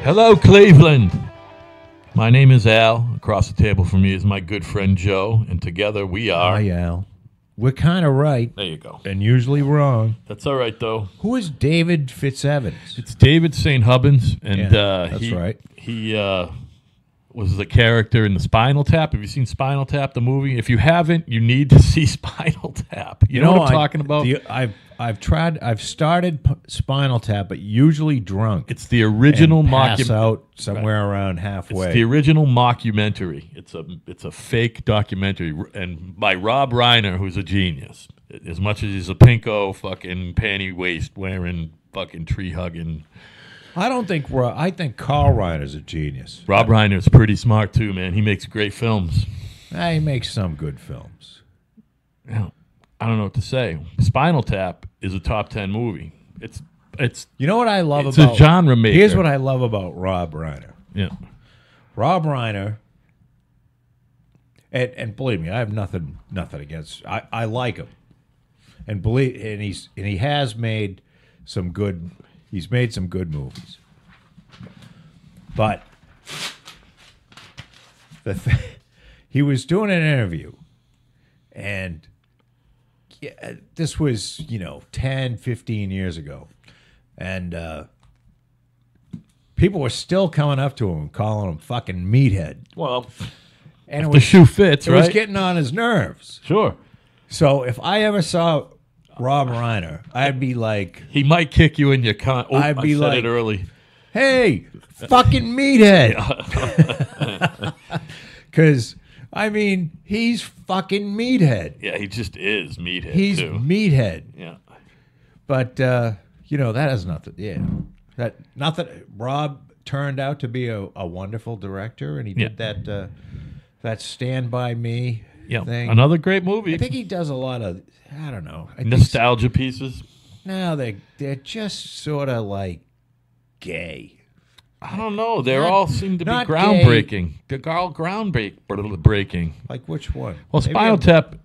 Hello, Cleveland. My name is Al. Across the table from me is my good friend Joe, and together we are. Hi, Al. We're kind of right There you go. and usually wrong. That's all right, though. Who is David Fitzevans? It's David St. Hubbins, and Yeah, that's right. He was the character in the Spinal Tap. Have you seen Spinal Tap, the movie? If you haven't, you need to see Spinal Tap. You know what I'm talking about? I've started Spinal Tap, but usually drunk. It's the original and pass mockumentary. out somewhere around halfway. It's the original mockumentary. It's a fake documentary, and by Rob Reiner, who's a genius. As much as he's a pinko, fucking panty waist wearing, fucking tree hugging. I think Carl Reiner's a genius. Rob Reiner's pretty smart too, man. He makes great films. He makes some good films. Yeah. I don't know what to say. Spinal Tap is a top 10 movie. It's You know what I love It's about a genre maker. Here's what I love about Rob Reiner. Yeah. Rob Reiner, and believe me, I have nothing against. I like him, and he has made some good. He's made some good movies, but he was doing an interview, and this was 10, 15 years ago, and people were still coming up to him and calling him fucking meathead. Well, And if the shoe fits, it right? was getting on his nerves. Sure. So if I ever saw Rob Reiner, I'd be like, He might kick you in your cunt. Oh, I'd be I said like- it early. hey, fucking meathead. Because, he's fucking meathead. Yeah, he just is meathead He's too. meathead. Yeah. But, that has nothing. Yeah. Rob turned out to be a wonderful director, and he did that Stand By Me Yeah. thing. Another great movie. I think he does a lot of, I don't know. I think Nostalgia pieces. No, they're just sort of like gay. I don't know. They Not- all seem to be not groundbreaking. They're all groundbreaking. Like which one? Well, Maybe Spinal Tap.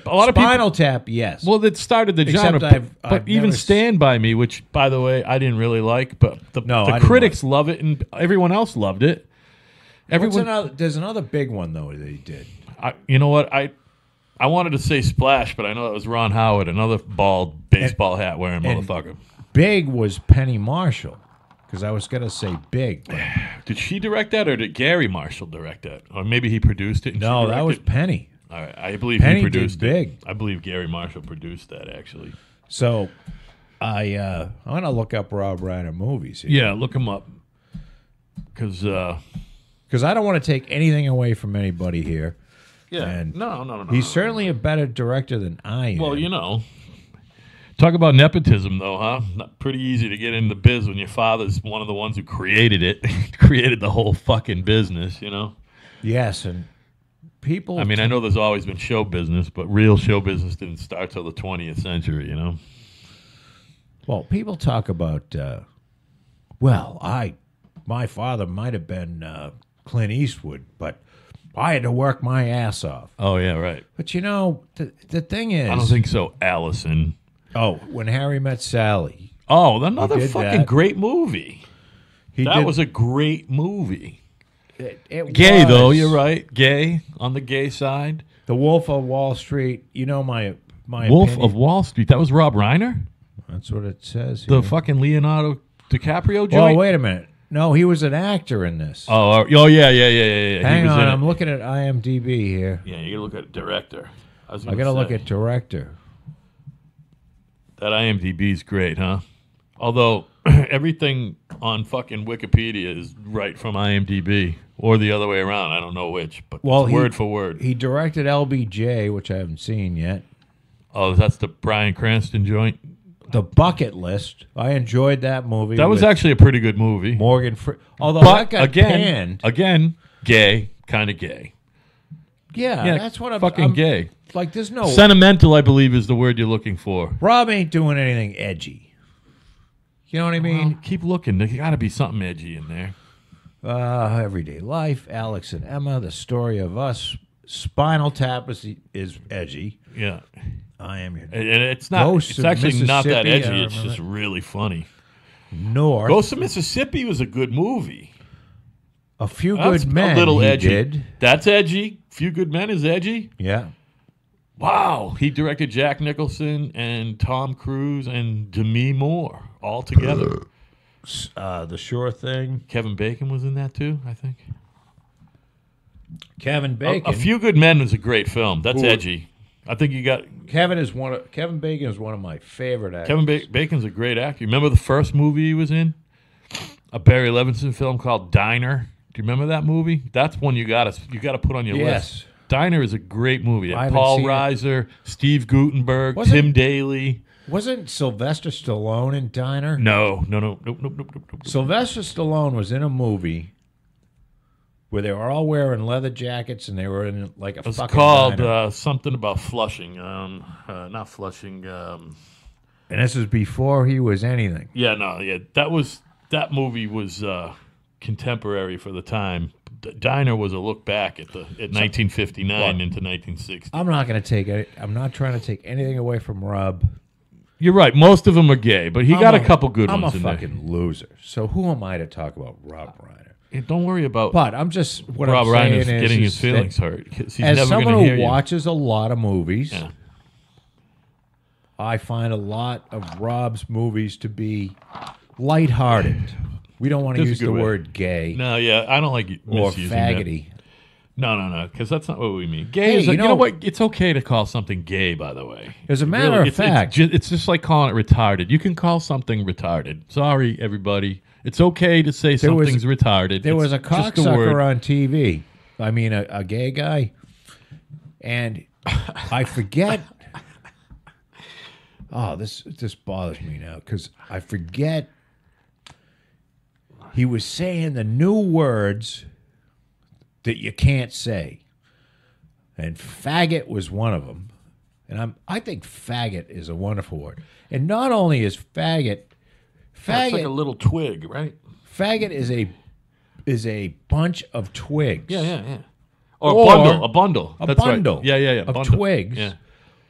A lot of people. Spinal Tap, yes. Well, that started the Except genre. I've Even never Stand By Me, which, by the way, I didn't really like, but I the didn't critics love it, and everyone else loved it. There's another big one though that he did. You know what? I wanted to say Splash, but I know that was Ron Howard, another bald baseball hat wearing motherfucker. Big was Penny Marshall, because I was gonna say Big. But Did she direct that, or did Gary Marshall direct that, or maybe he produced it? And no, she that was directed? Penny. All right, I believe Penny he produced did Big. it. I believe Gary Marshall produced that, actually. So I'm gonna look up Rob Reiner movies here. Yeah, look him up, because I don't want to take anything away from anybody here. yeah, And no. He's certainly a better director than I am. Well, talk about nepotism, though, huh? Not pretty easy to get in the biz when your father's one of the ones who created it, created the whole fucking business, Yes, and people. I mean, I know there's always been show business, but real show business didn't start till the 20th century, Well, people talk about. My father might have been Clint Eastwood, but I had to work my ass off. Oh, yeah, right. But the thing is, I don't think so, Allison. When Harry Met Sally, Oh, another He did fucking that. great movie. That was a great movie. it Gay, was. though, you're right. Gay, on the gay side. The Wolf of Wall Street. My Wolf opinion- of Wall Street. That was Rob Reiner? That's what it says. The Here. fucking Leonardo DiCaprio Oh, joint? wait a minute. No, he was an actor in this. Oh, yeah. He Hang was on, in it. I'm looking at IMDb here. Yeah, you gotta look at director. I gotta look at director. that. IMDb's great, huh? Although everything on fucking Wikipedia is right from IMDb, or the other way around. I don't know which, but it's word for word. He directed LBJ, which I haven't seen yet. Oh, that's the Bryan Cranston joint. The Bucket List. I enjoyed that movie. That was with actually a pretty good movie. Morgan Freeman. Although But that got panned. again, gay, kind of gay. Yeah, that's what I'm fucking gay. Like, there's no Sentimental, I believe, is the word you're looking for. Rob ain't doing anything edgy. You know what I mean? Well, keep looking. There got to be something edgy in there. Everyday Life, Alex and Emma, The Story of Us, Spinal Tap is edgy. Yeah. I Am Your And it's not. Ghosts It's of actually not that Mississippi, I edgy. It's remember. just really funny. North. Ghost of Mississippi was a good movie. A Few Good Men. A little he edgy. Did. That's edgy. Few Good Men is edgy. Yeah. Wow. He directed Jack Nicholson and Tom Cruise and Demi Moore all together. The Sure Thing. Kevin Bacon was in that too, I think. Kevin Bacon. A Few Good Men is a great film. That's edgy. I think you got Kevin Bacon is one of my favorite actors. Kevin Bacon's a great actor. You remember the first movie he was in? A Barry Levinson film called Diner. Do you remember that movie? That's one you gotta put on your list. Diner is a great movie. Paul Reiser, Steve Guttenberg, Tim Daly. Wasn't Sylvester Stallone in Diner? No. Sylvester Stallone was in a movie where they were all wearing leather jackets and they were in like a fucking It's called diner. Something about Flushing. Not Flushing. And this is before he was anything. That movie was contemporary for the time. Diner was a look back at 1959 into 1960. I'm not trying to take anything away from Rob. You're right. Most of them are gay, but he got a couple good ones in there. I'm a fucking loser. So who am I to talk about Rob Reiner? Hey, don't worry about. But I'm just what Rob I'm saying Reiner's is getting his feelings hurt. He's as never someone gonna hear who you. watches a lot of movies, Yeah. I find a lot of Rob's movies to be lighthearted. We don't want to use the word gay No, yeah, I don't like or misusing faggoty. that. No, because that's not what we mean. Gay is, Hey, you know what? It's okay to call something gay, by the way. As a matter of fact, it's just like calling it retarded. You can call something retarded. Sorry, everybody. It's okay to say something's retarded. There was a cocksucker on TV. I mean, a gay guy. And I forget. Oh, this bothers me now because I forget. He was saying the new words that you can't say. And faggot was one of them. And I think faggot is a wonderful word. And not only is faggot it's like a little twig, right? Faggot is a bunch of twigs. Yeah. Or a bundle. A That's bundle. Right. Yeah. Of bundle. twigs. Yeah.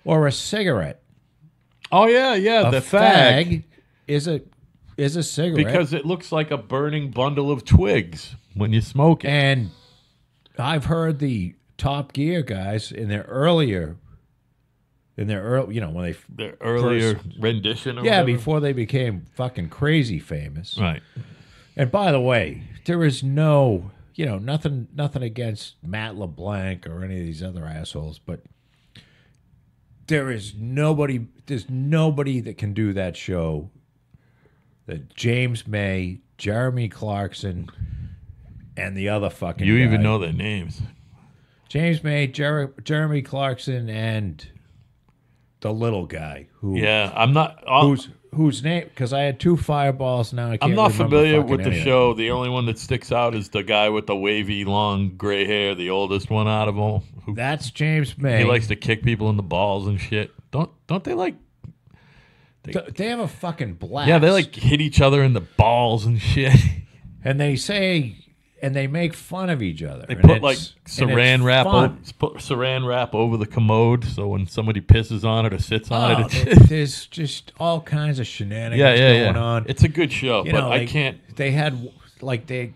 Or a cigarette. Oh yeah. The fag is a cigarette. Because it looks like a burning bundle of twigs when you smoke it. And I've heard the Top Gear guys in their earlier, when they their earlier rendition. Or yeah, whatever. before they became fucking crazy famous. Right. And by the way, there is no, nothing against Matt LeBlanc or any of these other assholes, but there's nobody that can do that show that James May, Jeremy Clarkson, and the other fucking You guy. even know their names. James May, Jeremy Clarkson, and the little guy who I'm not whose name, because I had two fireballs now. I can't I'm not remember familiar fucking with the any of show. The only one that sticks out is the guy with the wavy, long gray hair, the oldest one out of them. them. That's James May. He likes to kick people in the balls and shit. Don't they like? They have a fucking blast. Yeah, they like hit each other in the balls and shit. and they say, and they make fun of each other. They and put it's- like and saran it's wrap, fun. put saran wrap over the commode, so when somebody pisses on it or sits on Oh, it, it's, there's just all kinds of shenanigans yeah. going on. It's a good show, but I like, can't. They had like they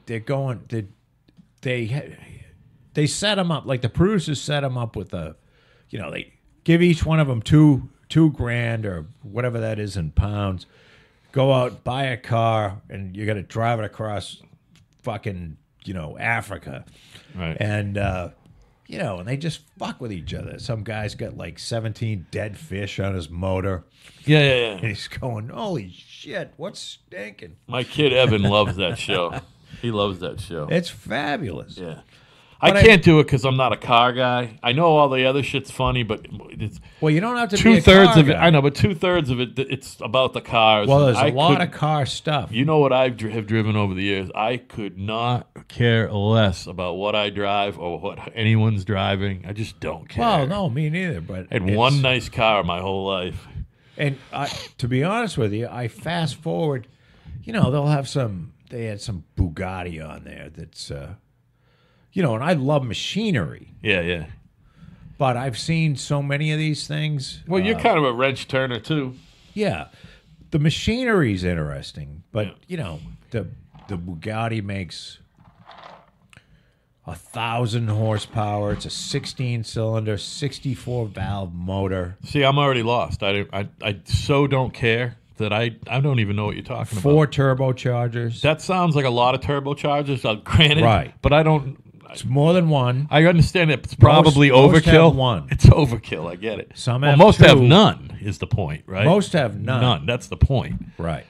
set them up, like the producers set them up with they give each one of them $2,000 or whatever that is in pounds. Go out, buy a car, and you got to drive it across fucking Africa, Right. and and they just fuck with each other. Some guy's got like 17 dead fish on his motor, Yeah. and he's going, "Holy shit, what's stinking?" My kid Evan loves that show. He loves that show. It's fabulous. Yeah. But I can't do it because I'm not a car guy. I know all the other shit's funny, but it's Well, you don't have to be a two-thirds car of it. guy. I know, but 2/3 of it, it's about the cars. Well, there's I a lot couldn't- of car stuff. You know what I have driven over the years? I could not care less about what I drive or what anyone's driving. I just don't care. Well, no, me neither. But I had it's- one nice car my whole life. And to be honest with you, I fast forward. They'll have some. They had some Bugatti on there. That's and I love machinery, Yeah. but I've seen so many of these things. Well, you're kind of a wrench turner too. Yeah, the machinery's interesting, but you know, the Bugatti makes 1,000 horsepower. It's a 16-cylinder, 64-valve motor. See, I'm already lost. I so don't care that I don't even know what you're talking about. 4 turbochargers. That sounds like a lot of turbochargers, granted. Right. But I don't. It's more than one. I understand it's probably most overkill. have one. It's overkill. I get it. Some well, have most 2. have none. Is the point, right? Most have none. None. That's the point. Right.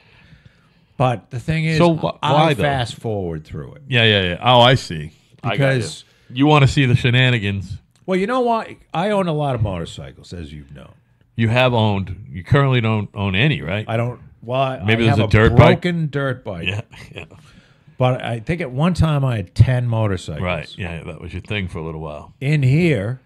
But the thing is, So why I though? fast forward through it. Yeah. Oh, I see. Because you want to see the shenanigans. well, you know what? I own a lot of motorcycles, as you've known. You have owned. You currently don't own any, right? I don't. Well, Maybe I there's have a dirt bike? broken dirt bike. Yeah. But I think at one time I had 10 motorcycles. Right. Yeah, that was your thing for a little while. In here,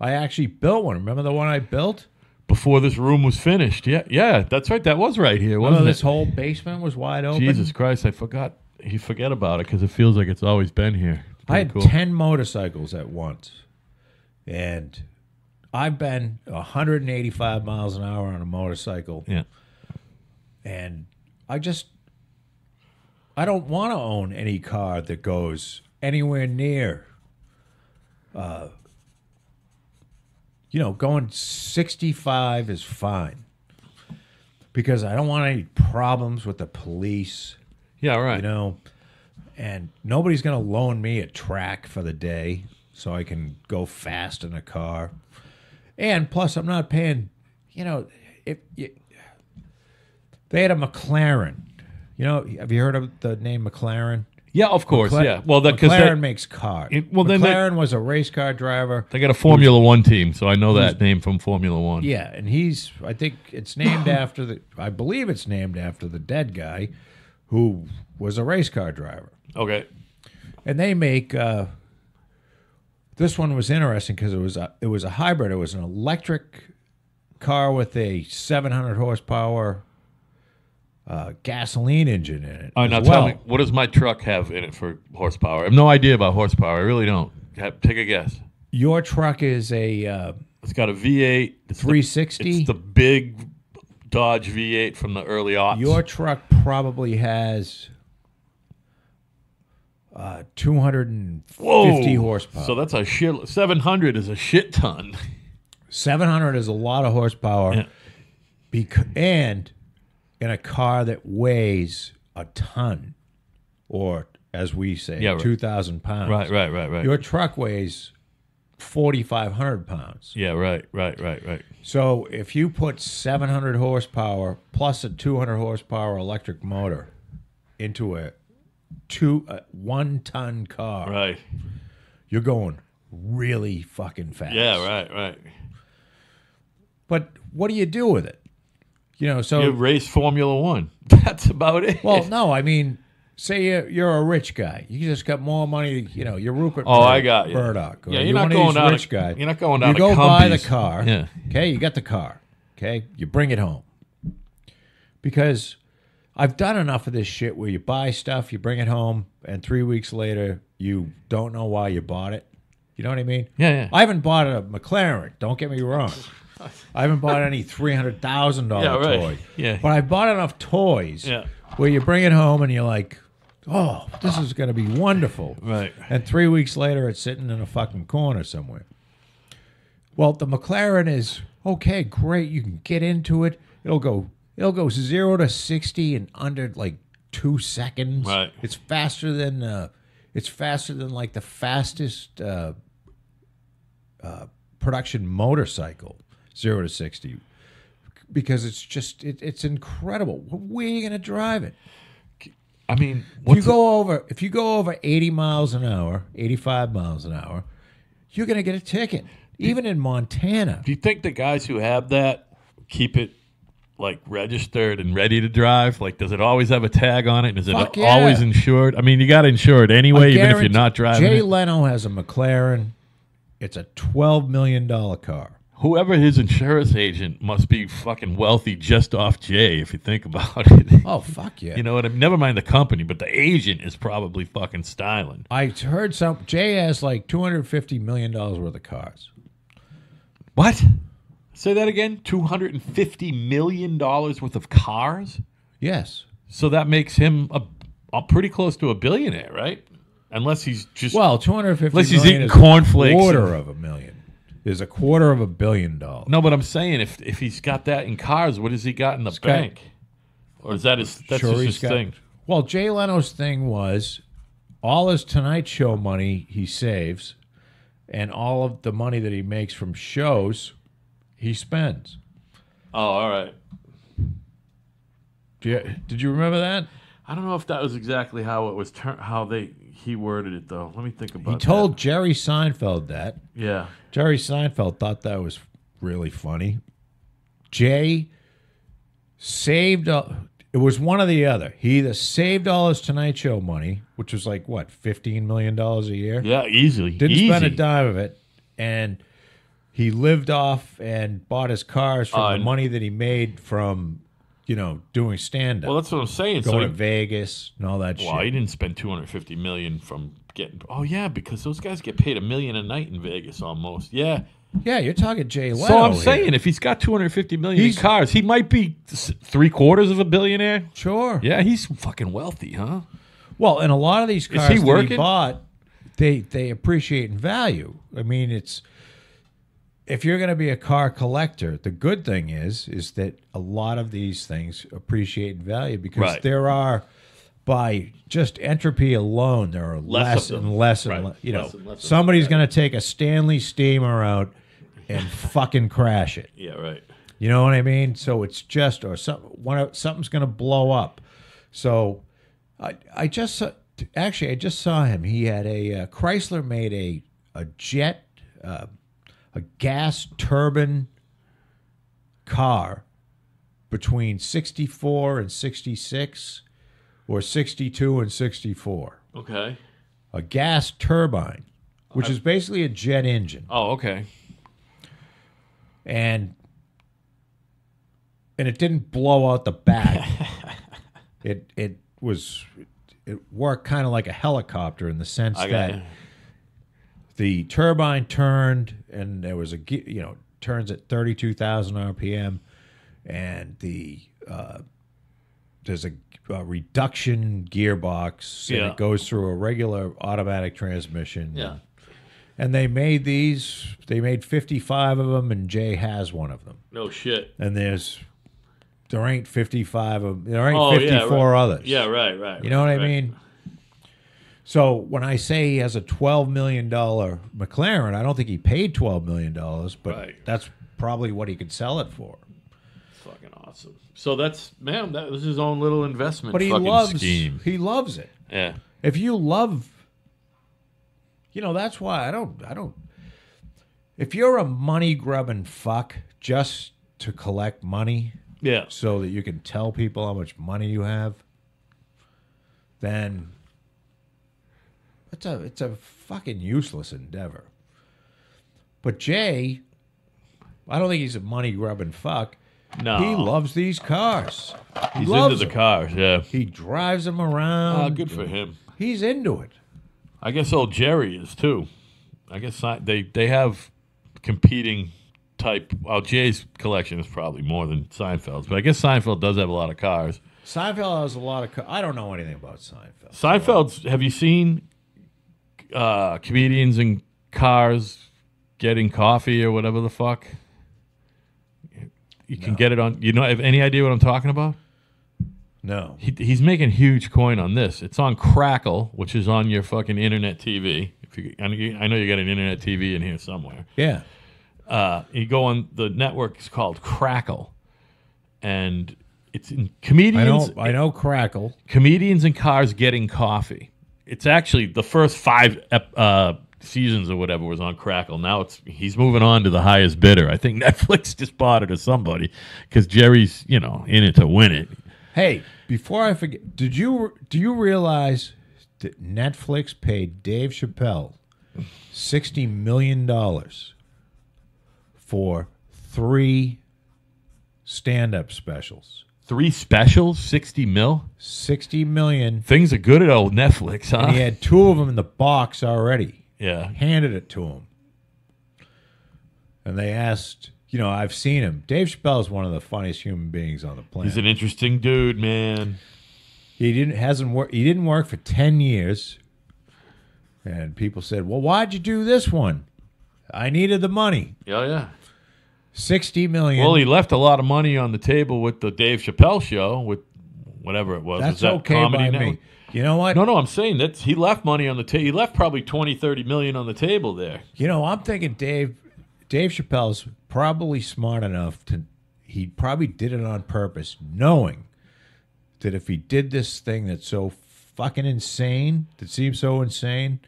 I actually built one. Remember the one I built? Before this room was finished. Yeah, that's right. That was right here, Remember wasn't this it? whole basement was wide open? Jesus Christ, I forgot. You forget about it because it feels like it's always been here. It's I had pretty cool. 10 motorcycles at once. And I've been 185 miles an hour on a motorcycle. Yeah. And I don't want to own any car that goes anywhere near, going 65 is fine. Because I don't want any problems with the police, Yeah, right. and nobody's going to loan me a track for the day so I can go fast in a car. And plus, I'm not paying, if they had a McLaren. Have you heard of the name McLaren? Yeah, of course. Yeah. Well, because McLaren makes cars. then McLaren was a race car driver. they got a Formula One team, so I know that name from Formula One. Yeah, and I think it's named after I believe it's named after the dead guy who was a race car driver. Okay. And they make, this one was interesting because it was a hybrid. It was an electric car with a 700 horsepower gasoline engine in it. All right, now tell me, what does my truck have in it for horsepower? I have no idea about horsepower. I really don't. Take a guess. Your truck is a It's got a V8. It's 360. It's the big Dodge V8 from the early aughts. Your truck probably has 250 horsepower. So that's a shit. 700 is a shit ton. 700 is a lot of horsepower. Yeah. And in a car that weighs a ton, or as we say, 2,000 pounds. Right. Your truck weighs 4,500 pounds. Yeah, right. So if you put 700 horsepower plus a 200 horsepower electric motor into a 1-ton car, Right. you're going really fucking fast. Yeah, right. But what do you do with it? So You race Formula One. That's about it. well, no, I mean, say you're a rich guy. You just got more money. You're Rupert. I got you. Murdoch. Yeah, you're you're not one of going these down. rich guy. You're not going down. You go to buy the Cumbies. car. Yeah. Okay, you got the car. Okay, you bring it home. Because I've done enough of this shit where you buy stuff, you bring it home, and 3 weeks later you don't know why you bought it. You know what I mean? Yeah. I haven't bought a McLaren. Don't get me wrong. I haven't bought any $300,000 toy. Yeah. But I bought enough toys where you bring it home and you're like, oh, this is going to be wonderful. Right. And 3 weeks later, it's sitting in a fucking corner somewhere. Well, the McLaren is, okay, great. You can get into it. It'll go 0 to 60 in under like 2 seconds. Right. It's faster than like the fastest production motorcycle, 0 to 60, because it's incredible. Where are you going to drive it? I mean, If you go over 80 miles an hour, 85 miles an hour, you're going to get a ticket. Even in Montana. do you think the guys who have that keep it like registered and ready to drive? Like, does it always have a tag on it? Is it Fuck yeah. always insured? I mean, you got to insure it anyway, even if you're not driving Jay it. Leno has a McLaren. It's a $12 million car. Whoever his insurance agent must be fucking wealthy just off Jay, if you think about it. Oh, fuck yeah. You know what I mean? Never mind the company, but the agent is probably fucking styling. I heard Jay has like $250 million worth of cars. What? Say that again. $250 million worth of cars. Yes. So that makes him a pretty close to a billionaire, right? Unless he's just 250 unless he's million eating is cornflakes. A quarter of a million is $250 million. No, but I'm saying if he's got that in cars, what has he got in the bank? Or is that his? That's Sure, just he's his got- thing. Well, Jay Leno's thing was all his Tonight Show money he saves, and all of the money that he makes from shows he spends. Oh, all right. Did you remember that? I don't know if that was exactly how it was. He worded it though. Let me think about. He told Jerry Seinfeld that. Yeah. Jerry Seinfeld thought that was really funny. Jay saved. It was one or the other. He either saved all his Tonight Show money, which was like what, $15 million a year. Yeah, easily. Didn't Easy. spend a dime of it, and he lived off and bought his cars from the money that he made from, doing stand-up. Well, that's what I'm saying. Going to So, Vegas and all that well, he shit. didn't spend $250 million from getting. Oh yeah, because those guys get paid $1 million a night in Vegas almost. Yeah. Yeah, you're talking Jay Leno. So I'm here. saying, if he's got $250 million in He's- cars, he might be 3/4 of a billionaire. Sure. Yeah, he's fucking wealthy, huh? Well, and a lot of these cars he that he working? bought, they appreciate in value. I mean, if you're going to be a car collector, the good thing is that a lot of these things appreciate in value because Right. there are, by just entropy alone, there are Less less of them. and less and Right. less. Less and less of them. Somebody's going to take a Stanley steamer out and fucking crash it. Yeah, right. You know what I mean? So it's just, or something's going to blow up. So I just saw him. He had Chrysler made a jet, a gas turbine car between 64 and 66 or 62 and 64. Okay. A gas turbine, which is basically a jet engine. Oh, okay. And it didn't blow out the back. it worked kind of like a helicopter in the sense that the turbine turned and there was turns at 32,000 RPM, and there's a reduction gearbox, and Yeah. it goes through a regular automatic transmission. Yeah. And they made 55 of them, and Jay has one of them. No shit. And there ain't 55 of them. There ain't Oh, 54 yeah, right. others. Yeah, right. You know what I right. mean? So when I say he has a $12 million McLaren, I don't think he paid $12 million, but Right. that's probably what he could sell it for. Fucking awesome. So that was his own little investment But he fucking loves scheme. it. Yeah. If you love, that's why I don't. If you're a money grubbing fuck just to collect money, Yeah. so that you can tell people how much money you have, then it's a fucking useless endeavor. But Jay, I don't think he's a money grubbing fuck. No. He loves these cars. He's loves into the them. cars, yeah. He drives them around. Good for him. He's into it. I guess old Jerry is too. I guess they have competing type. Well, Jay's collection is probably more than Seinfeld's, but I guess Seinfeld does have a lot of cars. Seinfeld has a lot of cars. I don't know anything about Seinfeld. Seinfeld's. Have you seen comedians in cars getting coffee or whatever the fuck? You can get it on. Have any idea what I'm talking about? No. He's making huge coin on this. It's on Crackle, which is on your fucking internet TV. I know you got an internet TV in here somewhere. Yeah. You go on the network. It's called Crackle, and it's in comedians. I know Crackle. Comedians in cars getting coffee. It's actually the first 5 seasons or whatever was on Crackle. Now he's moving on to the highest bidder. I think Netflix just bought it or somebody because Jerry's in it to win it. Hey, before I forget, do you realize that Netflix paid Dave Chappelle $60 million for 3 stand-up specials? 3 specials, 60 mil. $60 million. Things are good at old Netflix, huh? And he had 2 of them in the box already. Yeah. Handed it to him. And they asked, you know, I've seen him. Dave Chappelle is one of the funniest human beings on the planet. He's an interesting dude, man. He didn't work for 10 years. And people said, "Well, why'd you do this one?" I needed the money. Yeah. $60 million. Well, he left a lot of money on the table with the Dave Chappelle show, with whatever it was. That's was that okay Comedy by Network? me. You know what? No, I'm saying that he left money on the table. He left probably 20, 30 million on the table there. You know, I'm thinking Dave Chappelle's probably smart enough he probably did it on purpose, knowing that if he did this thing that's so fucking insane, that seems so insane,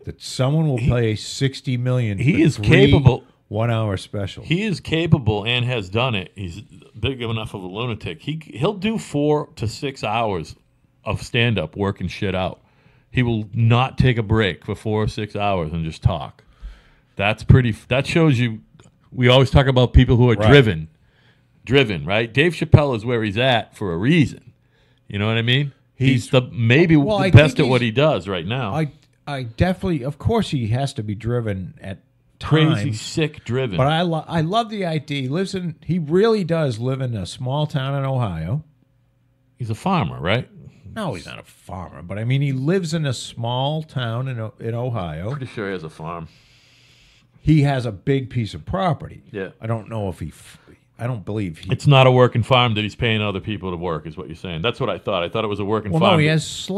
that someone will pay $60 million. He is capable. 1 hour special. He is capable and has done it. He's big enough of a lunatic. He'll do 4 to 6 hours of stand up working shit out. He will not take a break for 4 or 6 hours and just talk. That shows you. We always talk about people who are driven, right? Dave Chappelle is where he's at for a reason. You know what I mean? He's the best at what he does right now. I definitely, of course, he has to be driven at times. Crazy, sick, driven. But I love the idea. He really does live in a small town in Ohio. He's a farmer, right? No, he's not a farmer, but I mean, he lives in a small town in Ohio. Pretty sure he has a farm. He has a big piece of property. Yeah. I don't know if I don't believe he. It's not a working farm that he's paying other people to work, is what you're saying. That's what I thought. I thought it was a working farm. No, he has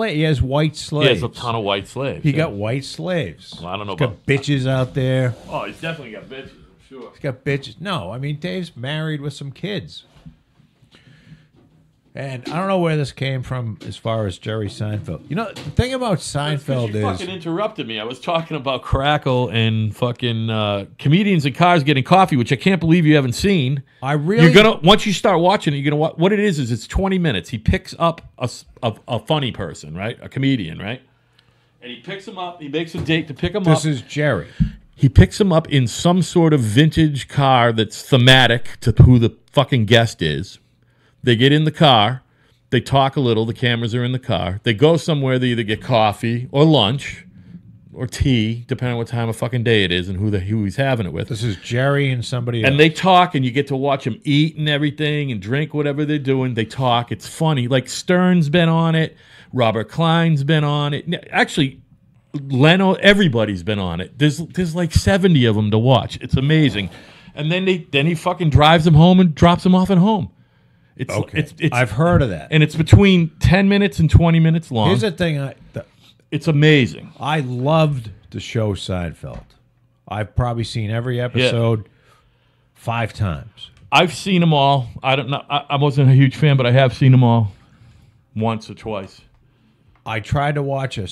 white slaves. He has a ton of white slaves. He got white slaves. Well, I don't know He's got bitches out there. Oh, he's definitely got bitches, I'm sure. He's got bitches. No, I mean, Dave's married with some kids. And I don't know where this came from as far as Jerry Seinfeld. You know, the thing about Seinfeld you is... fucking interrupted me. I was talking about Crackle and fucking comedians in cars getting coffee, which I can't believe you haven't seen. Once you start watching it, you're gonna what it is it's 20 minutes. He picks up a funny person, right? A comedian, right? And he picks him up. He makes a date to pick him up. This is Jerry. He picks him up in some sort of vintage car that's thematic to who the fucking guest is. They get in the car. They talk a little. The cameras are in the car. They go somewhere. They either get coffee or lunch or tea, depending on what time of fucking day it is and who he's having it with. This is Jerry and somebody else. And they talk, and you get to watch them eat and everything and drink whatever they're doing. They talk. It's funny. Like Stern's been on it. Robert Klein's been on it. Actually, Leno, everybody's been on it. There's like 70 of them to watch. It's amazing. And then he fucking drives them home and drops them off at home. I've heard of that. And it's between 10 minutes and 20 minutes long. Here's the thing. It's amazing. I loved the show Seinfeld. I've probably seen every episode 5 times. I've seen them all. I don't know. I wasn't a huge fan, but I have seen them all once or twice. I tried to watch a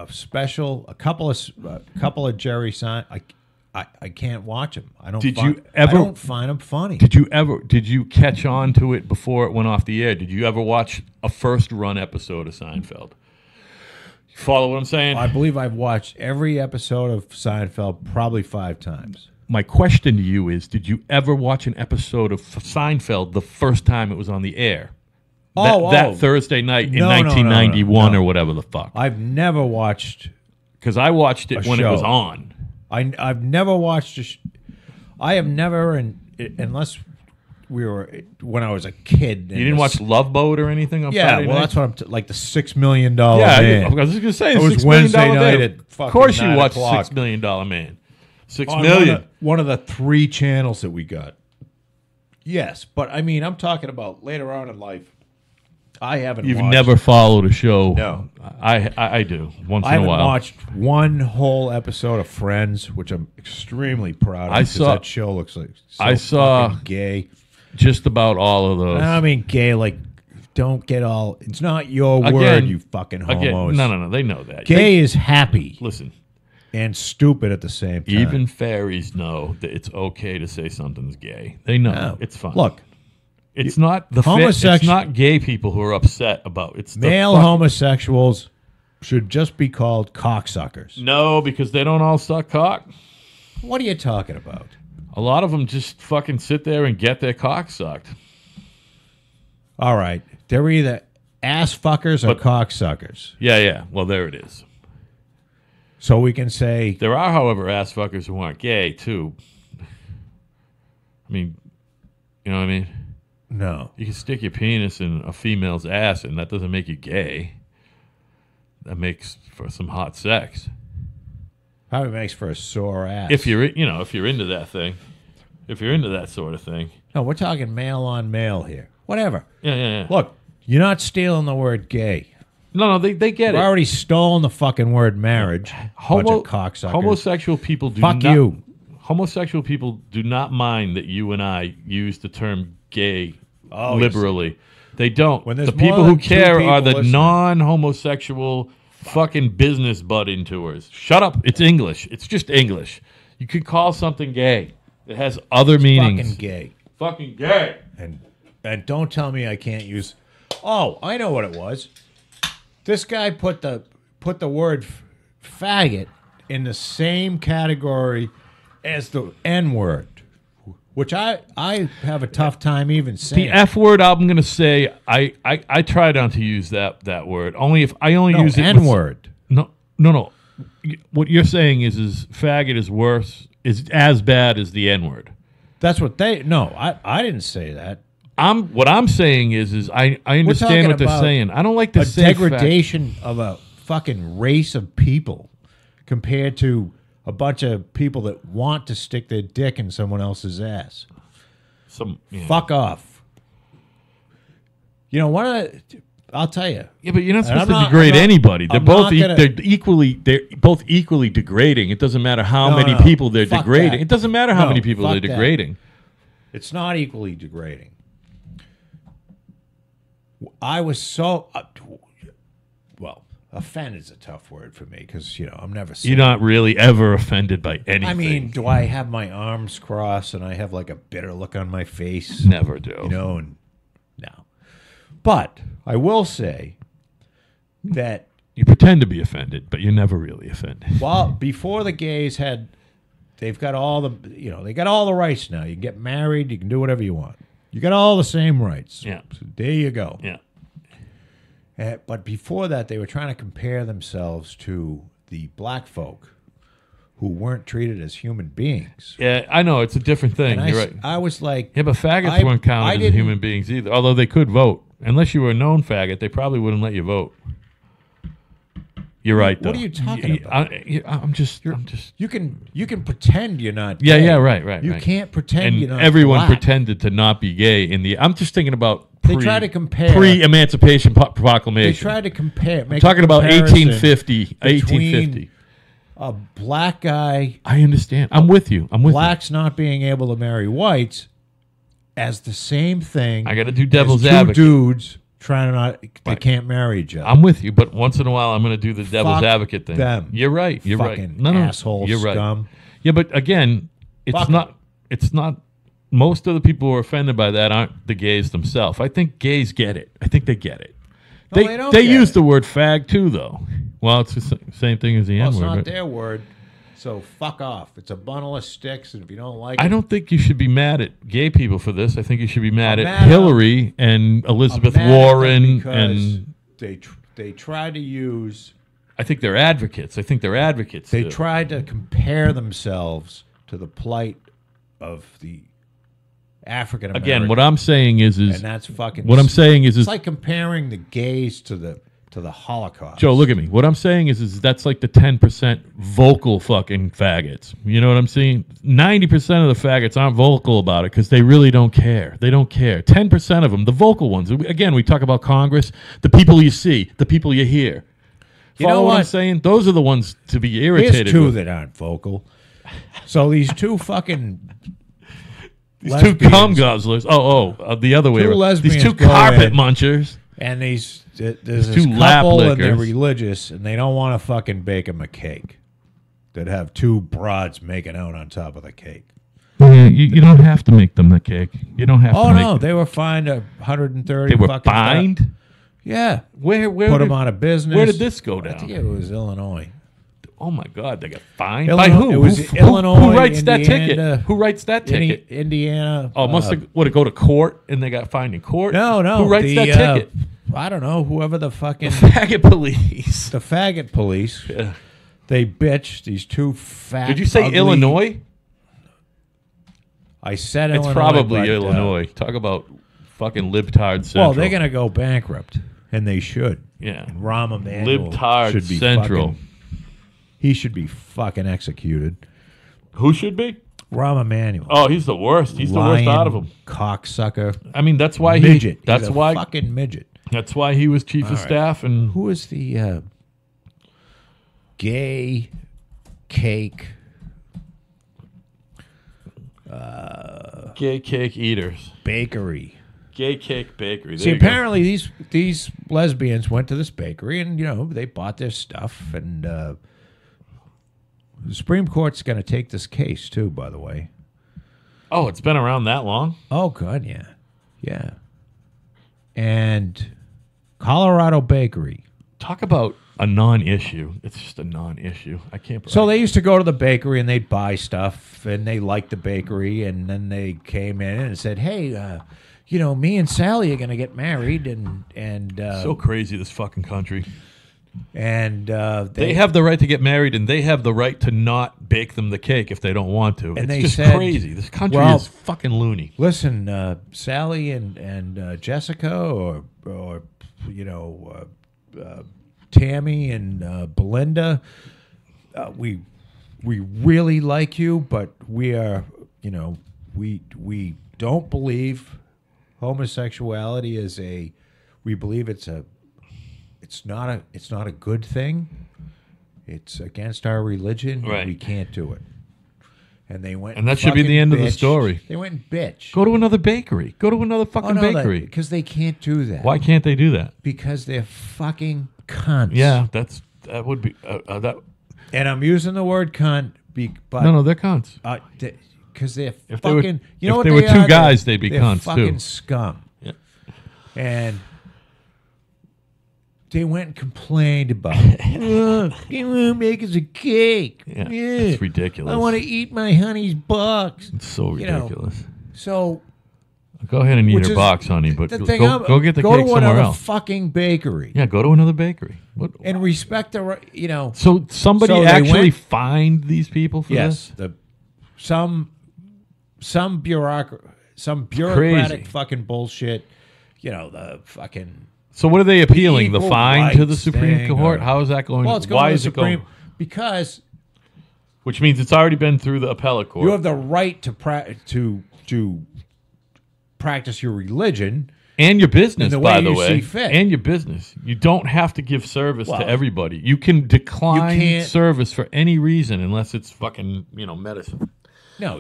special, a couple of Jerry Seinfeld. I can't watch them. I don't find them funny. Did you catch on to it before it went off the air? Did you ever watch a first run episode of Seinfeld? You follow what I'm saying? I believe I've watched every episode of Seinfeld probably 5 times. My question to you is, did you ever watch an episode of Seinfeld the first time it was on the air? That Thursday night in 1991 or whatever the fuck. I've never watched. Because I watched it when it was on. I've never watched I have never, unless we were when I was a kid. You didn't watch Love Boat or anything on Friday night? That's what I'm like the $6 million man. I was just gonna say it was Wednesday night at fucking Of course, you watched $6 $6 million Man. $6 million. One of the 3 channels that we got. Yes, but I mean, I'm talking about later on in life. I haven't. You've never followed a show. No, I do once in a while. I haven't watched one whole episode of Friends, which I'm extremely proud of. Because that show looks like I saw fucking gay. Just about all of those. I mean, gay. Like, don't get all. It's not your word, you fucking homos. No. They know that. Gay is happy. Listen. And stupid at the same time. Even fairies know that it's okay to say something's gay. They know. No. It's fine. Look. It's not the it's not gay people who are upset about it. Male homosexuals should just be called cocksuckers. No, because they don't all suck cock. What are you talking about? A lot of them just fucking sit there and get their cock sucked. All right. They're either ass fuckers or cocksuckers. Yeah. Well, there it is. So we can say... There are, however, ass fuckers who aren't gay, too. I mean, you know what I mean? No. You can stick your penis in a female's ass, and that doesn't make you gay. That makes for some hot sex. Probably makes for a sore ass. If you're into that thing, if you're into that sort of thing. No, we're talking male on male here. Whatever. Yeah. Look, you're not stealing the word gay. No, they get We're it. already stolen the fucking word marriage. Bunch of cocksuckers. Homosexual people do Fuck not. you. Homosexual people do not mind that you and I use the term gay liberally. They don't. When there's The people more who than two care are people the listening. non-homosexual fucking business budding tours. Shut up. It's English. It's just English. You could call something gay. It has other meanings. Fucking gay. Fucking gay. And don't tell me I can't use. Oh, I know what it was. This guy put the word faggot in the same category as the N word, which I have a tough time even saying. The F word, I'm going to say, I try not to use that word. Only if I only use it. N word. No. What you're saying is faggot is worse, is as bad as the N word. That's what they. No, I didn't say that. What I'm saying is I understand talking what they're about saying. I don't like to A say degradation of a fucking race of people compared to a bunch of people that want to stick their dick in someone else's ass. Fuck off. You know, I'll tell you. Yeah, but you're not supposed I'm to not- degrade I'm not- anybody. They're I'm both not gonna- they're both equally degrading. It doesn't matter how many No, people they're fuck degrading. that. It doesn't matter how No, many people fuck they're that. degrading. It's not equally degrading. I was so well. Offend is a tough word for me because I'm never. You're not really ever offended by anything. I mean, do I have my arms crossed and I have like a bitter look on my face? never do. And no. But I will say that You pretend to be offended, but you're never really offended. before the gays they've got all they got all the rights now. You can get married, you can do whatever you want. You got all the same rights. Yeah. So there you go. Yeah. But before that, they were trying to compare themselves to the black folk who weren't treated as human beings. Yeah, I know. It's a different thing. And You're right. I was like, Yeah, but faggots weren't I counted as didn't- human beings either. Although they could vote. Unless you were a known faggot, they probably wouldn't let you vote. You're right, though. What are you talking about? I'm just. you can pretend you're not. Yeah, gay. yeah, right. You can't pretend you're And not. everyone black. pretended to not be gay in the. I'm just thinking about. They try to compare- pre-Emancipation They Proclamation. tried to compare. I'm talking about 1850. 1850. A black guy, I understand. I'm with you. I'm with blacks not being able to marry whites, as the same thing. you. I got to do as devil's two advocate. dudes trying to not. They Right. can't marry each other. I'm with you, but once in a while, I'm going to do the devil's Fuck advocate thing. them. You're right. You're Fucking right. asshole You're right. scum. Yeah, but again, it's Fuck not. It's not. Most of the people who are offended by that aren't the gays themselves. I think gays get it. I think they get it. No, they don't They get use it. the word fag too, though. Well, it's the same thing as the Well, N it's word. not but their word. So fuck off. It's a bundle of sticks, and if you don't like it, I don't think you should be mad at gay people for this. I think you should be mad I'm at mad Hillary and Elizabeth I'm mad at them Warren, because and they tried to use. I think they're advocates. I think they're advocates. They too. tried to compare themselves to the plight of the African American. Again, what I'm saying is and that's fucking. what I'm saying is It's like comparing the gays to the Holocaust. Joe, look at me. What I'm saying is that's like the 10% vocal fucking faggots. You know what I'm saying? 90% of the faggots aren't vocal about it because they really don't care. They don't care. 10% of them, the vocal ones. Again, we talk about Congress, the people you see, the people you hear. You Follow know what I'm what? saying? Those are the ones to be irritated Here's two with. that aren't vocal. So these two fucking These two lesbians. cum guzzlers. The other way Two around. lesbians These two go carpet in. munchers. And there's this two lap couple and they're lickers. religious and they don't want to fucking bake them a cake. That have two broads making out on top of the cake. Yeah, you don't have to make them the cake. You don't have Oh to make no, them. they were fined 130. They were fucking fined? Yeah, Where put did, them out of business. Where did this go I think down? it was Illinois. Oh my God, they got fined Illinois- by who? it was who, Illinois, who writes that Indiana, ticket? Who writes that ticket? Indiana. Oh, must have would it go to court and they got fined in court? No. Who writes the, that ticket? I don't know. Whoever the fucking Faggot police. the faggot police. Yeah. They bitch these two fat. Did you say ugly- Illinois? I said It's Illinois, probably but, Illinois. Talk about fucking libtard central. Well, they're going to go bankrupt, and they should. Yeah. And Rahm Emanuel Libtard should be central. He should be fucking executed. Who should be? Rahm Emanuel. Oh, he's the worst. He's the worst out of them. Cocksucker. I mean, that's why Midget. That's He's a why. fucking midget. That's why he was chief of staff. And Who is the gay cake? gay cake eaters. Bakery. Gay cake bakery. There See, you go. apparently these lesbians went to this bakery and they bought their stuff, and the Supreme Court's going to take this case too. By the way. Oh, it's been around that long? Oh, God, yeah. And Colorado Bakery. Talk about a non-issue. It's just a non-issue. I can't. So they used to go to the bakery and they'd buy stuff, and they liked the bakery, and then they came in and said, "Hey, me and Sally are going to get married," and so crazy, this fucking country. and They have the right to get married, and they have the right to not bake them the cake if they don't want to. It's they just said, crazy. This country well, is fucking loony. Listen, Sally and Jessica, or Tammy and Belinda, we really like you, but we are we don't believe homosexuality is we believe it's not a good thing. It's against our religion. Right. And we can't do it. And they went, And that should be the end of the bitched. story. They went and bitch. Go to another bakery. Go to another fucking bakery. Because they can't do that. Why can't they do that? Because they're fucking cunts. Yeah, that would be that. And I'm using the word cunt, but No, they're cunts. because they're If they were- fucking. if What they were they two are? guys, they'd be they're cunts, fucking too. scum. Yeah. And they went and complained about it. You won't make us a cake. Yeah, it's ridiculous. I want to eat my honey's box. It's so ridiculous. So Go ahead and eat Which your is box, honey, but the go thing, get the go cake to somewhere another else. fucking bakery. Yeah, go to another bakery. What? And respect the So somebody So they actually went- fined these people for yes, this? some bureaucratic Crazy. fucking bullshit. The fucking So what are they appealing? The equal fine to the rights Supreme thing, Court? or- How is that going? well, it's going Why to the is it Supreme going? because Which means it's already been through the appellate court. you have the right to practice your religion. and your business, in the way by the you way. see fit. And your business. You don't have to give service Well, to everybody. You can decline can't- service for any reason unless it's fucking, medicine. No,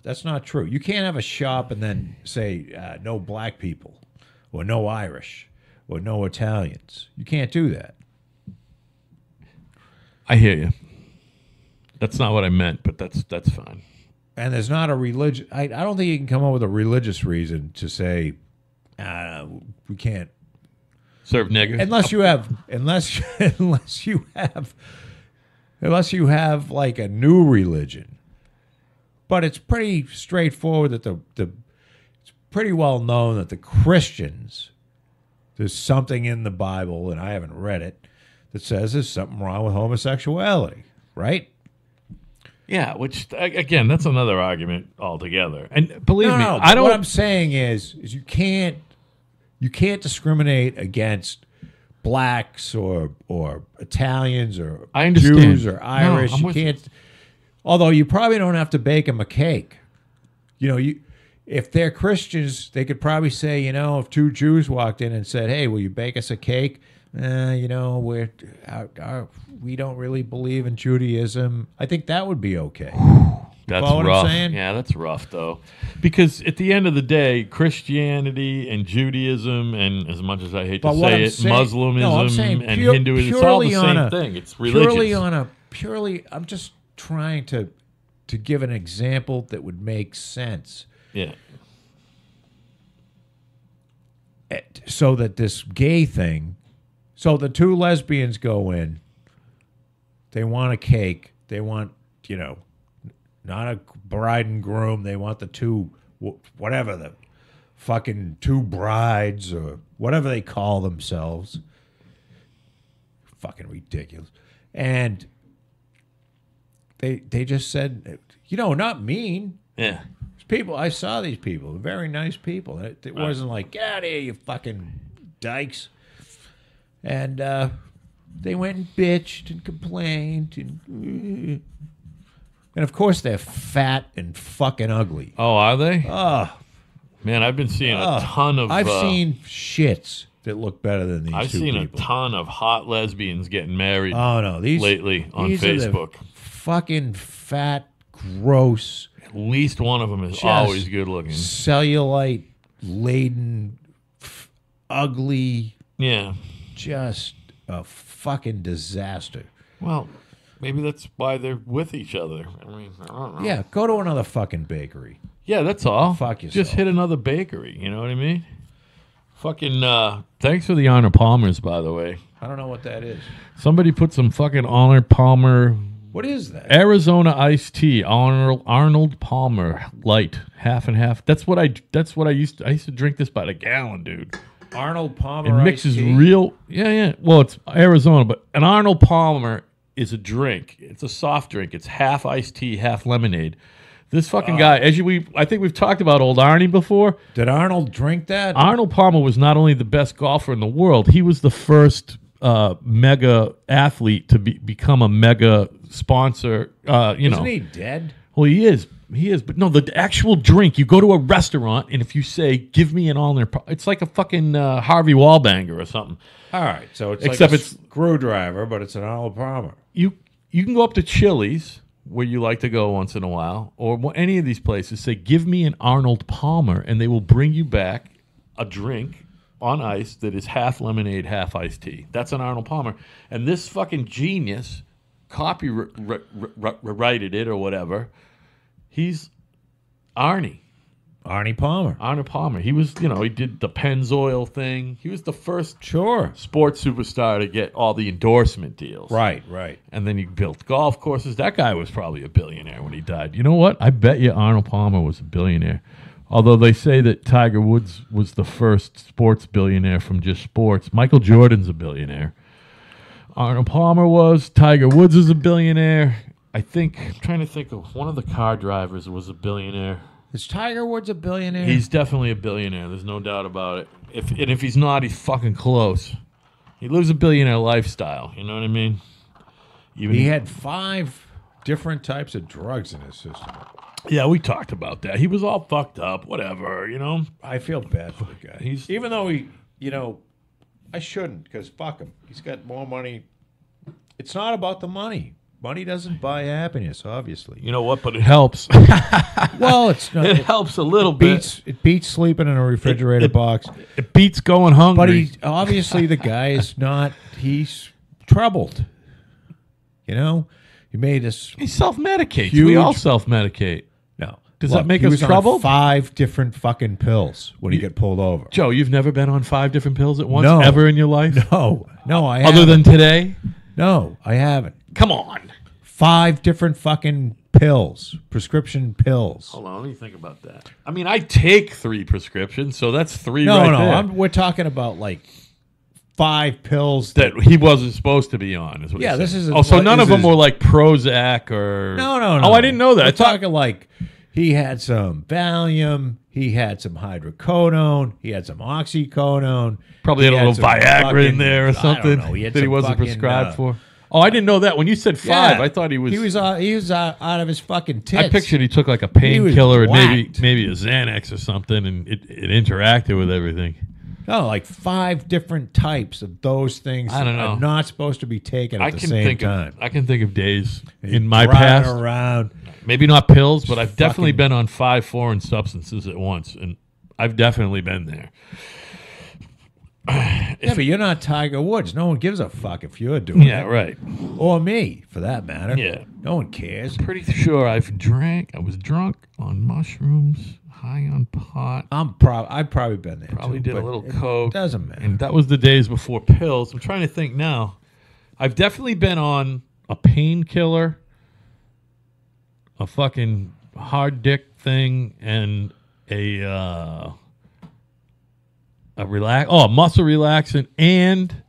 that's not true. You can't have a shop and then say no black people, or no Irish, or no Italians. You can't do that. I hear you. That's not what I meant, but that's fine. And there's not a religion. I don't think you can come up with a religious reason to say we can't, Serve niggers. unless you have like a new religion. But it's pretty straightforward that it's pretty well known that the Christians, there's something in the Bible, and I haven't read it, that says there's something wrong with homosexuality, right? Yeah, which again, that's another argument altogether. And believe me, No, I don't. What I'm saying is you can't discriminate against blacks or Italians or I understand. Jews or No, Irish. I'm You with can't. Although you probably don't have to bake them a cake. If they're Christians, they could probably say, if two Jews walked in and said, "Hey, will you bake us a cake?" We don't really believe in Judaism. I think that would be okay. That's Follow what I'm rough. saying? Yeah, that's rough though, because at the end of the day, Christianity and Judaism, and as much as I hate to But what say I'm it, saying- Muslimism no, I'm saying and pure- Hinduism, it's all the purely on same a- thing. It's religious. I'm just trying to give an example that would make sense. Yeah. So that this gay thing, so the two lesbians go in, they want a cake, they want, not a bride and groom, they want the two, whatever, the fucking two brides or whatever they call themselves. Fucking ridiculous. And they just said, not mean. Yeah. People, I saw these people, very nice people. It wasn't like, get out of here, you fucking dykes. And they went and bitched and complained. And of course, they're fat and fucking ugly. Oh, are they? Oh, man, I've been seeing a ton of... I've seen shits that look better than these I've two seen people. a ton of hot lesbians getting married lately on these Facebook. Are the fucking fat, gross... At least one of them is always good looking. Cellulite laden, ugly. Yeah. Just a fucking disaster. Well, maybe that's why they're with each other. I mean, I don't know. Yeah, go to another fucking bakery. Yeah, that's all. Fuck yourself. Just hit another bakery. You know what I mean? Fucking, thanks for the Arnold Palmers, by the way. I don't know what that is. Somebody put some fucking Arnold Palmer... What is that? Arizona iced tea, Arnold Palmer light, half and half. That's what I used to drink this by the gallon, dude. Arnold Palmer it mixes real. Yeah. Well, it's Arizona, but an Arnold Palmer is a drink. It's a soft drink. It's half iced tea, half lemonade. This fucking guy, I think we've talked about old Arnie before. Did Arnold drink that? Arnold Palmer was not only the best golfer in the world, he was the first mega athlete to become a mega sponsor. Isn't he dead? Well, he is. But no, the actual drink. You go to a restaurant, and if you say, "Give me an Arnold," it's like a fucking Harvey Wallbanger or something. All right, so it's except like a it's screwdriver, but it's an Arnold Palmer. You can go up to Chili's, where you like to go once in a while, or any of these places. Say, "Give me an Arnold Palmer," and they will bring you back a drink on ice that is half lemonade, half iced tea. That's an Arnold Palmer. And this fucking genius copyrighted it or whatever. He's Arnie Palmer. Arnold Palmer. He was, he did the Pennzoil thing. He was the first sports superstar to get all the endorsement deals. Right. And then he built golf courses. That guy was probably a billionaire when he died. You know what? I bet you Arnold Palmer was a billionaire. Although they say that Tiger Woods was the first sports billionaire from just sports. Michael Jordan's a billionaire. Arnold Palmer was. Tiger Woods is a billionaire. I'm trying to think of one of the car drivers was a billionaire. Is Tiger Woods a billionaire? He's definitely a billionaire. There's no doubt about it. If he's not, he's fucking close. He lives a billionaire lifestyle. You know what I mean? He had 5 different types of drugs in his system. Yeah, we talked about that. He was all fucked up, whatever, I feel bad for the guy. Even though I shouldn't, because fuck him. He's got more money. It's not about the money. Money doesn't buy happiness, obviously. You know what? But it helps. Well, it's not. It helps a little bit. It beats sleeping in a refrigerator box. It beats going hungry. But obviously the guy is not. He's troubled. He made us. He self-medicates. We all self-medicate. No. Does that make us troubled? 5 different fucking pills when he get pulled over. Joe, you've never been on 5 different pills at once No. ever in your life? No, I haven't. Other than today? No, I haven't. Come on. 5 different fucking pills, prescription pills. Hold on, let me think about that. I mean, I take 3 prescriptions, so that's 3 No, there. we're talking about like 5 pills that he wasn't supposed to be on. Is what yeah, you're this saying. is. So none of them were like Prozac or. No. Oh, I didn't know that. We're talking like he had some Valium, he had some hydrocodone, he had some oxycodone. Probably had a little Viagra in there or something I don't know. that he wasn't prescribed for. Oh, I didn't know that. When you said 5, I thought he was. He was out of his fucking tits. I pictured he took like a painkiller and maybe a Xanax or something, and it interacted with everything. No, like 5 different types of those things I don't know. are not supposed to be taken at the same time. I can think of days in my past. Around. Maybe not pills, but I've definitely been on 5 foreign substances at once, and I've definitely been there. Yeah, but you're not Tiger Woods. No one gives a fuck if you're doing it. Yeah, right. Or me, for that matter. Yeah. No one cares. Pretty sure I was drunk on mushrooms, high on pot. I've probably been there. Probably too, did a little coke. Doesn't matter. And that was the days before pills. I'm trying to think now. I've definitely been on a painkiller, a fucking hard dick thing, and a muscle relaxant and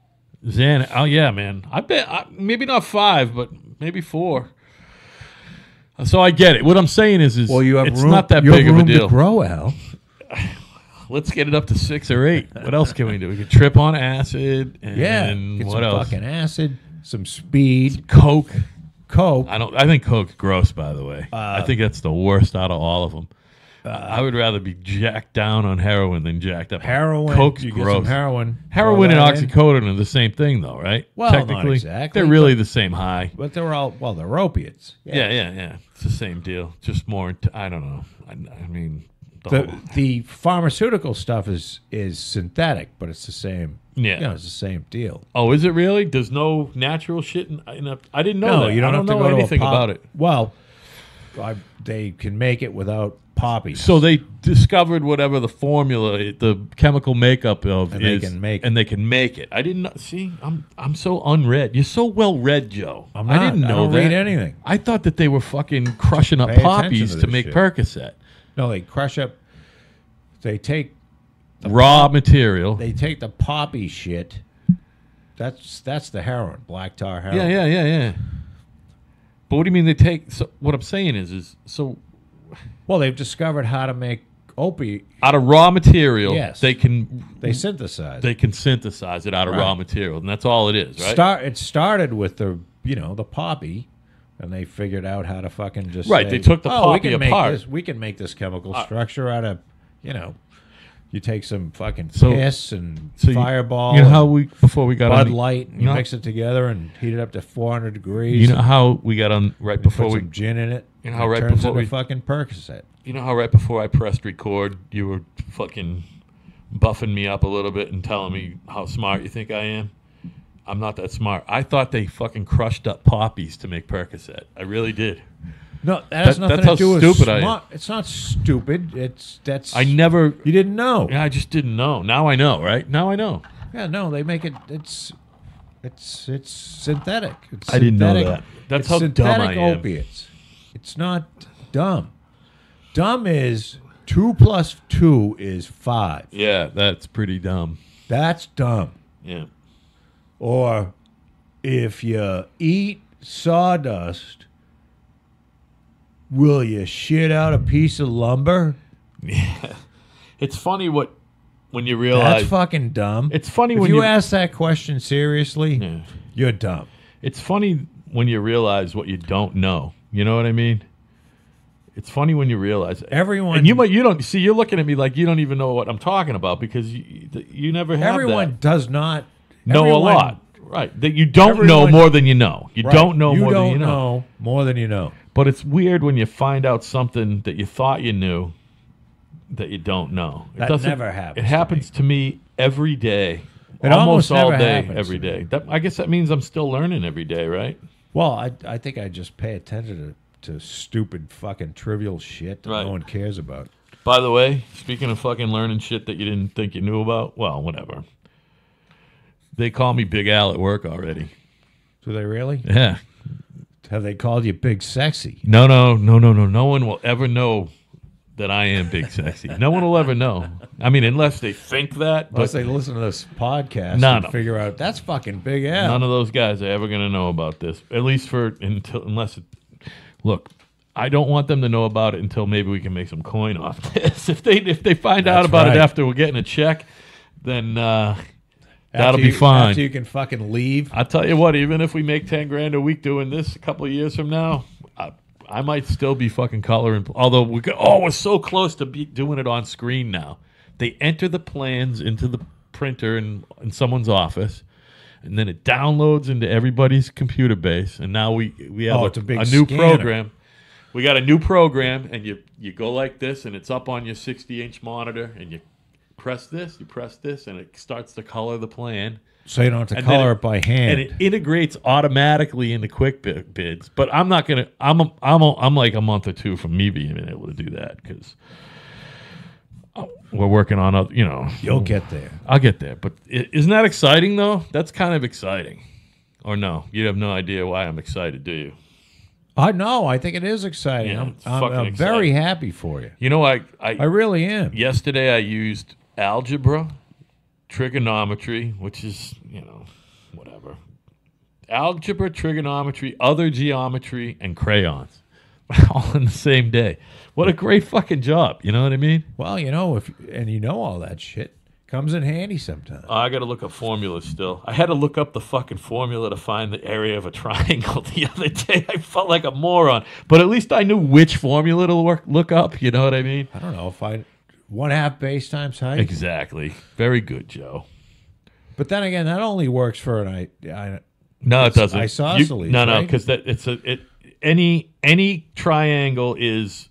Xanax. Oh yeah, man. I bet maybe not 5, but maybe 4. So I get it. What I'm saying is Well, you have it's room, not that you have big of a room deal. to grow, Al. Let's get it up to 6 or 8. What else can we do? We could trip on acid and Yeah, get what some else? fucking acid, some speed, Coke. coke. I think Coke's gross, by the way. I think that's the worst out of all of them. I would rather be jacked down on heroin than jacked up. Heroin. Coke's you get gross. some heroin. Heroin and throw that in. oxycodone are the same thing, though, right? Well, not technically, exactly, they're really the same high. But they're all they're opiates. Yeah. It's the same deal. Just more. I don't know. I mean, the whole- The pharmaceutical stuff is synthetic, but it's the same. Yeah. It's the same deal. Oh, is it really? There's no natural shit in I didn't know that. You don't I have don't to know go anything to a about it. Well, they can make it without poppies. So they discovered whatever the formula, the chemical makeup of And is, they can make it. and they can make it. I didn't know. See, I'm so unread. You're so well read, Joe. I'm not. I didn't know I don't that. read anything. I thought that they were fucking crushing up Pay attention poppies to to this make shit. Percocet. No, they crush up. They take Raw material. they take the poppy shit. That's the heroin, black tar heroin. Yeah. But what do you mean they take? So what I'm saying is so Well, they've discovered how to make opiate. out of raw material, Yes. they can Synthesize. synthesize it out of raw material, and that's all it is, right? It started with the the poppy, and they figured out how to fucking just Right, say, they took the we poppy can make apart. this. We can make this chemical structure out of You take some fucking So- piss and So Fireball. You know how we before we got Bud on Light, and you mix it together and heat it up to 400 degrees. you know how we got on right before put we some gin in it. You know how and it right turns before into we- fucking Percocet. You know how right before I pressed record, you were fucking buffing me up a little bit and telling me how smart you think I am? I'm not that smart. I thought they fucking crushed up poppies to make Percocet. I really did. No, that has nothing that's how to do with stupid I am. smart. It's not stupid. That's I never. you didn't know. Yeah, I just didn't know. Now I know, right? Now I know. Yeah, no, they make it. It's synthetic. It's I didn't know synthetic- that. That's it's how dumb synthetic I am. opiates. It's not dumb. Dumb is 2 + 2 is 5. Yeah, that's pretty dumb. That's dumb. Yeah. Or if you eat sawdust, will you shit out a piece of lumber? It's funny when you realize. That's fucking dumb. It's funny if when you you- ask that question seriously, Yeah. you're dumb. It's funny when you realize what you don't know. You know what I mean? It's funny when you realize it. Everyone- And you don't see. You're looking at me like you don't even know what I'm talking about because you never have Everyone that. does not know everyone- a lot, right? That you don't know everyone- more than you know. You Right. don't know you more don't than you know. more than you know. But it's weird when you find out something that you thought you knew that you don't know. That never happens It to happens to me every day. It almost almost all never day, happens every to me. day. I guess that means I'm still learning every day, right? Well, I think I just pay attention to stupid fucking trivial shit that Right. no one cares about. By the way, speaking of fucking learning shit that you didn't think you knew about, well, whatever. They call me Big Al at work already. Do they really? Yeah. Have they called you Big Sexy? No. No one will ever know that I am Big Sexy. No one will ever know. I mean, unless they think that. Unless But they listen to this podcast No, and no. figure out that's fucking Big Al. none of those guys are ever going to know about this. At least unless. Look, I don't want them to know about it until maybe we can make some coin off this. If they find out That's about right. it after we're getting a check, then that'll After be you- fine. After you can fucking leave. I'll tell you what, even if we make 10 grand a week doing this a couple of years from now, I might still be fucking coloring. Although we're so close to be doing it on screen now. They enter the plans into the printer in someone's office, and then it downloads into everybody's computer base. And now we have it's a big a new scanner. program. We got a new program, and you go like this, and it's up on your 60-inch monitor, and you press this, and it starts to color the plan. So you don't have to And then color it by hand. And it integrates automatically into QuickBids. But I'm not gonna. I'm like a month or two from me being able to do that because we're working on other. You'll get there. I'll get there. But isn't that exciting though? That's kind of exciting. Or no? You have no idea why I'm excited, do you? I know. I think it is exciting. Yeah, I'm, it's I'm, fucking I'm very exciting. happy for you. You know, I really am. yesterday I used algebra, trigonometry, which is whatever. Algebra, trigonometry, other geometry, and crayons. all in the same day. What a great fucking job. You know what I mean? Well, you know all that shit comes in handy sometimes. I got to look up formulas still. I had to look up the fucking formula to find the area of a triangle the other day. I felt like a moron, but at least I knew which formula to look up. You know what I mean? I don't know if 1/2 base times height. Exactly. Very good, Joe. But then again, that only works for No, it doesn't. Isosceles. No, right? because any triangle is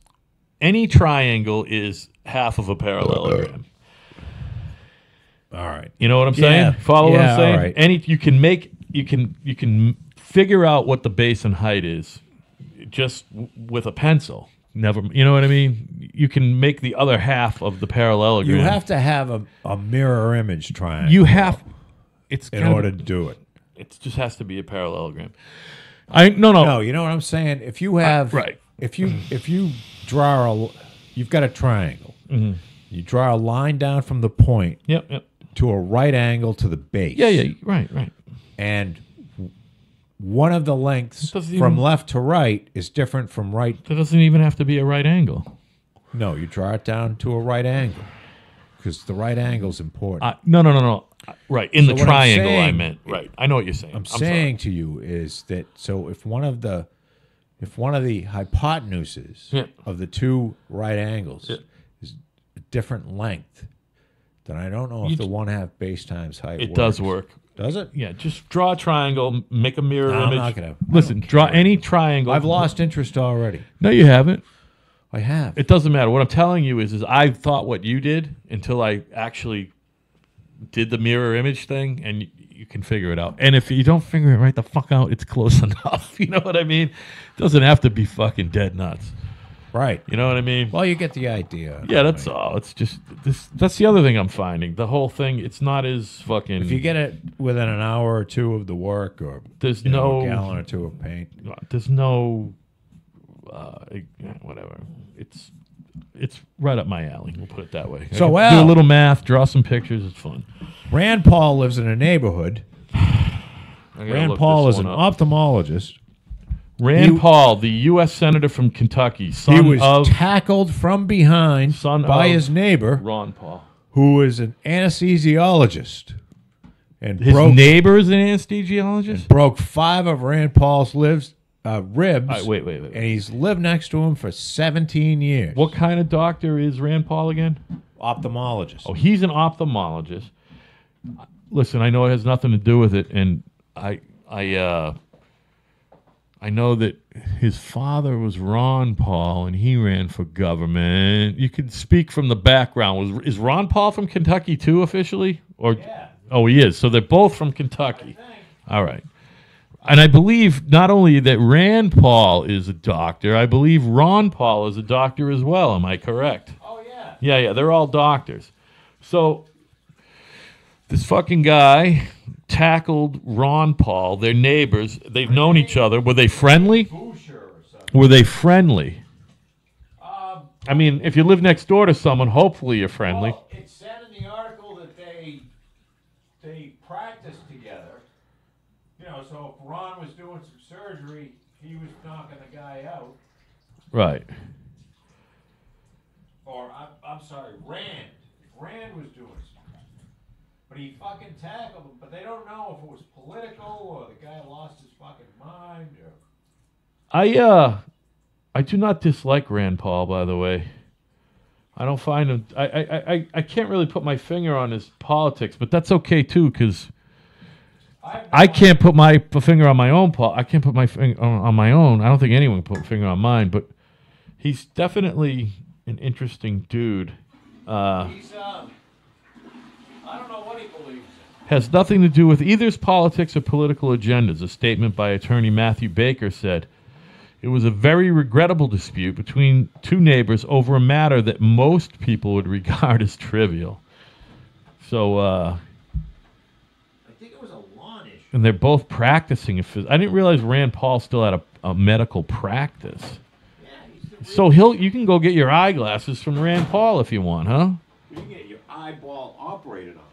half of a parallelogram. All right. You know what I'm saying? Follow what I'm saying? All right. You can figure out what the base and height is just with a pencil. Never, you know what I mean? You can make the other half of the parallelogram. You have to have a mirror image triangle. In order to do it. It just has to be a parallelogram. No. You know what I'm saying? If you have right. If you draw you've got a triangle. Mm-hmm. You draw a line down from the point. Yep. To a right angle to the base. Yeah, right. And one of the lengths from left to right is different from right. That doesn't even have to be a right angle. No, you draw it down to a right angle because the right angle is important. No. Right, in the triangle I meant. Right, I know what you're saying. I'm saying to you is that if one of the hypotenuses of the two right angles is a different length, then I don't know if the 1/2 base times height it works. does work. Does it? Yeah, just draw a triangle, make a mirror image. I'm not gonna. Listen, draw any triangle. I've lost interest already. No, you haven't. I have. It doesn't matter. What I'm telling you is I thought what you did until I actually did the mirror image thing, and you can figure it out. And if you don't figure it right the fuck out, it's close enough. You know what I mean? It doesn't have to be fucking dead nuts. Right. You know what I mean? Well, you get the idea. Yeah, that's all. It's just that's the other thing I'm finding. The whole thing, it's not as fucking... If you get it within an hour or two of the work or there's a gallon or two of paint. There's no... whatever. It's right up my alley. We'll put it that way. So, do a little math, draw some pictures. It's fun. Rand Paul lives in a neighborhood. Rand Paul is an ophthalmologist. Rand Paul, the U.S. Senator from Kentucky, he was tackled from behind by his neighbor, Ron Paul, who is an anesthesiologist. And his neighbor is an anesthesiologist? Broke 5 of Rand Paul's ribs. Wait. And he's lived next to him for 17 years. What kind of doctor is Rand Paul again? Ophthalmologist. Oh, he's an ophthalmologist. Listen, I know it has nothing to do with it, and I know that his father was Ron Paul, and he ran for government. You could speak from the background. Is Ron Paul from Kentucky too, officially? Yeah. Oh, he is. So they're both from Kentucky. All right. And I believe not only that Rand Paul is a doctor, I believe Ron Paul is a doctor as well. Am I correct? Oh, yeah. Yeah. They're all doctors. So this fucking guy tackled Ron Paul, their neighbors. They've known each other. Were they friendly? Were they friendly? I mean, if you live next door to someone, hopefully you're friendly. Well, it said in the article that they practiced together. So if Ron was doing some surgery, he was knocking the guy out. Right. Or, I'm sorry, Rand. Rand was doing something. But he fucking tackled him. But they don't know if it was political or the guy lost his fucking mind. I do not dislike Rand Paul, by the way. I don't find him... I can't really put my finger on his politics, but that's okay, too, because... I can't put my finger on my own. I can't put my finger on my own. I don't think anyone can put a finger on mine, but he's definitely an interesting dude. I don't know what he believes in. Has nothing to do with either his politics or political agendas. A statement by attorney Matthew Baker said, "It was a very regrettable dispute between two neighbors over a matter that most people would regard as trivial." So, and they're both practicing. I didn't realize Rand Paul still had a medical practice. So you can go get your eyeglasses from Rand Paul if you want, huh? You can get your eyeball operated on.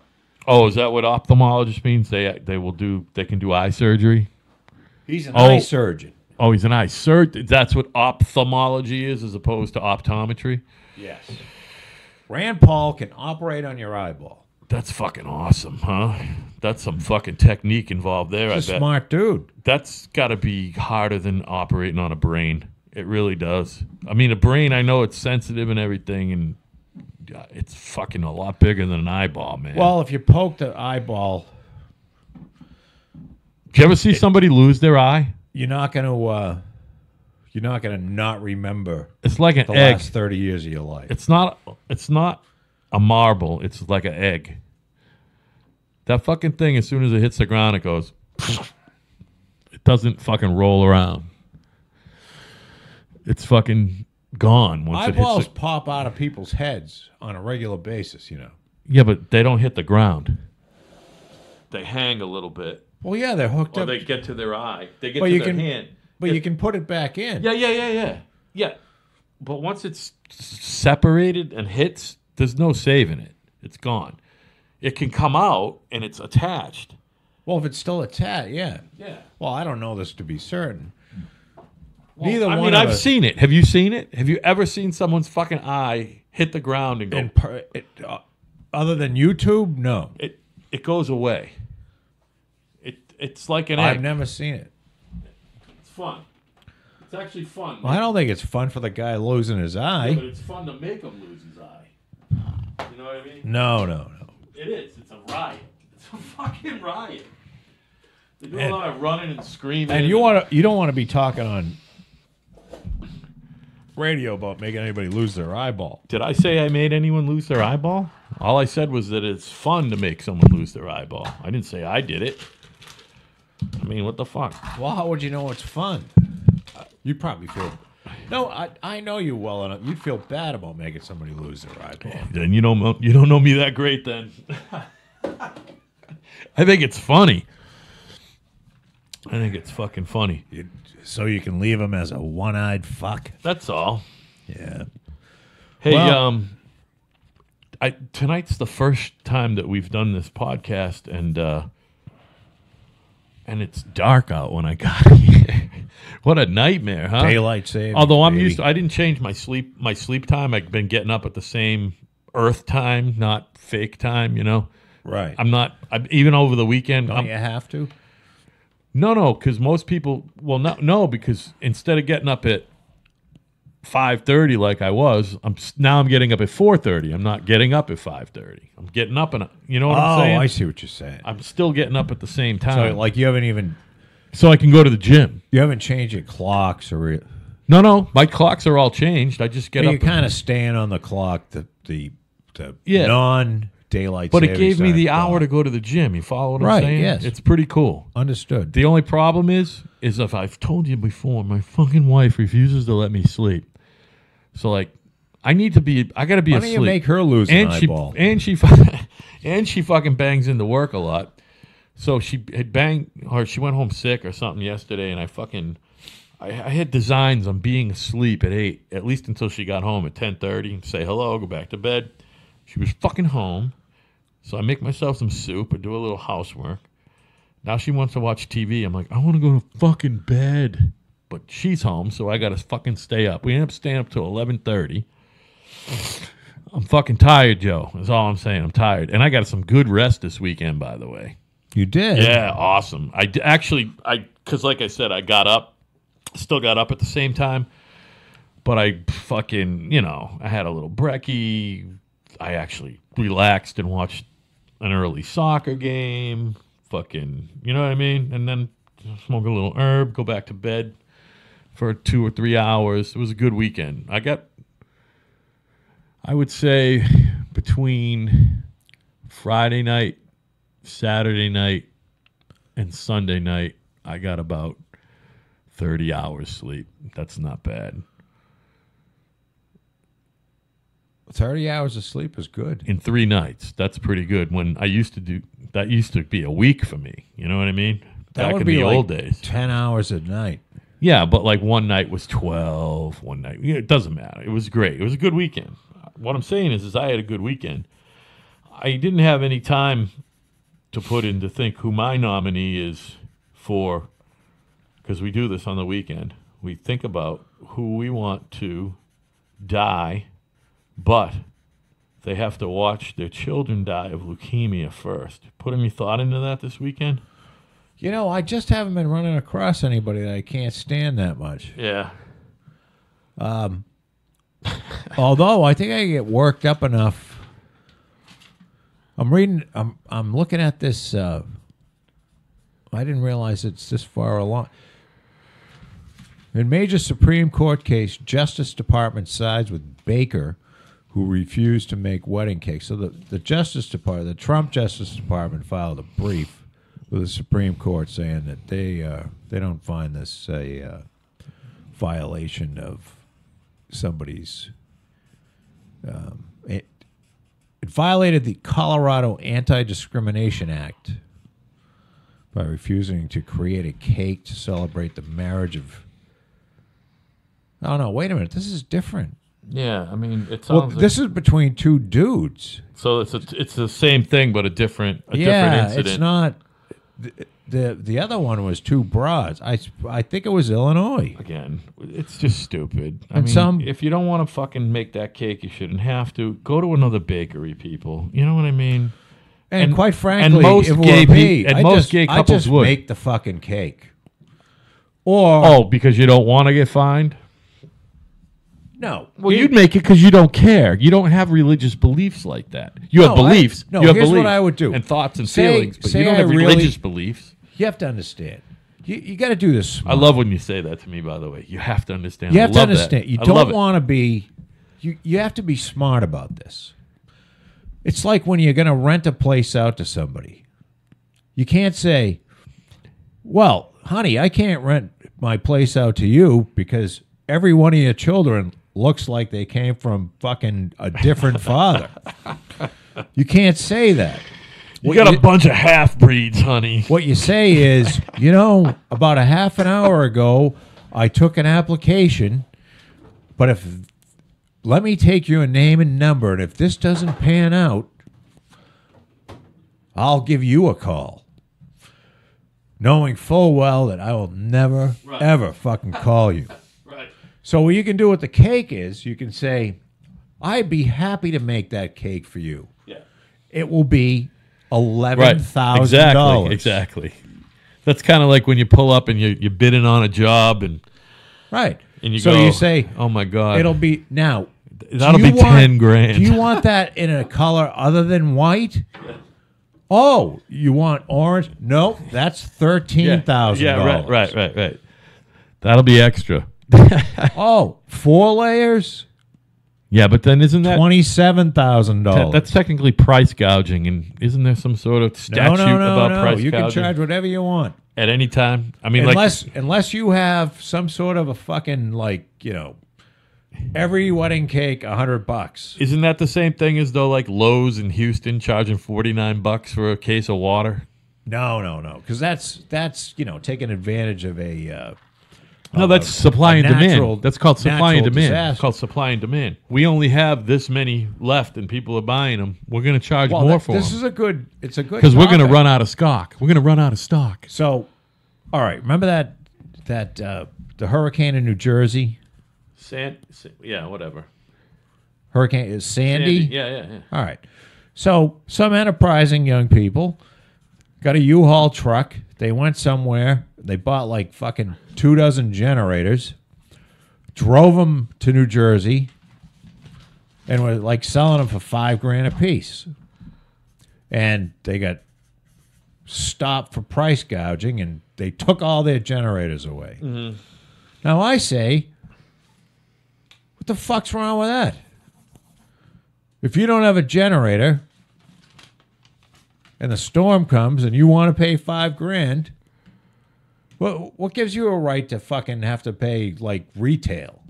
Oh, is that what ophthalmologist means? They can do eye surgery? He's an eye surgeon. Oh, he's an eye surgeon. That's what ophthalmology is as opposed to optometry? Yes. Rand Paul can operate on your eyeball. That's fucking awesome, huh? That's some fucking technique involved there, He's I bet. a smart dude. That's got to be harder than operating on a brain. It really does. I mean, a brain, I know it's sensitive and everything, and it's fucking a lot bigger than an eyeball, man. Well, if you poke the eyeball, do you ever see somebody lose their eye? you're not gonna not remember It's like an the egg. last 30 years of your life. It's not a marble. It's like an egg. That fucking thing, as soon as it hits the ground, it goes. It doesn't fucking roll around. It's fucking gone once Eyeballs it hits. pop out of people's heads on a regular basis, Yeah, but they don't hit the ground. They hang a little bit, Well, yeah, they're hooked or up. they get to their eye. They get But to you their can- hand. But you can put it back in. Yeah. But once it's separated and hits, there's no saving it. It's gone. It can come out and it's attached. Well, if it's still attached, yeah. Yeah. Well, I don't know this to be certain. Well, Neither I one mean, of I've us. seen it. Have you seen it? Have you ever seen someone's fucking eye hit the ground and go? Other than YouTube, no. It goes away. It's like an egg. I've never seen it. It's fun. It's actually fun. Well, I don't think it's fun for the guy losing his eye. But it's fun to make him lose his eye. You know what I mean? No. It is. It's a riot. It's a fucking riot. They do a And- lot of running and screaming. And you don't want to be talking on radio about making anybody lose their eyeball. Did I say I made anyone lose their eyeball? All I said was that it's fun to make someone lose their eyeball. I didn't say I did it. I mean, what the fuck? Well, how would you know it's fun? You probably feel. No, I know you well enough. You'd feel bad about making somebody lose their eyeball. Then you don't know me that great. Then I think it's funny. I think it's fucking funny. So you can leave him as a one-eyed fuck. That's all. Yeah. Hey, Well- tonight's the first time that we've done this podcast, and it's dark out when I got here. What a nightmare, huh? Daylight savings. Although I'm baby. used to, I didn't change my sleep time. I've been getting up at the same Earth time, not fake time. Right. I'm even over the weekend. Don't you have to? No, because most people. Well, no, because instead of getting up at 5:30 like I was, I'm getting up at 4:30. I'm not getting up at 5:30. I'm getting up and you know what I'm saying? I see what you're saying. I'm still getting up at the same So time, like you so I can go to the gym. haven't changed your clocks or No, my clocks are all changed. I just get you're up. kind of staying on the clock the Yeah. non-daylight. But it savings gave me time the clock. hour to go to the gym. You follow what I'm Right, saying? yes. It's pretty cool. Understood. The only problem is if I've told you before, my fucking wife refuses to let me sleep. So like, I got to be Why don't asleep. you make her lose an and eyeball? she fucking bangs into work a lot. So she went home sick or something yesterday, and I had designs on being asleep at 8, at least until she got home at 10:30. Say hello, go back to bed. She was fucking home, so I make myself some soup and do a little housework. Now she wants to watch TV. I'm like, I want to go to fucking bed, but she's home, so I got to fucking stay up. We end up staying up till 11:30. I'm fucking tired, Joe. That's all I'm saying. I'm tired, and I got some good rest this weekend, by the way. You did. Yeah, awesome. Because like I said, I still got up at the same time, but I fucking, I had a little brekkie. I actually relaxed and watched an early soccer game. Fucking, you know what I mean? And then smoke a little herb, go back to bed for 2 or 3 hours. It was a good weekend. I would say between Friday night, Saturday night, and Sunday night, I got about 30 hours sleep. That's not bad. 30 hours of sleep is good. In 3 nights, that's pretty good. When I used to be a week for me. You know what I mean? That Back would in be the like old days. 10 hours a night. Yeah, but like one night was 12. One night, it doesn't matter. It was great. It was a good weekend. What I'm saying is I had a good weekend. I didn't have any time to put in to think who my nominee is for because we do this on the weekend. We think about who we want to die, but they have to watch their children die of leukemia first. Put any thought into that this weekend? You know, I just haven't been running across anybody that I can't stand that much. Yeah. Although I think I get worked up enough. I'm looking at this. I didn't realize it's this far along. In major Supreme Court case, Justice Department sides with Baker, who refused to make wedding cakes. So the Justice Department, the Trump Justice Department, filed a brief with the Supreme Court saying that they don't find this a violation of somebody's. It violated the Colorado Anti-Discrimination Act by refusing to create a cake to celebrate the marriage of. Oh no! Wait a minute. This is different. Yeah, I mean, it Well, sounds this is between two dudes. so it's the same thing, but a different Yeah, incident. it's not. The other one was two broads. I think it was Illinois. Again, it's just stupid. I And mean, if you don't want to fucking make that cake, you shouldn't have to. Go to another bakery, people. You know what I mean? And quite frankly, and most if it gay were me, and I most just, gay I couples just would. make the fucking cake. Or Oh, because you don't want to get fined? no. Well, you'd make it because you don't care. You don't have religious beliefs like that. You have No, beliefs. no, you have here's what beliefs I would do. and thoughts and Say- feelings, but say you don't I have really- religious beliefs. You have to understand. You got to do this smart. I love when you say that to me, by the way. You have to understand. You I have to love that. understand. You I love don't it. want to be. You have to be smart about this. It's like when you're going to rent a place out to somebody. You can't say, "Well, honey, I can't rent my place out to you because every one of your children looks like they came from fucking a different father." You can't say that. You got a bunch of half-breeds, honey. What you say is, about a half an hour ago, I took an application, but let me take your name and number, and if this doesn't pan out, I'll give you a call. Knowing full well that I will never, ever fucking call you. Right. So what you can do with the cake is you can say, I'd be happy to make that cake for you. Yeah. It will be Right. $11,000. Exactly. That's kind of like when you pull up and you're bidding on a job and Right. you so go, you say, "Oh my god, it'll be now. that'll do you be want- 10 grand." Do you want that in a color other than white? Oh, you want orange? Nope, that's $13,000. Yeah, right. That'll be extra. Oh, 4 layers? Yeah, but then isn't that $27,000. that's technically price gouging? And isn't there some sort of statute about price You gouging can charge whatever you want, at any time? I mean, unless you have some sort of a fucking every wedding cake $100. isn't that the same thing as though like Lowe's in Houston charging $49 for a case of water? No, because that's taking advantage of a. No, that's supply and natural- demand. That's called supply and natural demand. disaster. It's called supply and demand. We only have this many left, and people are buying them. We're going to charge more for this them is a good. It's a good because we're going to topic. run out of stock. We're going to run out of stock. So, all right. Remember that the hurricane in New Jersey? Yeah, whatever. Hurricane is Sandy. Yeah. All right. So some enterprising young people got a U-Haul truck. They went somewhere. They bought like fucking 24 generators, drove them to New Jersey, and were like selling them for $5,000 a piece. And they got stopped for price gouging, and they took all their generators away. Mm-hmm. Now I say, what the fuck's wrong with that? If you don't have a generator and the storm comes and you want to pay $5,000, what gives you a right to fucking have to pay like retail?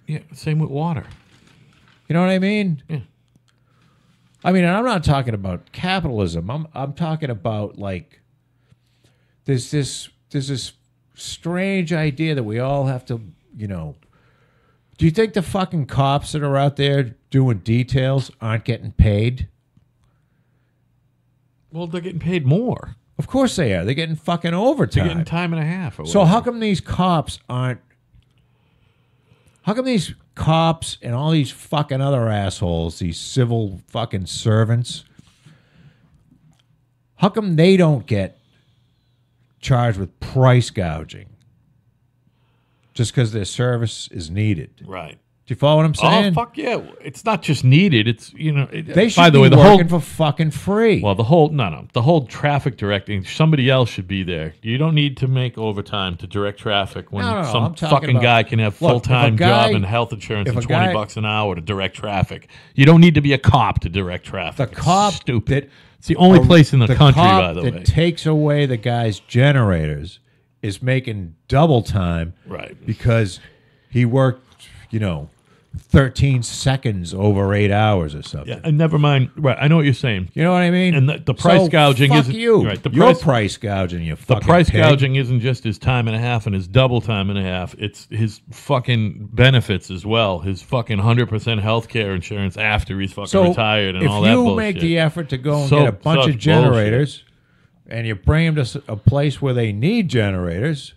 Yeah, same with water. You know what I mean? Yeah. I mean, and I'm not talking about capitalism. I'm talking about like there's this strange idea that we all have to, Do you think the fucking cops that are out there doing details aren't getting paid? Well, they're getting paid more. Of course they are. They're getting fucking overtime. They're getting time and a half. Or So whatever. how come these cops aren't? How come these cops and all these fucking other assholes, these civil fucking servants, how come they don't get charged with price gouging just because their service is needed? Right. Do you follow what I'm saying? Oh, fuck yeah. It's not just needed. It's, They should by the be way, the working whole, for fucking free. well, the whole traffic directing, somebody else should be there. You don't need to make overtime to direct traffic when No, some I'm talking fucking about- guy can have Look, full-time if a guy- job and health insurance if and a 20 guy- bucks an hour to direct traffic. You don't need to be a cop to direct traffic. The It's cop stupid. It's the only place in the country, cop by the way. that takes away the guy's generators is making double time Right. because he worked, 13 seconds over 8 hours or something. Yeah, and never mind. Right, I know what you're saying. You know what I mean? And the price So, gouging fuck isn't you. right. The You're price, price gouging, you the fucking price pig. gouging isn't just his time and a half and his double time and a half. It's his fucking benefits as well. His fucking 100% health care insurance after he's fucking So retired and if all that you bullshit. make the effort to go and So- get a bunch such of generators and you bring them to a place where they need generators,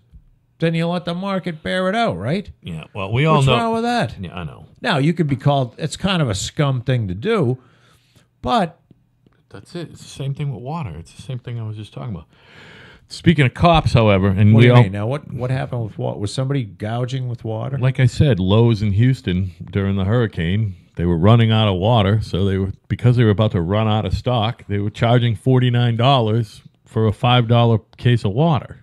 then you let the market bear it out, right? Yeah, well, we all What's know. wrong with that? Yeah, I know. Now, you could be called, it's kind of a scum thing to do, but That's it. It's the same thing with water. It's the same thing I was just talking about. Speaking of cops, however, and what we do you all, mean? Now, what happened with water? Was somebody gouging with water? like I said, Lowe's in Houston during the hurricane, they were running out of water, so because they were about to run out of stock, they were charging $49 for a $5 case of water.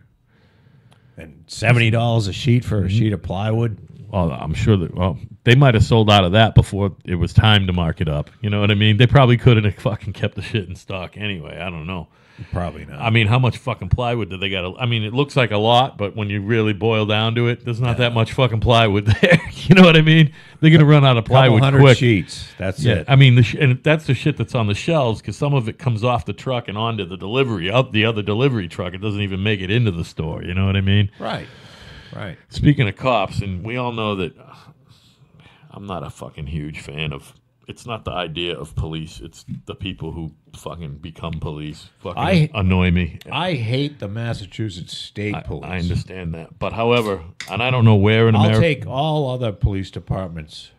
And $70 a sheet for a sheet of plywood? Well, I'm sure that they might have sold out of that before it was time to mark it up. You know what I mean? They probably couldn't have fucking kept the shit in stock anyway. I don't know. Probably not. I mean, how much fucking plywood did they got? I mean, it looks like a lot, but when you really boil down to it, there's not that much fucking plywood there. You know what I mean? They're gonna run out of Couple plywood hundred quick. sheets. That's Yeah, it. I mean, and that's the shit that's on the shelves because some of it comes off the truck and onto the delivery up the other delivery truck. It doesn't even make it into the store. You know what I mean? Right. Right. Speaking of cops, and we all know that I'm not a fucking huge fan of. It's not the idea of police. It's the people who fucking become police. Fucking annoy me. I hate the Massachusetts State Police. I understand that, but however, and I don't know where in I'll America take all other police departments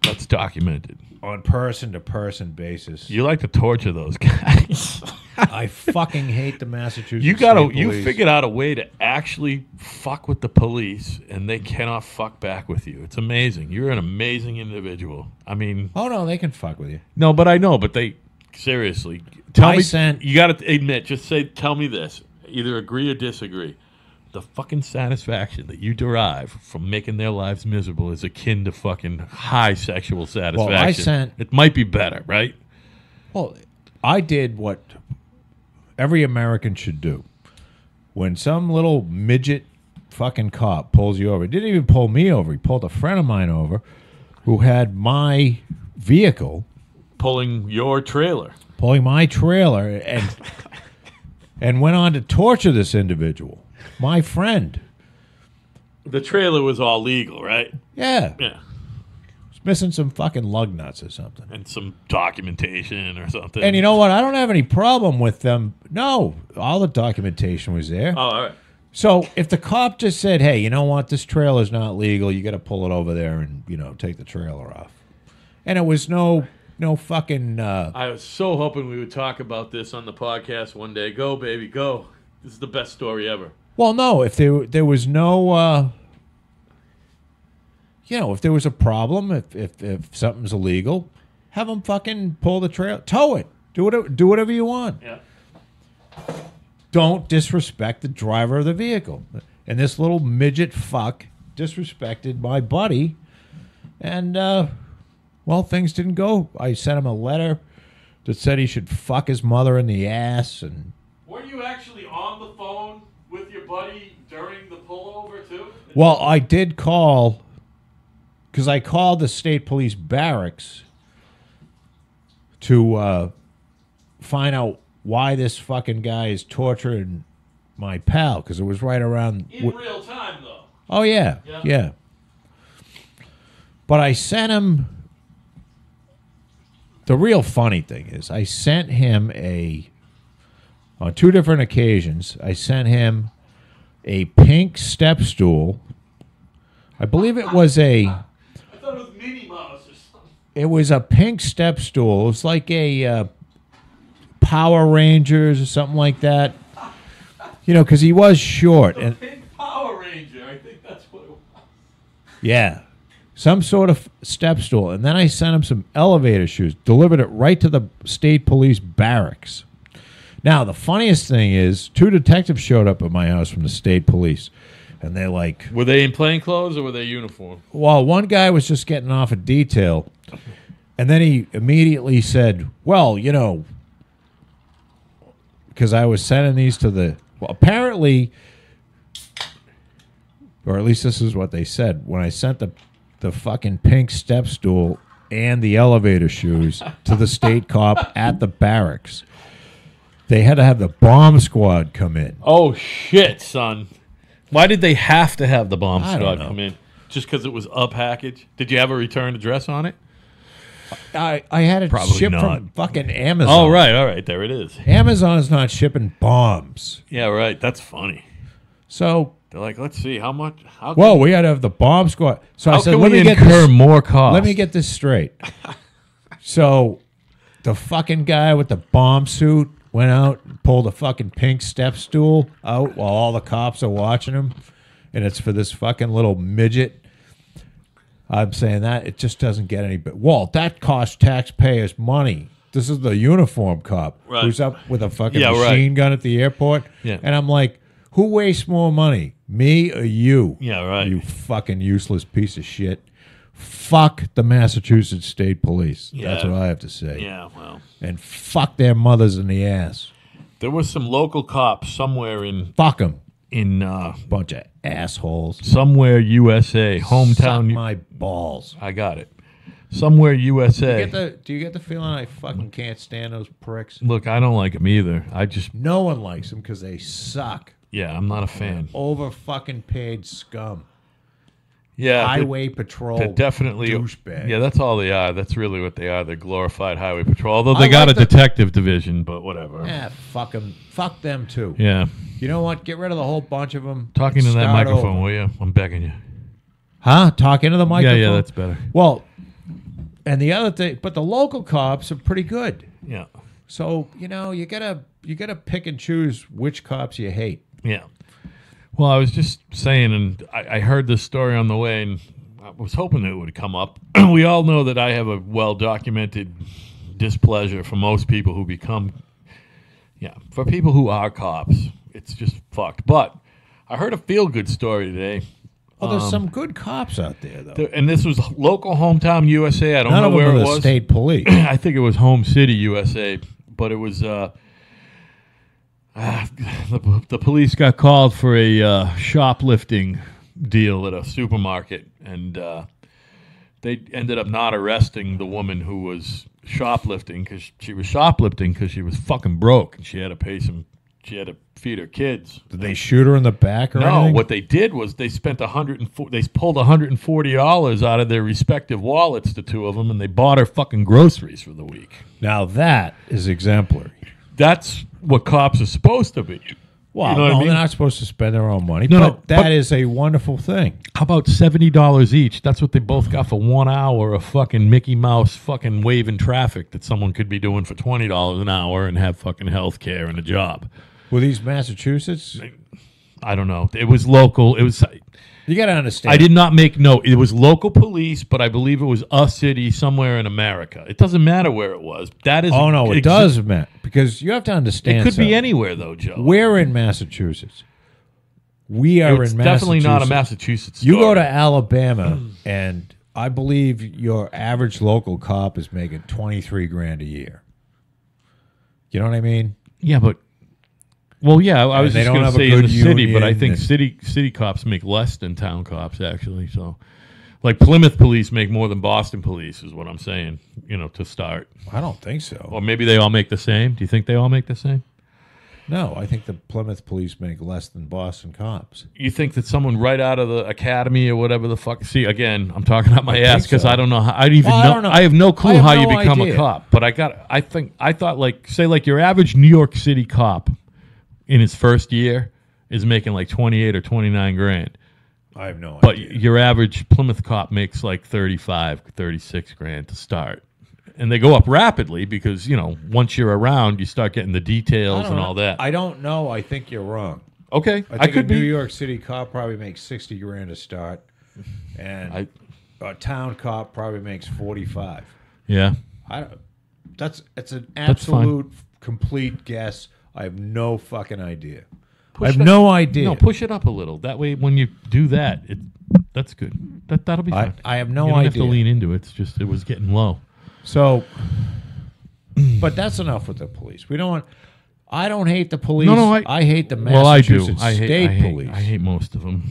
that's documented. on person-to-person basis. You like to torture those guys. I fucking hate the Massachusetts You State Police. figured out a way to actually fuck with the police, and they cannot fuck back with you. It's amazing. You're an amazing individual. I mean, Oh, no, they can fuck with you. no, but I know, but they seriously tell I me. sent- You got to admit. Just say, tell me this. Either agree or disagree. The fucking satisfaction that you derive from making their lives miserable is akin to fucking high sexual satisfaction. It might be better, right? Well, I did what every American should do. When some little midget fucking cop pulls you over, he didn't even pull me over. He pulled a friend of mine over who had my vehicle, Pulling your trailer. pulling my trailer, and went on to torture this individual, my friend. The trailer was all legal, right? Yeah, Yeah. was missing some fucking lug nuts or something. And some documentation or something. And you know what? I don't have any problem with them. No, all the documentation was there. Oh, all right. So if the cop just said, "Hey, you know what? This trailer's not legal. You got to pull it over there and take the trailer off," and it was no fucking. I was so hoping we would talk about this on the podcast one day. Go, baby, go. This is the best story ever. Well, no. If there was no, if there was a problem, if something's illegal, have them fucking pull the trailer, tow it, do whatever you want. Yeah. Don't disrespect the driver of the vehicle. And this little midget fuck disrespected my buddy, and things didn't go. I sent him a letter that said he should fuck his mother in the ass, and Were you actually on the phone with your buddy during the pullover, too? well, I did call because I called the state police barracks to find out why this fucking guy is torturing my pal, because it was right around. In real time, though. Oh, yeah, Yeah. yeah. But I sent him. The real funny thing is, I sent him a On 2 different occasions, I sent him a pink step stool. I believe it was I thought it was Minnie Mouse or something. It was a pink step stool. It was like a Power Rangers or something like that. You know, because he was short. The pink Power Ranger. I think that's what it was. Yeah. Some sort of step stool. And then I sent him some elevator shoes. Delivered it right to the state police barracks. Now, the funniest thing is 2 detectives showed up at my house from the state police. And they're like... Were they in plain clothes or were they uniform? Well, one guy was just getting off a detail. And then he immediately said, well, you know... Because I was sending these to the... Well, apparently... Or at least this is what they said. When I sent the fucking pink step stool and the elevator shoes to the state cop at the barracks... They had to have the bomb squad come in. Oh, shit, son. Why did they have to have the bomb I don't squad know. come in? Just because it was a package? Did you have a return address on it? I had it Probably shipped not. from fucking Amazon. Oh, right. All right. There it is. Amazon is not shipping bombs. Yeah, right. That's funny. So, They're like, let's see, how much? How can, well, we had to have the bomb squad. So I how said, can let we me get incur this. more costs? Let me get this straight. So, the fucking guy with the bomb suit went out and pulled a fucking pink step stool out while all the cops are watching him, and it's for this fucking little midget. I'm saying that it just doesn't get any better. Walt, that costs taxpayers money. This is the uniform cop Right. who's up with a fucking Yeah, right. machine gun at the airport. Yeah. And I'm like, who wastes more money, me or you? Yeah, right. You fucking useless piece of shit. Fuck the Massachusetts State Police. That's Yeah. what I have to say. Yeah, well. And fuck their mothers in the ass. There was some local cops somewhere in Fuck them. Bunch of assholes. somewhere USA, Suck hometown. my balls. I got it. Somewhere USA. Do you get the feeling I fucking can't stand those pricks? Look, I don't like them either. I just, No one likes them because they suck. yeah, I'm not a fan. Over fucking paid scum. Yeah, Highway patrol. they're definitely douchebag. Yeah, that's all they are. That's really what they are. They're glorified highway patrol. Although I they got like a the- detective division, but whatever. Yeah, fuck them. Fuck them too. Yeah. You know what? Get rid of the whole bunch of them. Talking to that Start microphone, over. will you? I'm begging you. Huh? Talk into the microphone? Yeah, that's better. Well, and the other thing, but the local cops are pretty good. Yeah. So, you know, you gotta pick and choose which cops you hate. Yeah. Well, I was just saying, and I heard this story on the way, and I was hoping it would come up. We all know that I have a well-documented displeasure for most people who become, for people who are cops. It's just fucked. But I heard a feel-good story today. Well, there's some good cops out there, though. And this was local hometown USA. I don't None know of them where are it the was. state police. I think it was Home City, USA. But it was the police got called for a shoplifting deal at a supermarket, and they ended up not arresting the woman who was shoplifting because she was fucking broke and she had to pay some. She had to feed her kids. Did they shoot her in the back or No, anything? what they did was they spent They pulled $140 out of their respective wallets, the two of them, and they bought her fucking groceries for the week. Now that is exemplary. That's what cops are supposed to be. Well, You know what I no, mean? they're not supposed to spend their own money, No, but that but- is a wonderful thing. How about $70 each? That's what they both got for 1 hour of fucking Mickey Mouse fucking waving traffic that someone could be doing for $20 an hour and have fucking health care and a job. Were these Massachusetts? I don't know. It was local. It was. You got to understand. I did not make note. It was local police, but I believe it was a city somewhere in America. It doesn't matter where it was. That is. Oh, no, it does, Matt. Because you have to understand It could something. be anywhere, though, Joe. We're in Massachusetts. We are It's in definitely not a Massachusetts. Massachusetts. You go story. to Alabama, and I believe your average local cop is making $23,000 a year. You know what I mean? Yeah, but. Well, yeah, I was they just don't going to have a say in the good city, but I union think and- city cops make less than town cops, actually. So, like Plymouth police make more than Boston police, is what I'm saying. To start, I don't think so. or maybe they all make the same. Do you think they all make the same? No, I think the Plymouth police make less than Boston cops. You think that someone right out of the academy or whatever the fuck? See, again, I'm talking out my I ass think because so. I don't know how. I don't even Well, I know. don't know. I have no clue I have how no you become idea. a cop. But I thought like say like your average New York City cop in his first year is making like 28 or 29 grand. I have no But idea. your average Plymouth cop makes like 35, 36 grand to start. And they go up rapidly because, once you're around, you start getting the details and all that. I don't know. I think you're wrong. Okay. I think could a New be. York City cop probably makes 60 grand to start, and a town cop probably makes 45. Yeah. It's an fine. absolute complete guess. I have no fucking idea. I have no idea. No, push it up a little. That way, when you do that, that's good. That'll be fine. I have no you don't idea. have to lean into it. It's just, it was getting low. So, but that's enough with the police. We don't want. I don't hate the police. No, I hate the Well, I do. Massachusetts I State hate Police. I hate most of them.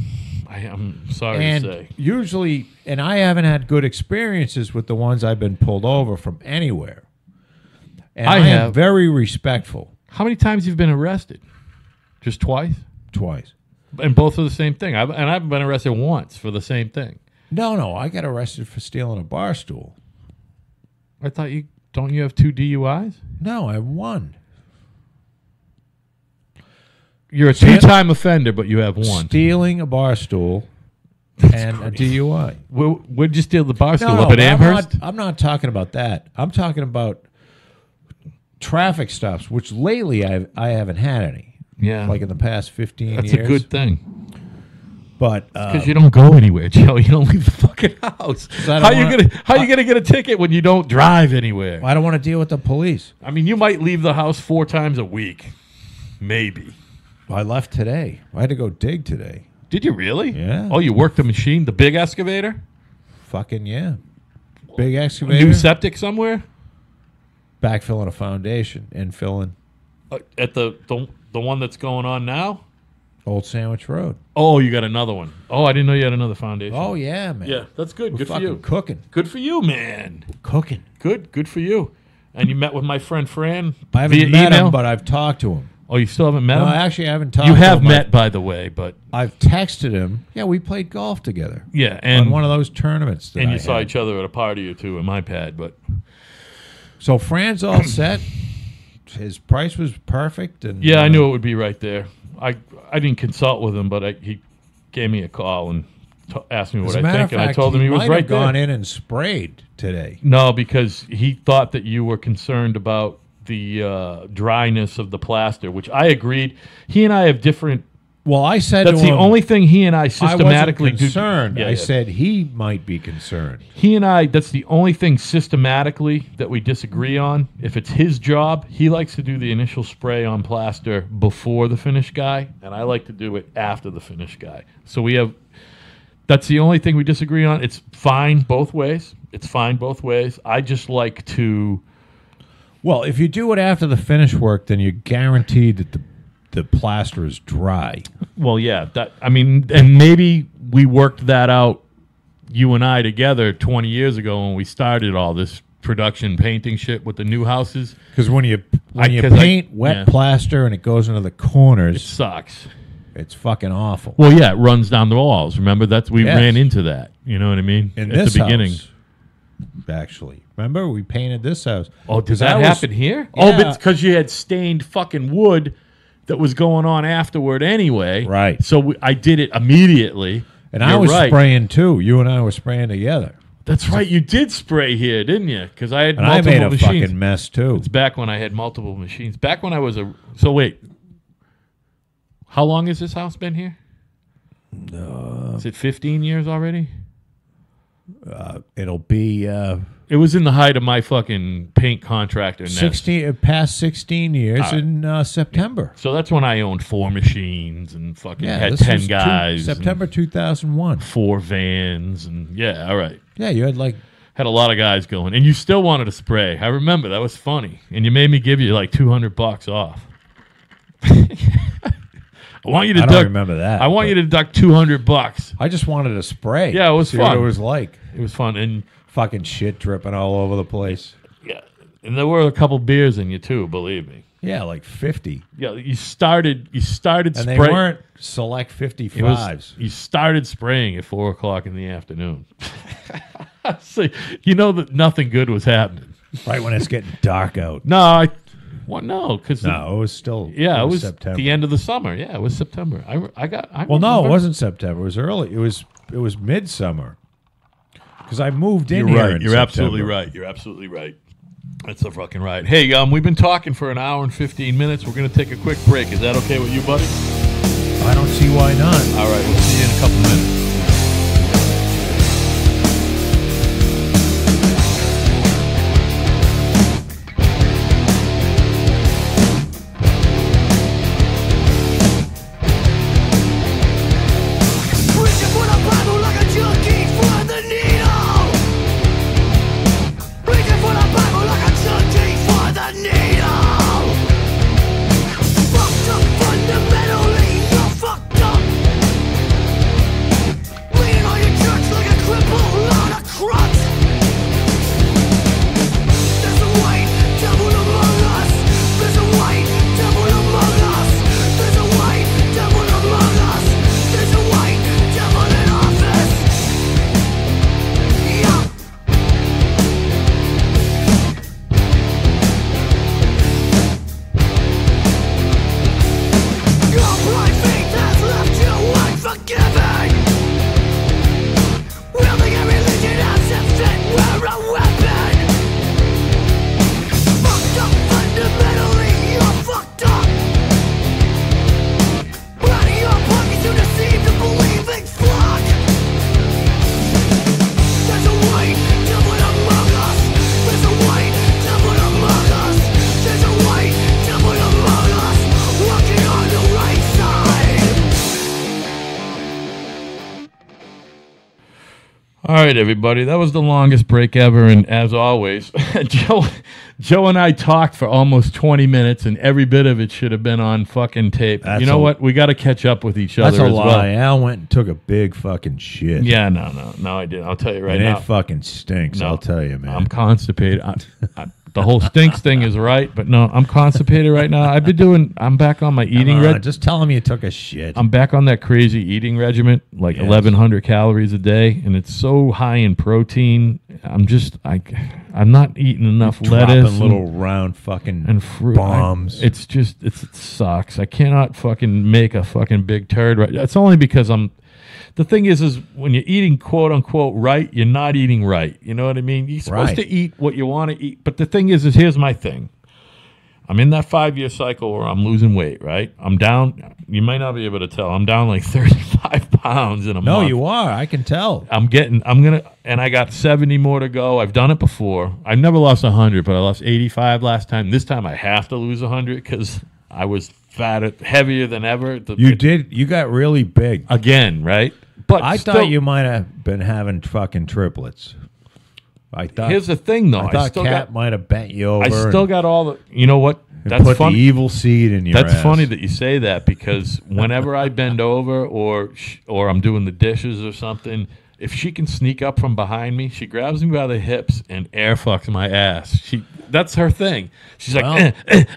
I'm sorry And to say. usually, and I haven't had good experiences with the ones I've been pulled over from anywhere. And I am have. very respectful. How many times you've been arrested? Just twice? Twice. And both are the same thing. I've been arrested once for the same thing. No, I got arrested for stealing a bar stool. I thought don't you have 2 DUIs? No, I have one. You're a 2-time offender, but you have one. Stealing a bar stool and a DUI. Where'd you steal the bar stool? No, Up at but Amherst? I'm not talking about that. I'm talking about traffic stops, which lately I haven't had any. Yeah. Like in the past 15 That's years. a good thing. But Because you don't go anywhere, Joe. You don't leave the fucking house. I don't How you wanna- gonna get a ticket when you don't drive anywhere? I don't want to deal with the police. I mean, you might leave the house 4 times a week, maybe. I left today. I had to go dig today. Did you really? Yeah. Oh, you worked the machine, the big excavator, Fucking yeah. Big a excavator. new septic somewhere Backfilling a foundation and filling at the one that's going on now. Old Sandwich Road. Oh, you got another one. Oh, I didn't know you had another foundation. Oh yeah, man. yeah, that's good. We're Good for fucking you. cooking. Good for you, man. Cooking. Good for you. And you met with my friend Fran I haven't via met email? him, but I've talked to him. Oh, you still haven't met No, him? actually, I haven't talked You to have him. met, by the way, but I've texted him. Yeah, we played golf together yeah, on and one of those tournaments. That and I you saw had. each other at a party or two in my pad, but So Fran's all set. His price was perfect, and yeah, I knew it would be right there. I didn't consult with him, but he gave me a call and asked me As what a I matter think, of and I fact, told him he was might right have gone there. in and sprayed today. No, because he thought that you were concerned about the dryness of the plaster, which I agreed. He and I have different. Well, I said That's to the him, only thing he and I systematically I wasn't concerned. do. Yeah, I yeah. said he might be concerned. He and I, that's the only thing systematically that we disagree on. If it's his job, he likes to do the initial spray on plaster before the finish guy, and I like to do it after the finish guy. So that's the only thing we disagree on. It's fine both ways. I just like to. Well, if you do it after the finish work, then you're guaranteed that the plaster is dry. Well, yeah, and maybe we worked that out, you and I together 20 years ago when we started all this production painting shit with the new houses. Because when you 'cause paint wet yeah. plaster and it goes into the It corners, sucks. it's fucking awful. Well, yeah, it runs down the walls. Remember we Yes. ran into that. You know what I mean? In At this the beginning. house, actually, remember we painted this house. Oh, did 'Cause that was- happen here? Yeah. Oh, but because you had stained fucking wood that was going on afterward anyway. Right. So I did it immediately. And I You're was right. spraying too. You and I were spraying together. That's right. You did spray here, didn't you? Because I had And I multiple made a machines. fucking mess too. It's back when I had multiple machines. Back when I was So wait. How long has this house been here? Is it 15 years already? It'll be It was in the height of my fucking paint contractor nest. 16 years in September. So that's when I owned 4 machines and fucking had this 10 was guys. and September 2001. 4 vans and yeah, all right. Yeah, you had like Had a lot of guys going, and you still wanted to spray. I remember that was funny, and you made me give you like $200 off. I want you to I don't remember that. I want but you to deduct $200. I just wanted to spray. Yeah, it was see what fun. it was like. It was fun, and Fucking shit dripping all over the place. yeah, and there were a couple beers in you too. Believe me. Yeah, like 50. Yeah, you started And spraying. they weren't select It 55s. was, you started spraying at 4:00 in the afternoon. So you know that nothing good was happening. right when it's getting dark out. No, What? No, because No, it was still yeah, it was September. the end of the summer. Yeah, it was September. I Well, no, remember. it wasn't September. It was early. It was midsummer. Because I moved in You're here. right. in You're September. absolutely right. You're absolutely right. That's the fucking right. Hey, we've been talking for an hour and 15 minutes. We're gonna take a quick break. Is that okay with you, buddy? I don't see why not. All right. We'll see you in a couple minutes. Reaching for the Bible like a junkie for the needle. Reaching for the Bible like a junkie for the needle. Fucked up fundamentally, you're fucked up. Leaning on your church like a cripple on a crutch. There's a white devil among us. There's a white devil among us. There's a white devil among us. There's a white devil in office. Yeah. Your blind faith has left you unforgiving. Wielding a religion as if it were a weapon. Fucked up fundamentally, you're fucked up. Running your pockets to deceive the believing flock. There's a white devil among us. There's a white devil among us. There's a white devil among us. Walking on the right side. All right, everybody. That was the longest break ever, and as always, Joe and I talked for almost 20 minutes, and every bit of it should have been on fucking tape. That's You know a- what? We got to catch up with each That's other a as lie. well. Al went and took a big fucking shit. Yeah, no, I didn't. I'll tell you right and now. it fucking stinks. No. I'll tell you, man. I'm constipated. The whole stinks thing is right, but no, I'm constipated right now. I'm back on my eating Come on, reg. just tell him you took a shit. I'm back on that crazy eating regimen, like Yes. 1,100 calories a day, and it's so high in protein. I'm not eating enough lettuce Dropping little round fucking and fruit. bombs. It sucks. I cannot fucking make a fucking big turd. Right. It's only because the thing is when you're eating quote unquote right, you're not eating right. You know what I mean? You're supposed Right. to eat what you want to eat. But the thing is here's my thing. I'm in that 5-year cycle where I'm losing weight, right? I'm down. You might not be able to tell. I'm down like 35 pounds in a no, month. you are. I can tell. And I got 70 more to go. I've done it before. I've never lost 100, but I lost 85 last time. This time I have to lose 100 because I was heavier than ever. You got really big. Again, right? But I still, thought you might have been having fucking triplets. I thought. Here's the thing, though. I thought Cat might have bent you over. I still and- got all the. You know what? and That's put funny. the evil seed in your That's ass. funny that you say that because whenever I bend over or I'm doing the dishes or something, if she can sneak up from behind me, she grabs me by the hips and air fucks my ass. That's her thing. She's like,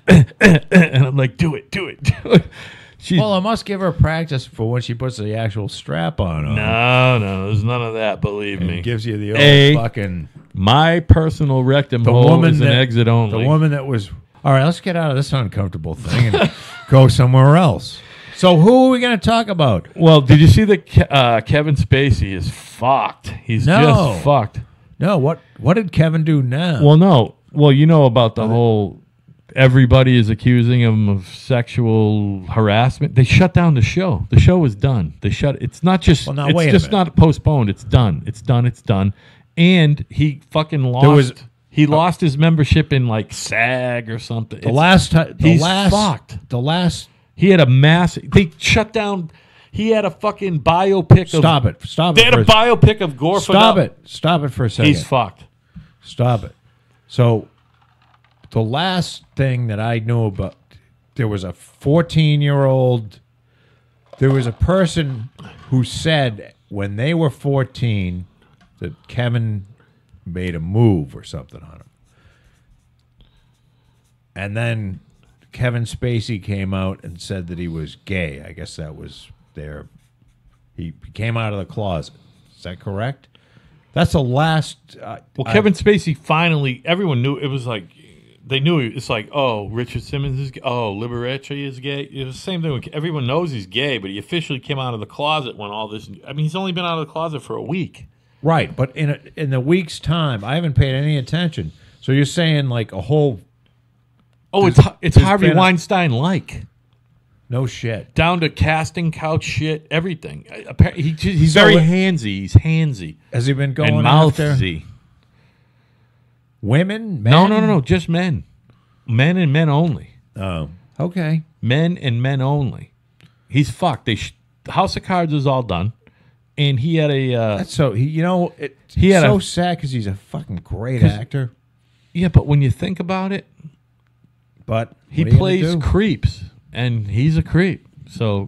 and I'm like, do it. Well, I must give her practice for when she puts the actual strap on. No, there's none of that. Believe me. It gives you the old A, fucking. My personal rectum The hole woman is an that- exit only. The woman that was. All right, let's get out of this uncomfortable thing and go somewhere else. So, who are we going to talk about? Well, did you see that Kevin Spacey is fucked? He's No. just fucked. No, what did Kevin do now? Well, no. Well, you know about the whole. Everybody is accusing him of sexual harassment. They shut down the show. The show is done. They shut. It's not just. Well, now, it's wait a just minute. not postponed. It's done. It's done. And he fucking lost. He lost his membership in like SAG or something. the last time. he's fucked. The last. He had a massive. They shut down. He had a fucking biopic. Stop it. Stop They it. had a biopic of Gore. Stop it. Stop it for a second. He's fucked. Stop it. So, the last thing that I knew about, there was a 14-year-old. There was a person who said when they were 14 that Kevin made a move or something on him. And then Kevin Spacey came out and said that he was gay. I guess that was their. He came out of the closet. Is that correct? That's the last. Well, Kevin Spacey finally. Everyone knew it was like they knew it's like, oh, Richard Simmons is gay. Oh, Liberace is gay. It was the same thing. Everyone knows he's gay, but he officially came out of the closet when all this. I mean, he's only been out of the closet for a week. Right, but in the week's time, I haven't paid any attention. So you're saying like a whole Oh, it's Harvey Weinstein like. No shit. Down to casting couch shit, everything. He's very handsy. He's handsy. Has he been going and after mouthy? Women? Men? No. Just men. Men and men only. Oh, okay. Men and men only. He's fucked. House of Cards is all done. And he had a... That's so... It's so sad because he's a fucking great actor. Yeah, but when you think about it... But he plays creeps. And he's a creep. So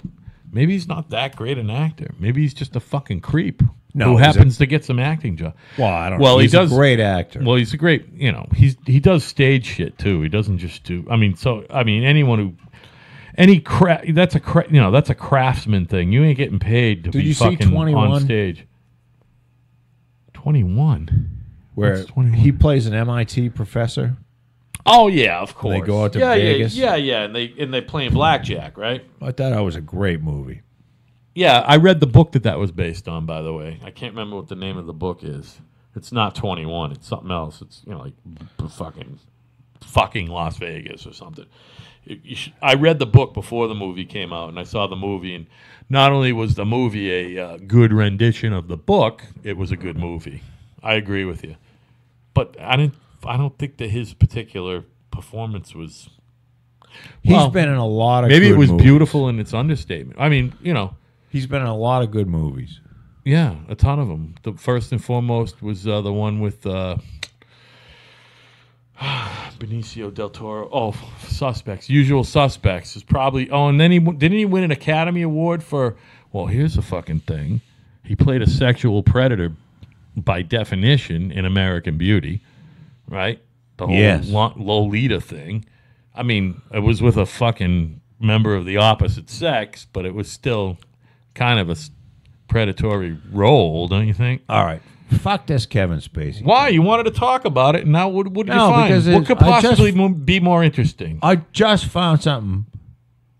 maybe he's not that great an actor. Maybe he's just a fucking creep who happens to get some acting job. Well, I don't know. He's a great actor. Well, he's a great, he does stage shit too. He doesn't just do, anyone who, that's a craftsman thing. You ain't getting paid to be fucking on stage. 21? Where 21? He plays an MIT professor. Oh yeah, of course. They go out to Vegas. Yeah, and they playing blackjack, right? I thought that was a great movie. Yeah, I read the book that was based on. By the way, I can't remember what the name of the book is. It's not 21. It's something else. It's like fucking Las Vegas or something. I read the book before the movie came out, and I saw the movie, and not only was the movie a good rendition of the book, it was a good movie. I agree with you, but I don't think that his particular performance was. He's been in a lot of. Maybe good it was movies. beautiful in its understatement. I mean, he's been in a lot of good movies. Yeah, a ton of them. The first and foremost was the one with Benicio del Toro. Oh, Suspects. Usual Suspects is probably. Oh, and then didn't he win an Academy Award for? Well, here's the fucking thing. He played a sexual predator by definition in American Beauty. Right? The whole Lolita thing. I mean, it was with a fucking member of the opposite sex, but it was still kind of a predatory role, don't you think? All right. Fuck this Kevin Spacey. Why? You wanted to talk about it, and now what did you find? What could possibly be more interesting? I just found something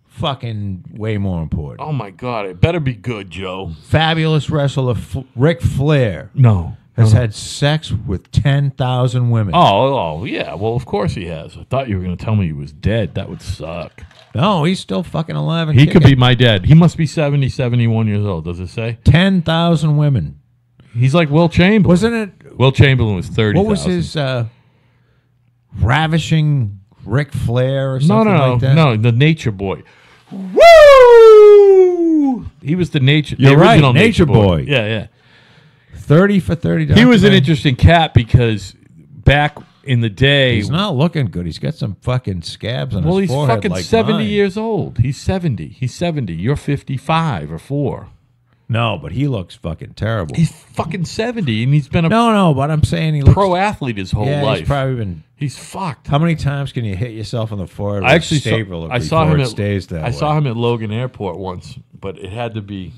fucking way more important. Oh, my God. It better be good, Joe. Fabulous wrestler Ric Flair. No. Has had sex with 10,000 women. Oh, yeah. Well, of course he has. I thought you were going to tell me he was dead. That would suck. No, he's still fucking alive. He could be my dad. He must be 70, 71 years old. Does it say? 10,000 women. He's like Will Chamberlain. Wasn't it? Will Chamberlain was 30,000. What was his ravishing Ric Flair or something like that? No, the Nature Boy. Woo! He was the original Nature Boy. Yeah. 30 for 30. He was an interesting cat because back in the day, he's not looking good. He's got some fucking scabs on his forehead. Well, he's fucking like 70 mine. years old. He's 70. He's 70. You're 55 or 4. No, but he looks fucking terrible. He's fucking 70, and he's been a no. But I'm saying he looks pro athlete his whole life. He's probably been. He's fucked. How many times can you hit yourself on the forehead? I actually saw him at Logan Airport once, but it had to be.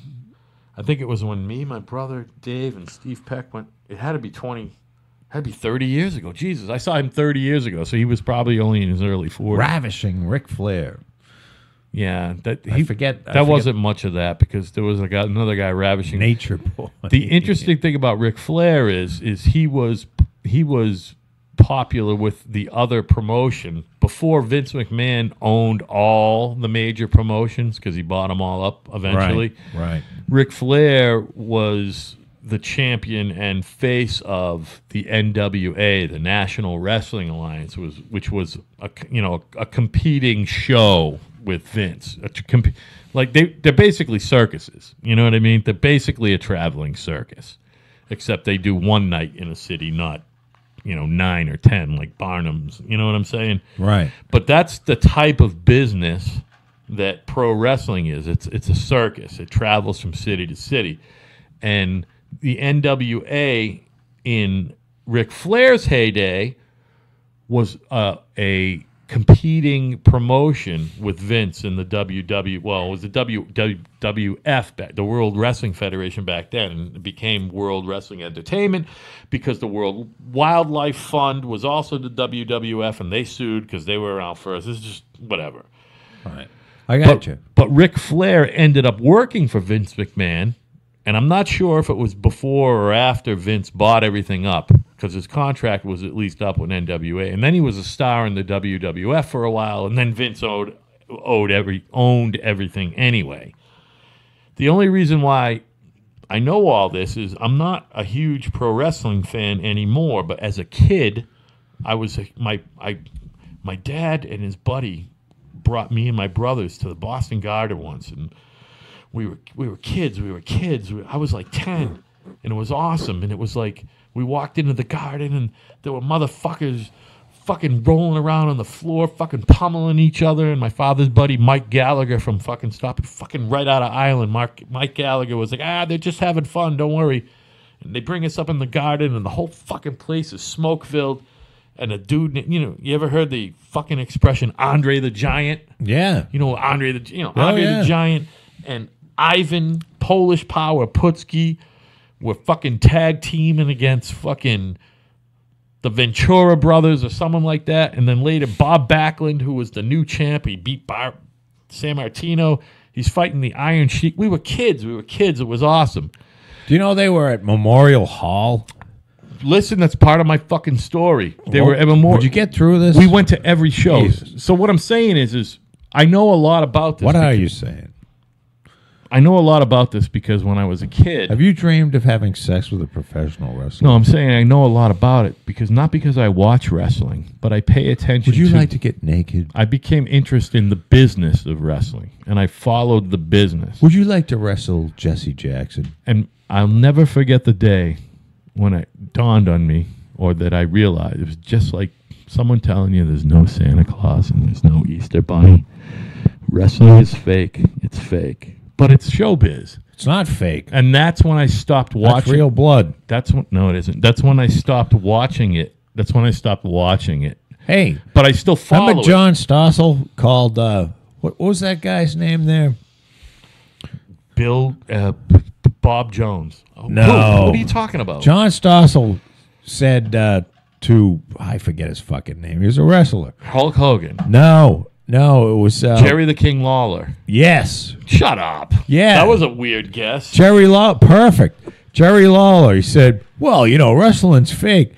I think it was when me, my brother Dave, and Steve Peck went. It had to be 30 years ago. Jesus, I saw him 30 years ago, so he was probably only in his early 40s. Ravishing Ric Flair. Yeah, I forget. Wasn't much of that because there was another guy ravishing Nature Boy. The interesting thing about Ric Flair is he was popular with the other promotion before Vince McMahon owned all the major promotions because he bought them all up eventually. Right. Ric Flair was the champion and face of the NWA, the National Wrestling Alliance, which was a competing show with Vince. They're basically circuses. You know what I mean? They're basically a traveling circus, except they do one night in a city, not 9 or 10 like Barnum's. You know what I'm saying? Right. But that's the type of business that pro wrestling is. It's a circus. It travels from city to city, and the NWA in Ric Flair's heyday was a competing promotion with Vince in the well, it was the WWF back, the World Wrestling Federation back then, and it became World Wrestling Entertainment because the World Wildlife Fund was also the WWF, and they sued because they were around first. This is just whatever. All right. I got you. But Ric Flair ended up working for Vince McMahon, and I'm not sure if it was before or after Vince bought everything up, because his contract was at least up with NWA, and then he was a star in the WWF for a while, and then Vince owned everything anyway. The only reason why I know all this is I'm not a huge pro wrestling fan anymore, but as a kid, my dad and his buddy brought me and my brothers to the Boston Garden once, and we were kids. I was like 10, and it was awesome. And it was like we walked into the garden, and there were motherfuckers fucking rolling around on the floor, fucking pummeling each other. And my father's buddy Mike Gallagher from fucking right out of Ireland. Mike Gallagher was like, they're just having fun, don't worry. And they bring us up in the garden, and the whole fucking place is smoke filled. And a dude, you ever heard the fucking expression Andre the Giant? Yeah. Andre the Giant and Ivan Polish Power Putski were fucking tag teaming against fucking the Ventura brothers or someone like that. And then later Bob Backlund, who was the new champ, he beat San Martino. He's fighting the Iron Sheik. We were kids. It was awesome. Do you know they were at Memorial Hall? Listen, that's part of my fucking story. They were at Memorial. Did you get through this? We went to every show. Jesus. So what I'm saying is I know a lot about this. What are you saying? I know a lot about this because when I was a kid. Have you dreamed of having sex with a professional wrestler? No, I'm saying I know a lot about it because not because I watch wrestling, but I pay attention. Would you like to get naked? I became interested in the business of wrestling, and I followed the business. Would you like to wrestle Jesse Jackson? And I'll never forget the day when it dawned on me, or that I realized it was just like someone telling you there's no Santa Claus and there's no Easter Bunny. Wrestling is fake. It's fake. But it's showbiz. It's not fake. And that's when I stopped watching. That's real blood. No, it isn't. That's when I stopped watching it. Hey. But I still follow remember John Stossel called, what was that guy's name there? Bob Jones. No. What are you talking about? John Stossel said I forget his fucking name. He was a wrestler. Hulk Hogan. No, it was Jerry the King Lawler. Yes. Shut up. Yeah. That was a weird guess. Jerry Lawler. Perfect. Jerry Lawler. He said, well, wrestling's fake.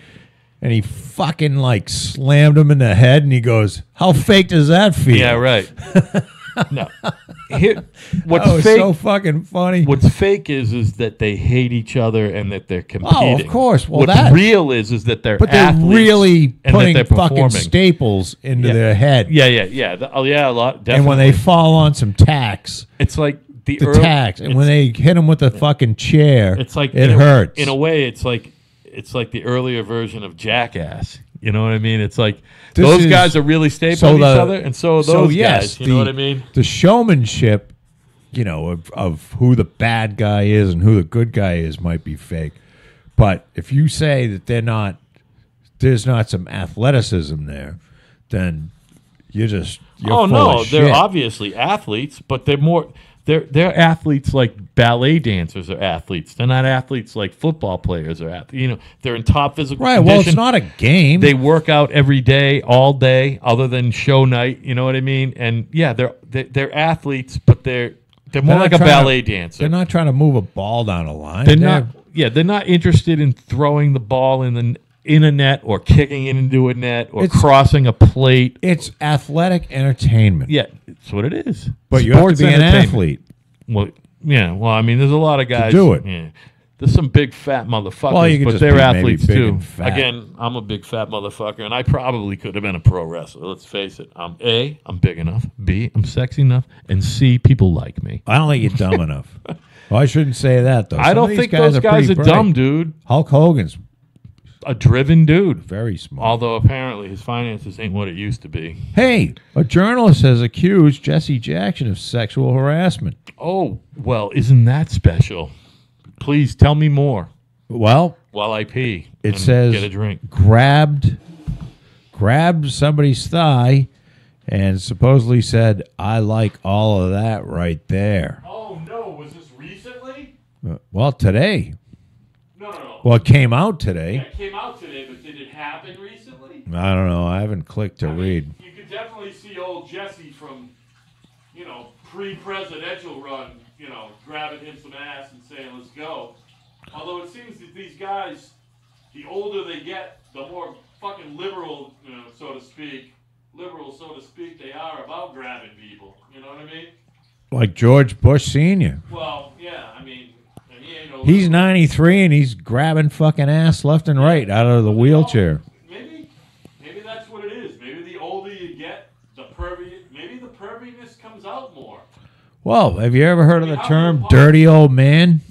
And he fucking slammed him in the head, and he goes, how fake does that feel? Yeah, right. No. What's that was fake, so fucking funny. What's fake is that they hate each other and that they're competing. Oh, of course. Well, what's real is that they're but they're athletes really and putting that they're fucking performing. staples into their head. Yeah. A lot. Definitely. And when they fall on some tacks, it's like the tacks, and when they hit them with a fucking chair, it's like it hurts. In a way, it's like the earlier version of Jackass. You know what I mean? It's like This those is- guys are really stapling so each the- other, and so are those guys. You know what I mean? The showmanship, of who the bad guy is and who the good guy is might be fake. But if you say that there's not some athleticism there, then you're full no, of they're shit. obviously athletes, but they're more. They're athletes like ballet dancers are athletes. They're not athletes like football players are athletes. They're in top physical Right. condition. Well, it's not a game. They work out every day, all day, other than show night. You know what I mean? And yeah, they're athletes, but they're more not like a trying to- ballet dancer. They're not trying to move a ball down a line. They're not. Yeah, they're not interested in throwing the ball in a net or kicking it into a net or crossing a plate. It's athletic entertainment. Yeah, that's what it is. But you have to be an entertainment. athlete. Well, yeah. Well, I mean, there's a lot of guys do it. Yeah. There's some big fat motherfuckers, Well, you could but just they're be maybe athletes big too. and fat. Again, I'm a big fat motherfucker, and I probably could have been a pro wrestler. Let's face it. I'm big enough. B, I'm sexy enough, and C, people like me. I don't think you're dumb enough. Well, I shouldn't say that though. I don't think those guys are pretty dumb, bright. dude. Hulk Hogan's A driven dude. very smart. Although apparently his finances ain't what it used to be. Hey, a journalist has accused Jesse Jackson of sexual harassment. Oh, well, isn't that special? Please tell me more Well, while I pee. it and says get a drink. grabbed somebody's thigh and supposedly said, "I like all of that right there." Oh no, was this recently? Well, today. No. Well, it came out today. It came out today, but did it happen recently? I don't know. I haven't clicked to I mean, read. you could definitely see old Jesse from, pre-presidential run, grabbing him some ass and saying, "Let's go." Although it seems that these guys, the older they get, the more fucking liberal, so to speak, they are about grabbing people. You know what I mean? Like George Bush Sr. Well, yeah, I mean, and he ain't no He's liberal. 93 and he's grabbing fucking ass left and right out of the wheelchair. Maybe that's what it is. Maybe the older you get, maybe the perviness comes out more. Well, have you ever heard of the How term do you- dirty old man?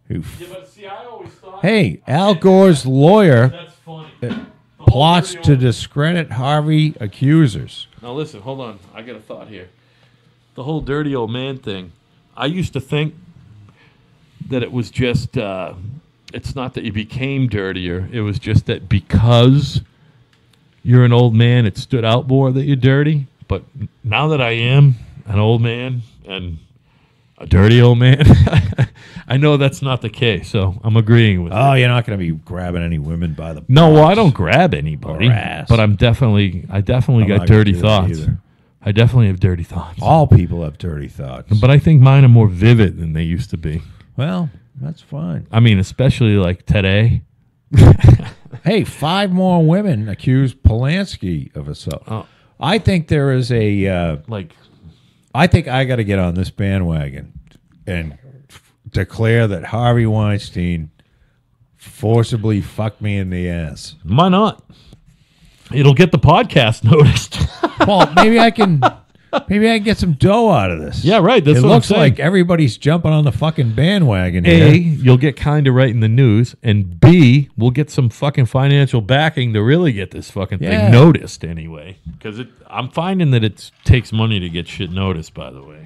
Who Yeah, but see, I always thought. Hey, Al Gore's lawyer That's funny. The whole plots dirty to old- discredit Harvey accusers. Now listen, hold on. I got a thought here. The whole dirty old man thing. I used to think that it was just. It's not that you became dirtier. It was just that because you're an old man, it stood out more that you're dirty. But now that I am an old man and a dirty old man, I know that's not the case. So I'm agreeing with Oh, you. you're not going to be grabbing any women by the No, well, I butts. don't grab anybody, Or ass. but I definitely I'm got not gonna dirty do that thoughts. either. I definitely have dirty thoughts. All people have dirty thoughts. But I think mine are more vivid than they used to be. Well, that's fine. I mean, especially like today. Hey, 5 more women accused Polanski of assault. Oh. I think there is a. Like, I think I got to get on this bandwagon and declare that Harvey Weinstein forcibly fucked me in the ass. why not? It'll get the podcast noticed. Well, maybe I can get some dough out of this. Yeah, right. That's It what I'm looks saying. like everybody's jumping on the fucking bandwagon A, here. you'll get kind of right in the news, and B, we'll get some fucking financial backing to really get this fucking Yeah. thing noticed anyway. Because I'm finding that it takes money to get shit noticed, by the way.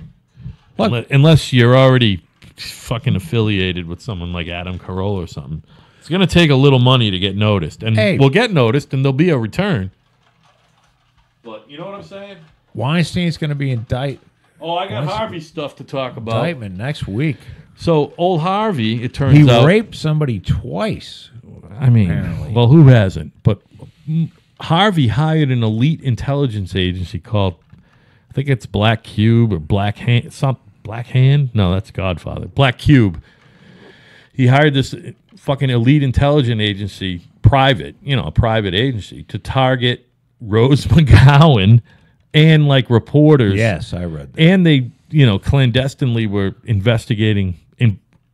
Look- Unless you're already fucking affiliated with someone like Adam Carolla or something. It's going to take a little money to get noticed. And Hey. we'll get noticed, and there'll be a return. But you know what I'm saying? Weinstein's going to be indicted Oh, I got What's- Harvey stuff to talk about. indictment next week. So, old Harvey, it turns He out... raped somebody twice. I mean, apparently. well, who hasn't? But Harvey hired an elite intelligence agency called, I think it's Black Cube or Black Hand. Black Hand? No, that's Godfather. Black Cube. He hired this fucking elite intelligence agency, a private agency, to target Rose McGowan and like reporters. Yes, I read that. And they, clandestinely were investigating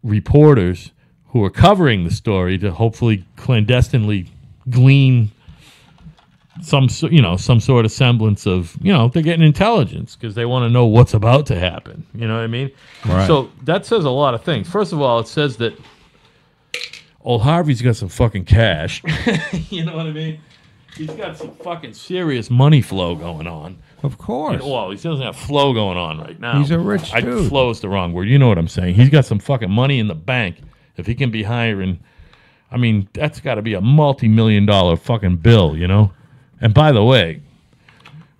reporters who were covering the story to hopefully clandestinely glean some sort of semblance of, they're getting intelligence because they want to know what's about to happen. You know what I mean? Right. So that says a lot of things. First of all, it says that old Harvey's got some fucking cash. You know what I mean? He's got some fucking serious money flow going on. Of course. Well, he doesn't have flow going on right now. He's a rich dude. Flow is the wrong word. You know what I'm saying. He's got some fucking money in the bank. If he can be hiring, I mean, that's got to be a multi-million-dollar fucking bill, And by the way,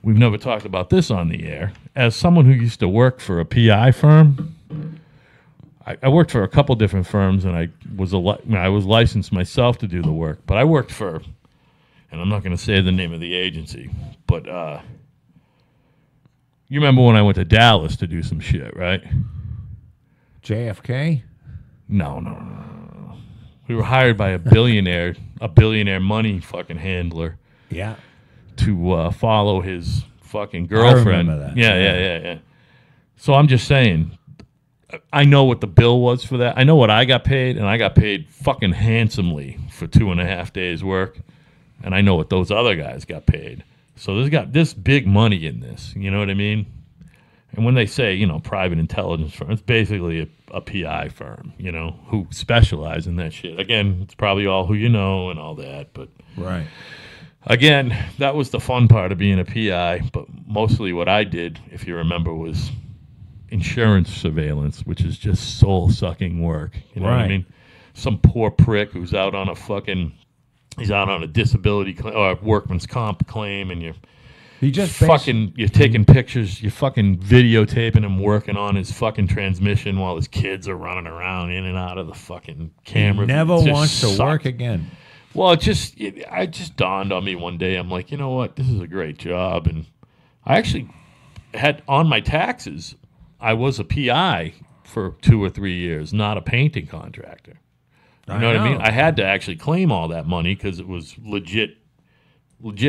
we've never talked about this on the air. As someone who used to work for a PI firm, I worked for a couple different firms, and I was licensed myself to do the work. But I worked for, and I'm not going to say the name of the agency, but you remember when I went to Dallas to do some shit, right? JFK? No. We were hired by a billionaire money fucking handler Yeah. to follow his fucking girlfriend. remember that. Yeah. So I'm just saying, I know what the bill was for that. I know what I got paid, and I got paid fucking handsomely for 2.5 days work. And I know what those other guys got paid. So there's big money in this. You know what I mean? And when they say, private intelligence firm, it's basically a PI firm, who specialize in that shit. Again, it's probably all who you know and all that. But Right. again, that was the fun part of being a PI. But mostly what I did, if you remember, was insurance surveillance, which is just soul-sucking work. You know what I Right. mean? Some poor prick who's out on a disability claim or workman's comp claim, and He just fucking, you're taking pictures, you're fucking videotaping him working on his fucking transmission while his kids are running around in and out of the fucking camera. never It just wants to sucked. work again. Well, it just dawned on me one day. I'm like, you know what? This is a great job. And I actually had on my taxes, I was a PI for 2 or 3 years, not a painting contractor. You know what I mean? I had to actually claim all that money because it was legit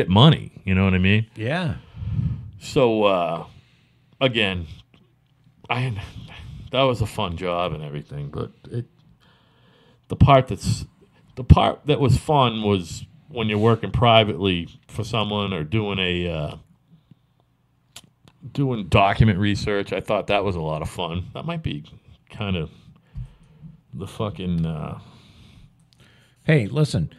money. You know what I mean? Yeah. So, again, that was a fun job and everything, but the part that was fun was when you're working privately for someone or doing doing document research. I thought that was a lot of fun. That might be kind of the fucking. Hey, listen,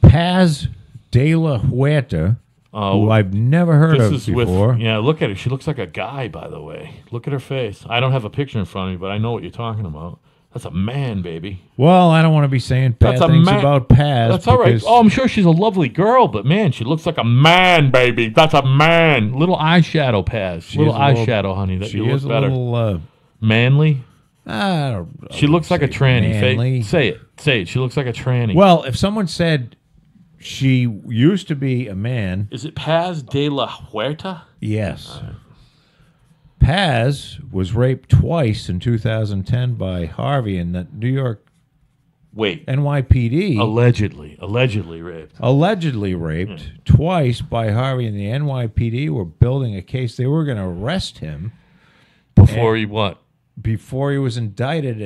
Paz de la Huerta, who I've never heard of before. Yeah, look at her. She looks like a guy, by the way. Look at her face. I don't have a picture in front of me, but I know what you're talking about. That's a man, baby. Well, I don't want to be saying bad things about Paz. That's all right. Oh, I'm sure she's a lovely girl, but man, she looks like a man, baby. That's a man. Little eyeshadow, Paz. Little eyeshadow, honey. That you look better. Little, manly. I don't know. She looks like a tranny. Manly. Say it. Say it. She looks like a tranny. Well, if someone said she used to be a man, is it Paz de la Huerta? Yes. Paz was raped twice in 2010 by Harvey in the New York NYPD. Allegedly raped. Allegedly raped twice by Harvey, and the NYPD were building a case. They were going to arrest him before he what? Before he was indicted,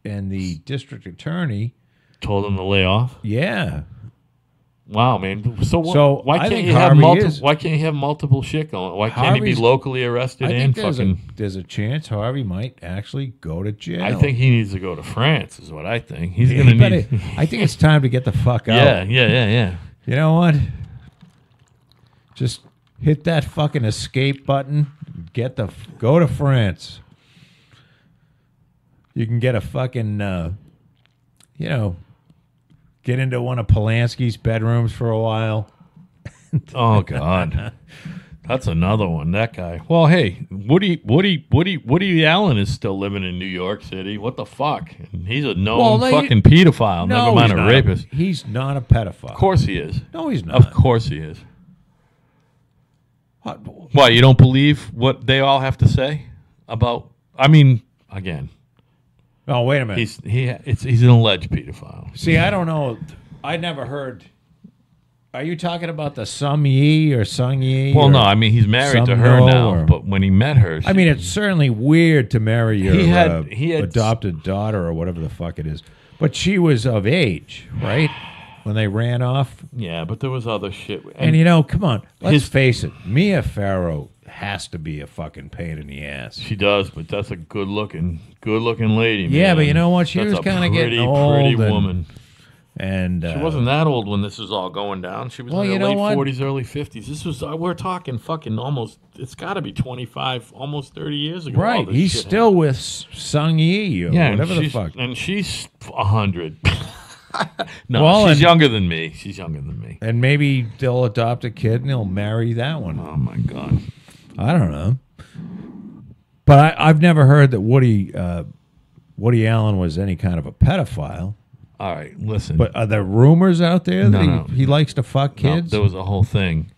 and the district attorney told him to lay off. Yeah. Wow, man. So why I can't you have multiple? Why can't you have multiple shit going? Why can't he be locally arrested and fucking? There's a chance Harvey might actually go to jail. I think he needs to go to France. Is what I think. He's gonna need. I think it's time to get the fuck out. Yeah. You know what? Just hit that fucking escape button. Go to France. You can get a fucking, get into one of Polanski's bedrooms for a while. Oh God, that's another one. That guy. Well, hey, Woody Allen is still living in New York City. What the fuck? He's a known fucking pedophile. Never mind a rapist. He's not a pedophile. Of course he is. No, he's not. Of course he is. Why, you don't believe what they all have to say about? I mean, again. Oh, wait a minute. He's an alleged pedophile. See, I don't know. I never heard. Are you talking about the Sung Yi or Sung Yi? Well, no. I mean, he's married to her now. But when he met her, I mean, it's certainly weird to marry your adopted daughter or whatever the fuck it is. But she was of age, right? When they ran off. Yeah, but there was other shit. And come on. Let's face it. Mia Farrow has to be a fucking pain in the ass. She does, but that's a good looking lady. Yeah, man. but you know what? She was kind of getting old. Pretty woman. And she wasn't that old when this was all going down. She was in her late 40s, early 50s. This was we're talking fucking almost. It's got to be 25, almost 30 years ago. Right, he's still with Sung Yi or whatever the fuck. And she's 100. No, she's younger than me. She's younger than me. And maybe they'll adopt a kid and they'll marry that one. Oh my God. I don't know. But I've never heard that Woody Allen was any kind of a pedophile. All right, listen. But are there rumors out there that he likes to fuck kids? No, there was a whole thing.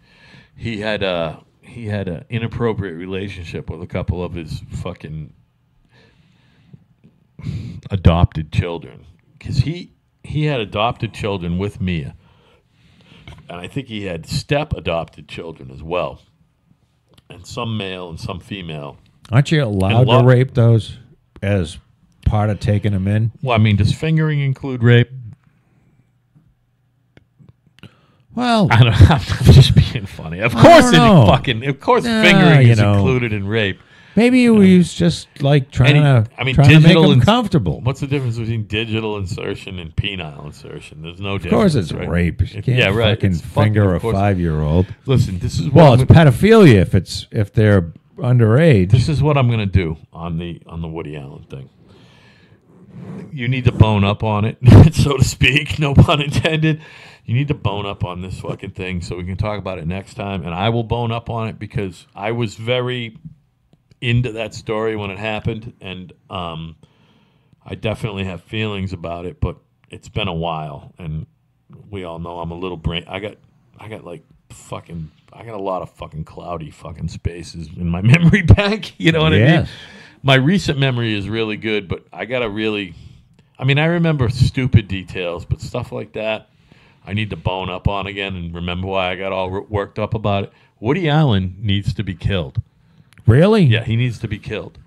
He had an inappropriate relationship with a couple of his fucking adopted children. Because he had adopted children with Mia. And I think he had step-adopted children as well. And some male and some female. Aren't you allowed to rape those as part of taking them in? Well, I mean, does fingering include rape? Well, I don't know. I'm just being funny. Of course, fingering is included in rape. Maybe he was just like trying to make them comfortable. What's the difference between digital insertion and penile insertion? There's no difference. Of course, it's rape. You can't fucking finger a 5-year-old. Listen, this is it's pedophilia if they're underage. This is what I'm going to do on the Woody Allen thing. you need to bone up on it, so to speak. No pun intended. You need to bone up on this fucking thing so we can talk about it next time. And I will bone up on it because I was very into that story when it happened, and I definitely have feelings about it. But it's been a while, and we all know I'm a little brain. I got like fucking. I got a lot of fucking cloudy fucking spaces in my memory bank. You know what I mean? My recent memory is really good, but I gotta really. I mean, I remember stupid details, but stuff like that, I need to bone up on again and remember why I got all worked up about it. Woody Allen needs to be killed. Really? Yeah, he needs to be killed.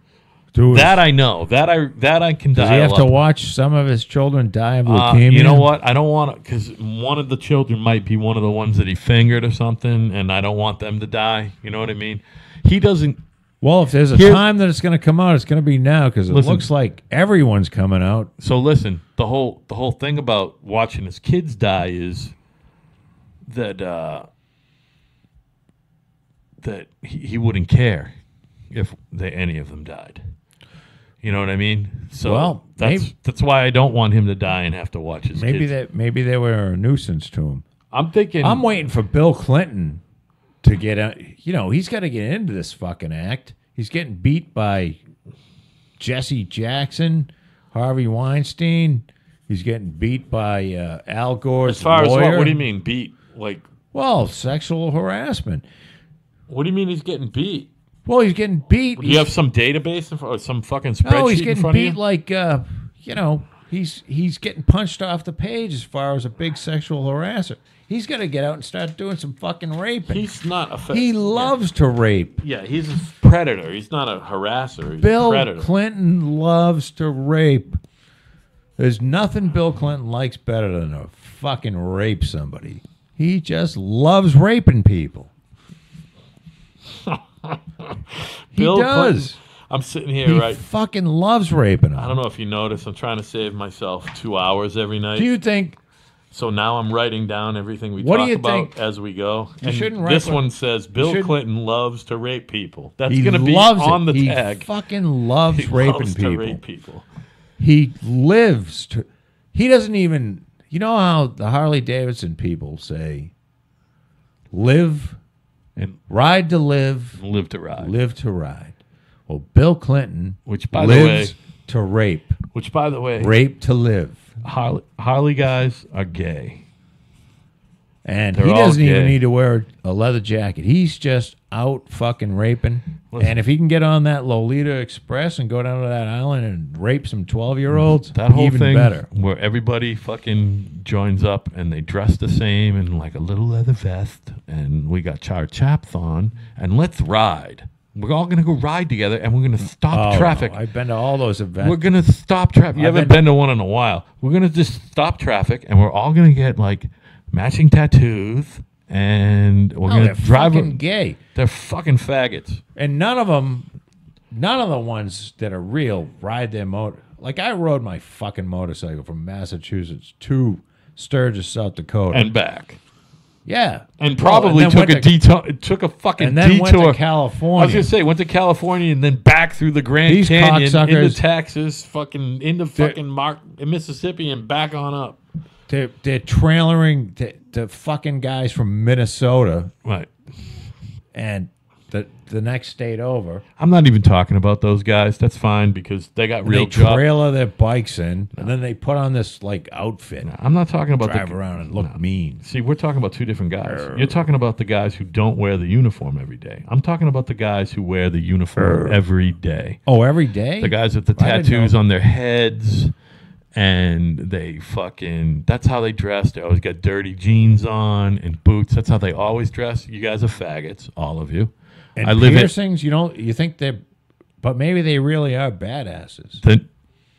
Dude, That I know. That I can does dial he have up. to watch some of his children die of leukemia? You know what? I don't want to, because one of the children might be one of the ones that he fingered or something, and I don't want them to die. You know what I mean? He doesn't. Well, if there's a time that it's going to come out, it's going to be now because it Listen. looks like everyone's coming out. So listen, the whole thing about watching his kids die is that that he wouldn't care if any of them died. You know what I mean? So Well, that's why I don't want him to die and have to watch his kids. Maybe they were a nuisance to him. I'm thinking. I'm waiting for Bill Clinton to get out. You know, he's got to get into this fucking act. He's getting beat by Jesse Jackson, Harvey Weinstein. He's getting beat by Al Gore's as far lawyer. as what do you mean beat? Like, Well, sexual harassment. what do you mean he's getting beat? Well, he's getting beat. Do you have some database or some fucking spreadsheet No, he's in getting front beat of you? like he's getting punched off the page as far as a big sexual harasser. He's got to get out and start doing some fucking raping. He's not a. He loves to rape. Yeah, he's a predator. He's not a harasser. He's a Bill predator. Clinton loves to rape. There's nothing Bill Clinton likes better than to fucking rape somebody. He just loves raping people. He Bill does. Clinton. I'm sitting here, He right? fucking loves raping them. I don't know if you noticed. I'm trying to save myself 2 hours every night. Do you think? So now I'm writing down everything we What do talk you about think? as we go. You And shouldn't write this what- one says Bill shouldn't- Clinton loves to rape people. That's He going to be loves on it. the He tag. fucking loves He raping loves people. to rape people. He lives to. He doesn't even. You know how the Harley Davidson people say, "Live, And ride to live, live to ride. live to ride." Well, Bill Clinton Which, by the way, lives to rape, which by the way, rape to live, Harley guys are gay. and They're he all doesn't even gay. need to wear a leather jacket. He's just out fucking raping. Listen. And if he can get on that Lolita Express and go down to that island and rape some 12-year-olds, That whole even thing better. where everybody fucking joins up and they dress the same in like a little leather vest, and we got our chaps on, and let's ride. We're all gonna go ride together, and we're gonna stop traffic. No, I've been to all those events. We're gonna stop traffic. You I've haven't been- been to one in a while. We're gonna just stop traffic, and we're all gonna get like matching tattoos, and we're No, gonna they're drive. fucking gay. They're fucking faggots. And none of the ones that are real ride their motor. Like I rode my fucking motorcycle from Massachusetts to Sturgis, South Dakota. And back. yeah. And Well, probably then took went a to- detour. It took a fucking And then detour. went to I was California. gonna say went to California and then back through the Grand These Canyon into cocksuckers- Texas, fucking into fucking Mississippi and back on up. They're trailering the fucking guys from Minnesota Right. and the next state over. I'm not even talking about those guys. That's fine because they got real They jobs. trailer their bikes in, and then they put on this like outfit, I'm not talking about drive around and look mean. See, we're talking about two different guys. You're talking about the guys who don't wear the uniform every day. I'm talking about the guys who wear the uniform every day. Oh, every day? The guys with the I didn't tattoos know. on their heads, and they fucking, that's how they dress. They always got dirty jeans on and boots. That's how they always dress. You guys are faggots, all of you. And I live in, piercings, you think they're, but maybe they really are badasses.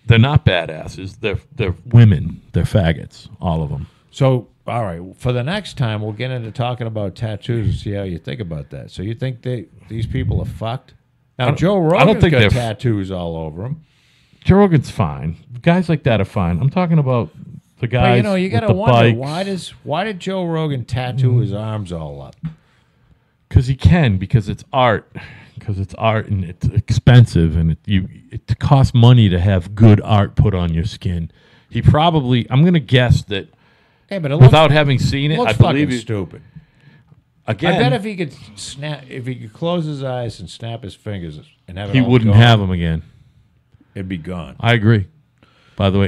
they're not badasses. They're women. They're faggots, all of them. So, all right, for the next time, we'll get into talking about tattoos and see how you think about that. So, you think these people are fucked? Now, Joe I don't Rogan's think got they're tattoos all over him. Joe Rogan's fine. Guys like that are fine. I'm talking about the guys. But you got to with the wonder bikes. why did Joe Rogan tattoo his arms all up? Because he can, because it's art. because it's art and it's expensive and it costs money to have good art put on your skin. He probably, I'm going to guess that Yeah, but it without having seen it, looks I believe fucking you. stupid. Again, I bet if he could close his eyes and snap his fingers and have it he all wouldn't gone, have them again. it'd be gone. I agree. By the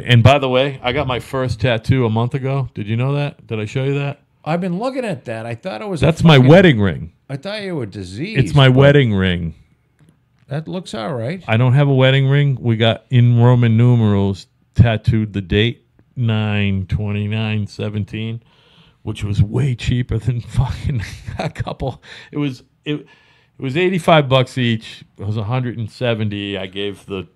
way, I got my first tattoo a month ago. Did you know that? Did I show you that? I've been looking at that. I thought it was. That's my wedding ring. I thought you were diseased. It's my but wedding ring. That looks all right. I don't have a wedding ring. We got in Roman numerals tattooed the date 9/29/17, which was way cheaper than fucking a couple. It was $85 each. It was 170. I gave the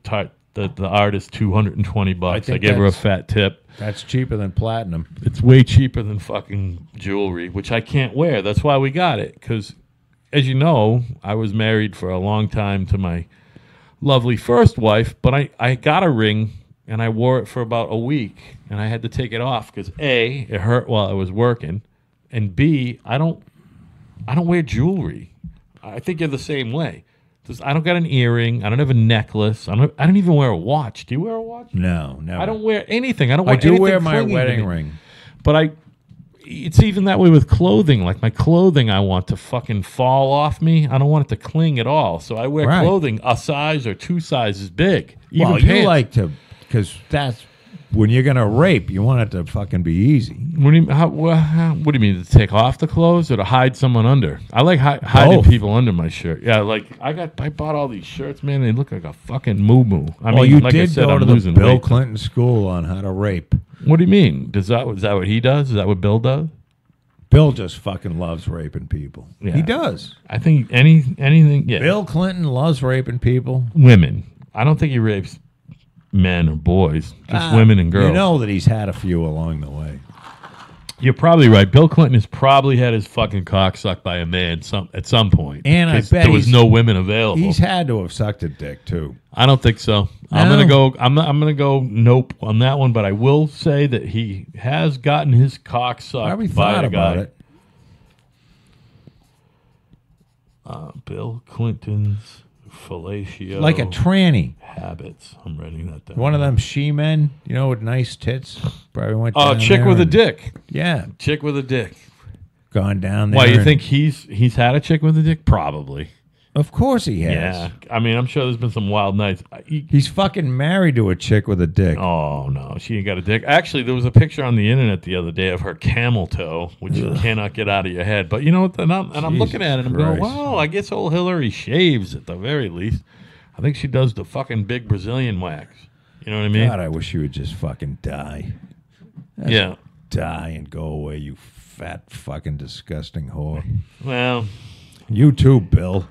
artist $220. I gave her a fat tip. That's cheaper than platinum. It's way cheaper than fucking jewelry, which I can't wear. That's why we got it. Because, as you know, I was married for a long time to my lovely first wife, but I got a ring and I wore it for about a week and I had to take it off because A, it hurt while I was working, and B, I don't wear jewelry. I think you're the same way. I don't got an earring. I don't have a necklace. I don't even wear a watch. Do you wear a watch? No, never. I don't wear anything. I don't. I wear do anything wear my clinging to wedding me. ring. But it's even that way with clothing. Like my clothing, I want to fucking fall off me. I don't want it to cling at all. So I wear Right. clothing a size or two sizes big. Even Well, pants. you like to, because that's when you're gonna rape. You want it to fucking be easy. What do you what do you mean, to take off the clothes or to hide someone under? I like hiding Both. people under my shirt. Yeah, like I bought all these shirts, man. They look like a fucking moo-moo. I Well, mean, you like did I said, go I'm to the losing Bill weight. Clinton school on how to rape. What do you mean? Is that what he does? Is that what Bill does? Bill just fucking loves raping people. Yeah. He does. I think anything. Yeah, Bill Clinton loves raping people. women. I don't think he rapes men or boys, just women and girls. You know that he's had a few along the way. You're probably right. Bill Clinton has probably had his fucking cock sucked by a man at some point. And I 'cause bet there was he's- no women available. He's had to have sucked a dick too. I don't think so. I'm No. gonna go. I'm gonna go nope on that one. But I will say that he has gotten his cock Probably sucked by thought a guy. about it. Bill Clinton's fellatio Like a tranny. habits. I'm writing that down. One of them she-men, you know, with nice tits. Probably went Oh, down chick there with a and- dick. Yeah, Chick with a dick. gone down there. Why you and- think he's had a chick with a dick? Probably. Of course he has. Yeah. I mean, I'm sure there's been some wild nights. He's fucking married to a chick with a dick. Oh no, she ain't got a dick. Actually, there was a picture on the internet the other day of her camel toe, which you cannot get out of your head. But you know what? And I'm looking at it, and I'm going, Christ. "Wow, I guess old Hillary shaves at the very least. I think she does the fucking big Brazilian wax. You know what I mean? God, I wish you would just fucking die. Yeah. Die and go away, you fat fucking disgusting whore. Well, You too, Bill.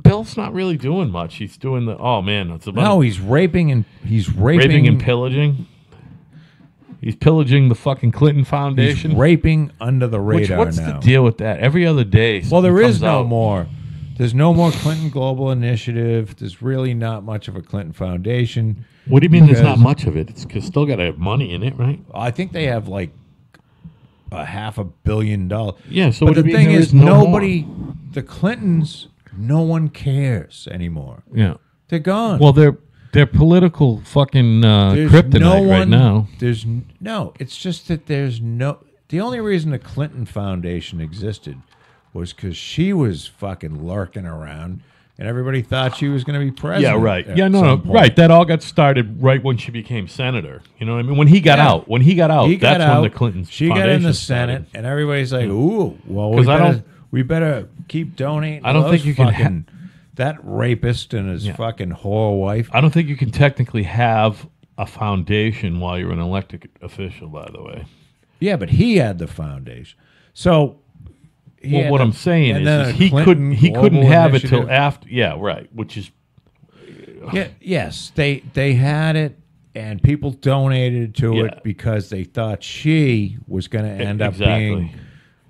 Bill's not really doing much. He's doing the. Oh man, it's about No, he's raping and raping and pillaging. He's pillaging the fucking Clinton He's Foundation. raping under the radar What's now. the deal with that? Every other day. Well, there something is comes no out. more. There's no more Clinton Global Initiative. There's really not much of a Clinton Foundation. What do you mean? There's not Because- much of it. It's still got to have money in it, right? I think they have like a $500 million. Yeah. So But what the do you mean thing there is, no nobody, the Clintons, no one cares anymore. more? Yeah. They're gone. Well, they're political fucking There's kryptonite no right one, now. There's no. It's just that there's no. The only reason the Clinton Foundation existed was because she was fucking lurking around, and everybody thought she was going to be president. Yeah, right. at Yeah, no, some point. right. That all got started right when she became senator. You know what I mean? When he got Yeah. out. When he got out, He got that's out. when the Clintons. She got in the Foundation Senate, started. and everybody's like, "Ooh, well, 'Cause we better keep donating." I don't to think those you can fucking that rapist and his Yeah. fucking whore wife. I don't think you can technically have a foundation while you're an elected official. By the way. Yeah, but he had the foundation. So, he Well, had what the- I'm saying and then is a he Clinton couldn't Global have it till Initiative. after. Yeah, right. Which is Yeah, yes, they had it, and people donated to Yeah. it because they thought she was going to end up exactly. being,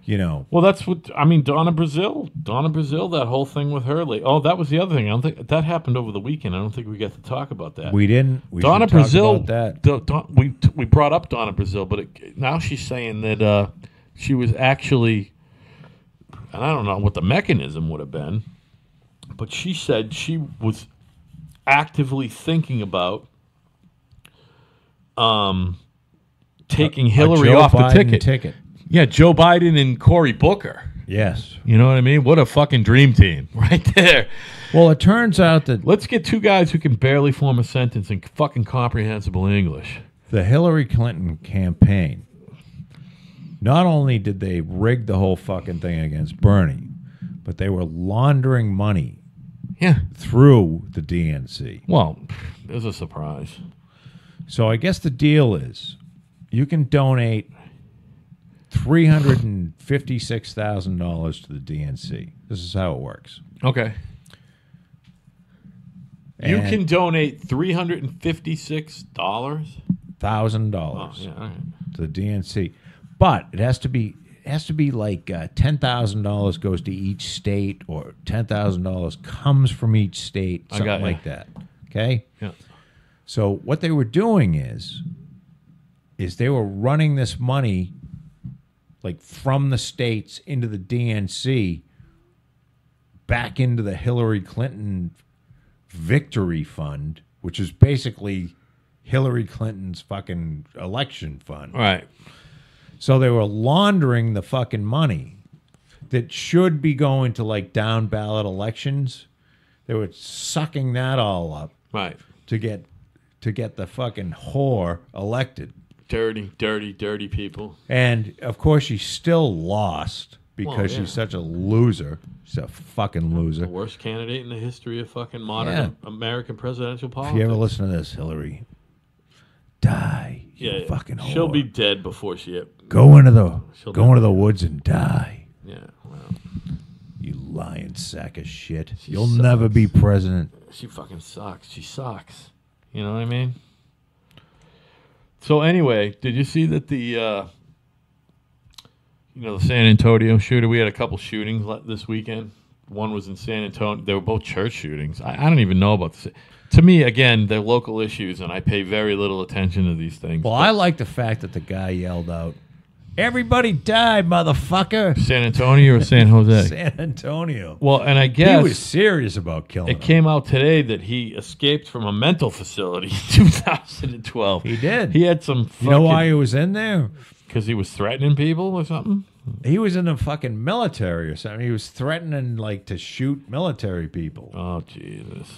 you know, Well, that's what I mean. Donna Brazil, that whole thing with her. Oh, that was the other thing. I don't think that happened over the weekend. I don't think we got to talk about that. we didn't. We Donna should talk Brazil. about that. We brought up Donna Brazil, but now she's saying that she was actually, and I don't know what the mechanism would have been, But she said she was actively thinking about taking Hillary Joe off the Biden ticket. Yeah, Joe Biden and Cory Booker. Yes. You know what I mean? What a fucking dream team right there. Well, it turns out that Let's get two guys who can barely form a sentence in fucking comprehensible English. the Hillary Clinton campaign, not only did they rig the whole fucking thing against Bernie, but they were laundering money Yeah. through the DNC. Well, there's a surprise. So I guess the deal is you can donate $356,000 to the DNC. This is how it works. Okay. You And can donate $356. $1,000 Yeah, all right. to the DNC, but it has to be like $10,000 goes to each state, or $10,000 comes from each state, I something got you. like that. Okay. Yeah. So what they were doing is they were running this money like from the states into the DNC back into the Hillary Clinton victory fund, which is basically Hillary Clinton's fucking election fund. All right. So they were laundering the fucking money that should be going to like down ballot elections. They were sucking that all up Right. to get the fucking whore elected. Dirty, dirty, dirty people. And of course, she still lost because Well, yeah. she's such a loser. She's a fucking The loser. worst candidate in the history of fucking modern Yeah. American presidential If politics. you ever listen to this, Hillary, die. You yeah, fucking whore. she'll be dead before she. Go into the She'll go into the woods and die. Yeah, well, You lying sack of shit. She You'll never sucks. be president. she fucking sucks. She sucks. You know what I mean? So anyway, did you see that the San Antonio shooter? We had a couple shootings this weekend. One was in San Antonio. They were both church shootings. I don't even know about this. To me, again, they're local issues, and I pay very little attention to these things. Well, I like the fact that the guy yelled out, "Everybody die, motherfucker!" San Antonio or San Jose? San Antonio. Well, and I He guess was serious about killing it him. came out today that he escaped from a mental facility in 2012. He did. He had some You know why fucking... he was in there? Because he was threatening people or something? He was in the fucking military or something. He was threatening like to shoot military people. Oh, Jesus.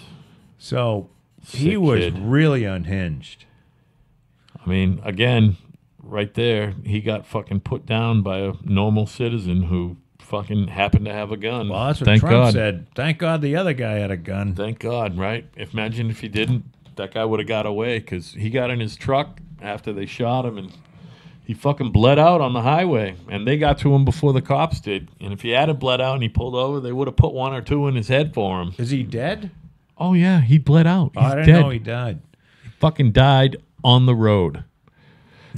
So he Sick was kid. really unhinged. I mean, again, right there, he got fucking put down by a normal citizen who fucking happened to have a gun. Well, that's what Thank Trump God. said. Thank God the other guy had a gun. Thank God, right? Imagine if he didn't, that guy would have got away because he got in his truck after they shot him and he fucking bled out on the highway. And they got to him before the cops did. And if he hadn't bled out and he pulled over, they would have put one or two in his head for him. Is he dead? Oh, yeah, he bled out. Oh, I He's didn't dead. know he died. Fucking died on the road.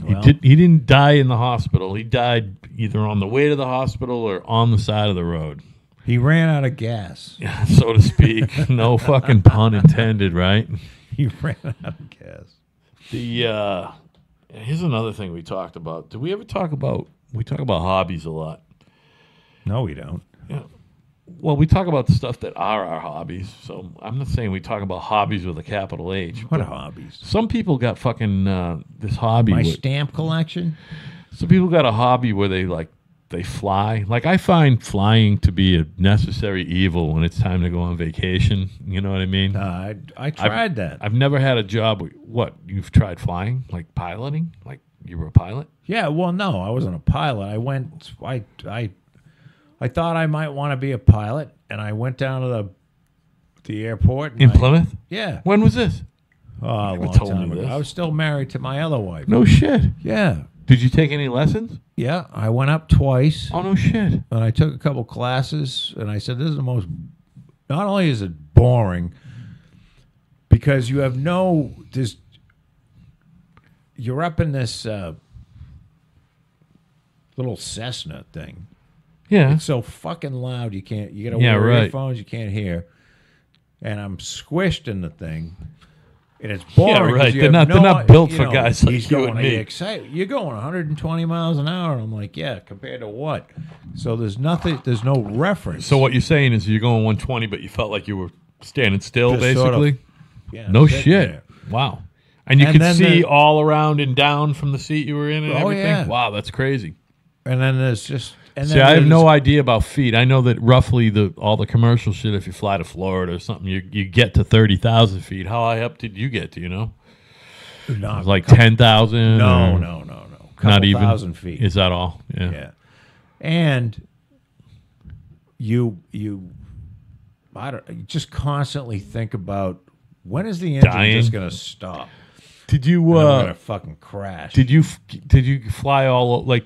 Well, He didn't die in the hospital. He died either on the way to the hospital or on the side of the road, he ran out of gas. so to speak. No fucking pun intended, right? He ran out of gas. Here's another thing we talked about. Did we ever talk about? We talk about hobbies a lot. No, we don't. Yeah. Well, we talk about the stuff that are our hobbies. So I'm not saying we talk about hobbies with a capital H. What but hobbies? some people got fucking this hobby. My where- stamp collection? Some people got a hobby where they fly. Like I find flying to be a necessary evil when it's time to go on vacation. You know what I mean? I tried that. I've never had a job. What, you've tried flying, like piloting? Like you were a pilot? Yeah, well, no, I wasn't a pilot. I thought I might want to be a pilot, and I went down to the airport. And In Plymouth? Yeah. When was this? Oh, a never long told time me ago. this. I was still married to my other wife. No shit. Yeah. Did you take any lessons? Yeah, I went up twice, Oh, no shit. and I took a couple classes, and I said, this is the most, not only is it boring, because you have you're up in this little Cessna thing. Yeah. It's so fucking loud you can't. You gotta Yeah, wear right. earphones. You can't hear. And I'm squished in the thing, And it's boring. Yeah, 'cause right. you They're have not built you for know, guys like he's you going, and "Are you me." excited? You're going 120 miles an hour. And I'm like, yeah, compared to what? So there's nothing, there's no reference. So what you're saying is you're going 120, but you felt like you were standing still, Just sort of, basically? yeah, No sitting shit. there. Wow. And you And could then see the- all around and down from the seat you were in and Oh, everything? yeah. Wow, that's crazy. And then there's just. And See, then I have there's- no idea about feet. I know that roughly all the commercial shit, if you fly to Florida or something, you get to 30,000 feet. How high up did you get? Do you know? Not, Like 10,000? no. Not Couple even? thousand feet. Is that all? Yeah. Yeah. And you just constantly think about when is the engine Dying? just going to stop? Did you And I'm going to fucking crash. did you fly all like?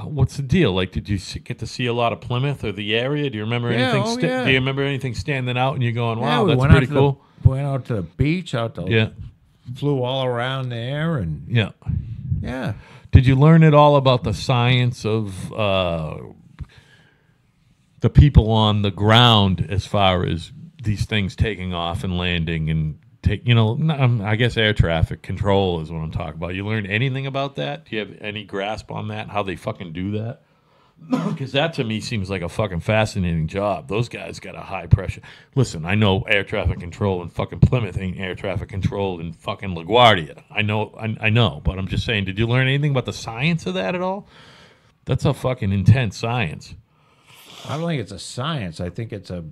What's the deal? Like, did you get to see a lot of Plymouth or the area? Do you remember Yeah, anything? oh, yeah. Do you remember anything standing out and you're going, Yeah, wow, we that's went out pretty to cool? Went out to the beach, Yeah, flew all around there, and yeah. yeah. Did you learn at all about the science of the people on the ground as far as these things taking off and landing and I guess air traffic control is what I'm talking about. You learned anything about that? Do you have any grasp on that? How they fucking do that? Because that to me seems like a fucking fascinating job. Those guys got a high pressure. Listen, I know air traffic control in fucking Plymouth ain't air traffic control in fucking LaGuardia. I know, but I'm just saying, did you learn anything about the science of that at all? That's a fucking intense science. I don't think it's a science. I think it's a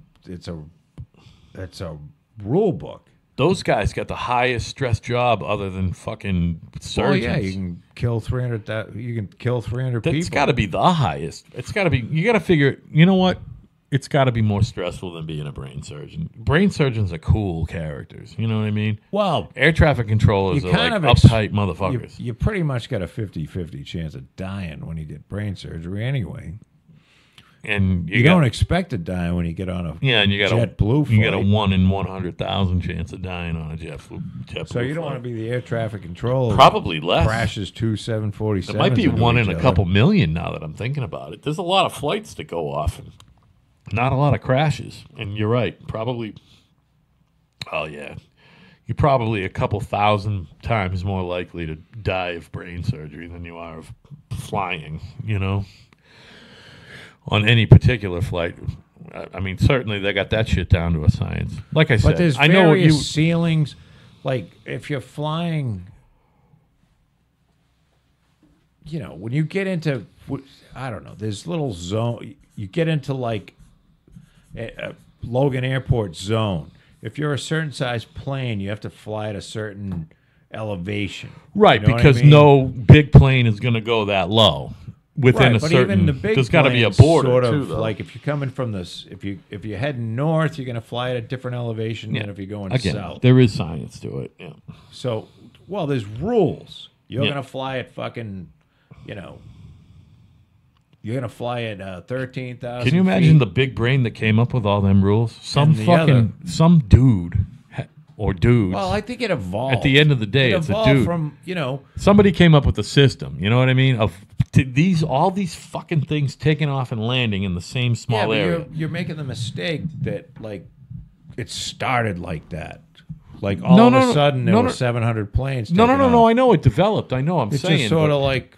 rule book. Those guys got the highest stress job other than fucking surgeons. Well, yeah, you can kill 300. You can kill 300 people. That's got to be the highest. It's got to be. You got to figure. You know what? It's got to be more stressful than being a brain surgeon. Brain surgeons are cool characters. You know what I mean? Well, Air traffic controllers you are kind like of uptight motherfuckers. You pretty much got a 50-50 chance of dying when you get brain surgery anyway. And You don't expect to die when you get on a and you got JetBlue you got a flight. 1 in 100,000 chance of dying on a JetBlue. So you don't want to be the air traffic controller. Probably less. Crashes 2 747s. It might be into 1 each in a other. couple million now that I'm thinking about it. There's a lot of flights that go off and not a lot of crashes. And you're right. Probably, oh, yeah. You're probably a couple thousand times more likely to die of brain surgery than you are of flying, on any particular flight. I mean, certainly they got that shit down to a science. Like I said, But there's I know what various you. ceilings. Like if you're flying, when you get into, I don't know, there's little zone. You get into like a Logan Airport zone. If you're a certain size plane, you have to fly at a certain elevation. Right, You know what I because mean? no big plane is going to go that low. Within Right, a but certain, even the big there's got to be a planes border sort of, too, though. like if you're coming from this, if you're heading north, you're going to fly at a different elevation than if you're going Again, south. there is science to it. Yeah. So, there's rules. You're Yeah. going to fly at fucking, you're going to fly at 13,000. Can you imagine feet. the big brain that came up with all them rules? Some And the fucking some dude or dudes. Well, I think it evolved. At the end of the day, it it's a evolved dude. from Somebody came up with a system. You know what I mean? Of all these fucking things taking off and landing in the same small but area. you're making the mistake that like it started like that. Like all No, of no, a no. sudden there No, were no. 700 planes. No. taking I off. know it developed. I know. I'm It's saying. just sort but- of like,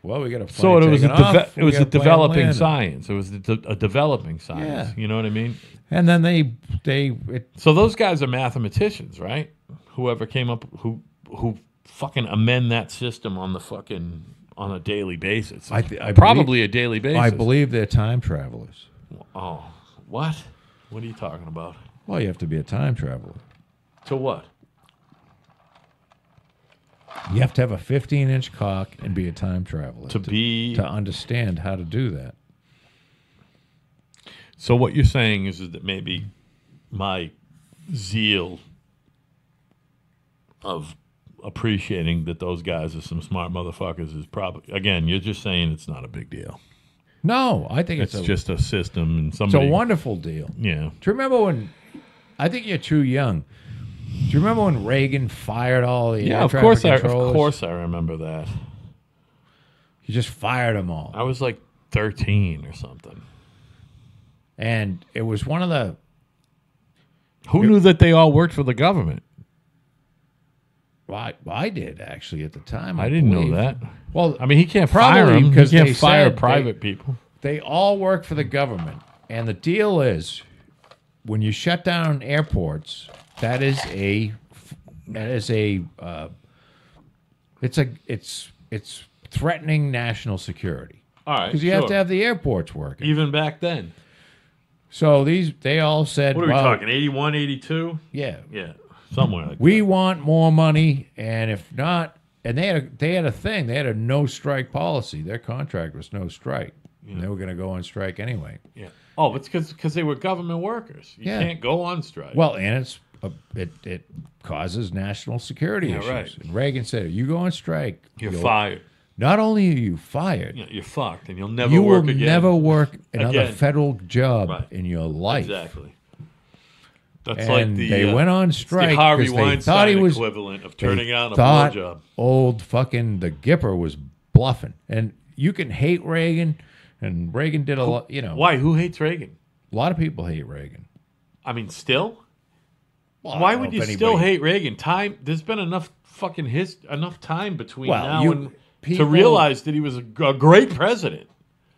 well, we got a plane So it was taking off, it was we a got plane developing landing. science. It was a developing science. Yeah. You know what I mean? And then it So those guys are mathematicians, right? Whoever came up who fucking amend that system on a daily basis. I Probably a daily basis. I believe they're time travelers. Oh, what? What are you talking about? Well, you have to be a time traveler. To what? You have to have a 15-inch cock and be a time traveler To understand how to do that. So what you're saying is that maybe my zeal of appreciating that those guys are some smart motherfuckers is probably, again, you're just saying it's not a big deal. No, I think It's it's just a system and it's somebody. a wonderful deal. Yeah. Do you remember when? I think you're too young. Do you remember when Reagan fired all the Yeah, air of traffic course controllers? I remember that. He just fired them all, I was like 13 or something. and it was one of the. Who knew that they all worked for the government? Well, I did actually at the time. I didn't know believe. that. Well, I mean, he can't probably fire him because he can't they fire said private people. They all work for the government, and the deal is, when you shut down airports, it's threatening national security. All right, Because you have to have the airports working. even back then. So they all said, What are we well, talking? 81, 82? yeah, Yeah, somewhere like we want more money, and if not, and they had a thing. They had a no strike policy. Their contract was no strike. And they were going to go on strike anyway. that. Yeah. Oh, it's because they were government workers. You Yeah. can't go on strike. Well, and it causes national security Yeah, issues. right. And Reagan said, "You go on strike, you're fired. Not only are you fired, You're fucked, and you'll never you work will again. never work another Again. federal job Right. in your life." Exactly. That's And like the they went on it's the strike Harvey 'cause they Weinstein thought he was- equivalent of They turning down a thought blowjob. old fucking the Gipper was bluffing, and you can hate Reagan, and Reagan did a lot. You know, Why? Who hates Reagan? a lot of people hate Reagan. I mean, still. Well, I Why don't would know you if still anybody- hate Reagan? There's been enough fucking enough time between Well, now and people- to realize that he was a great president.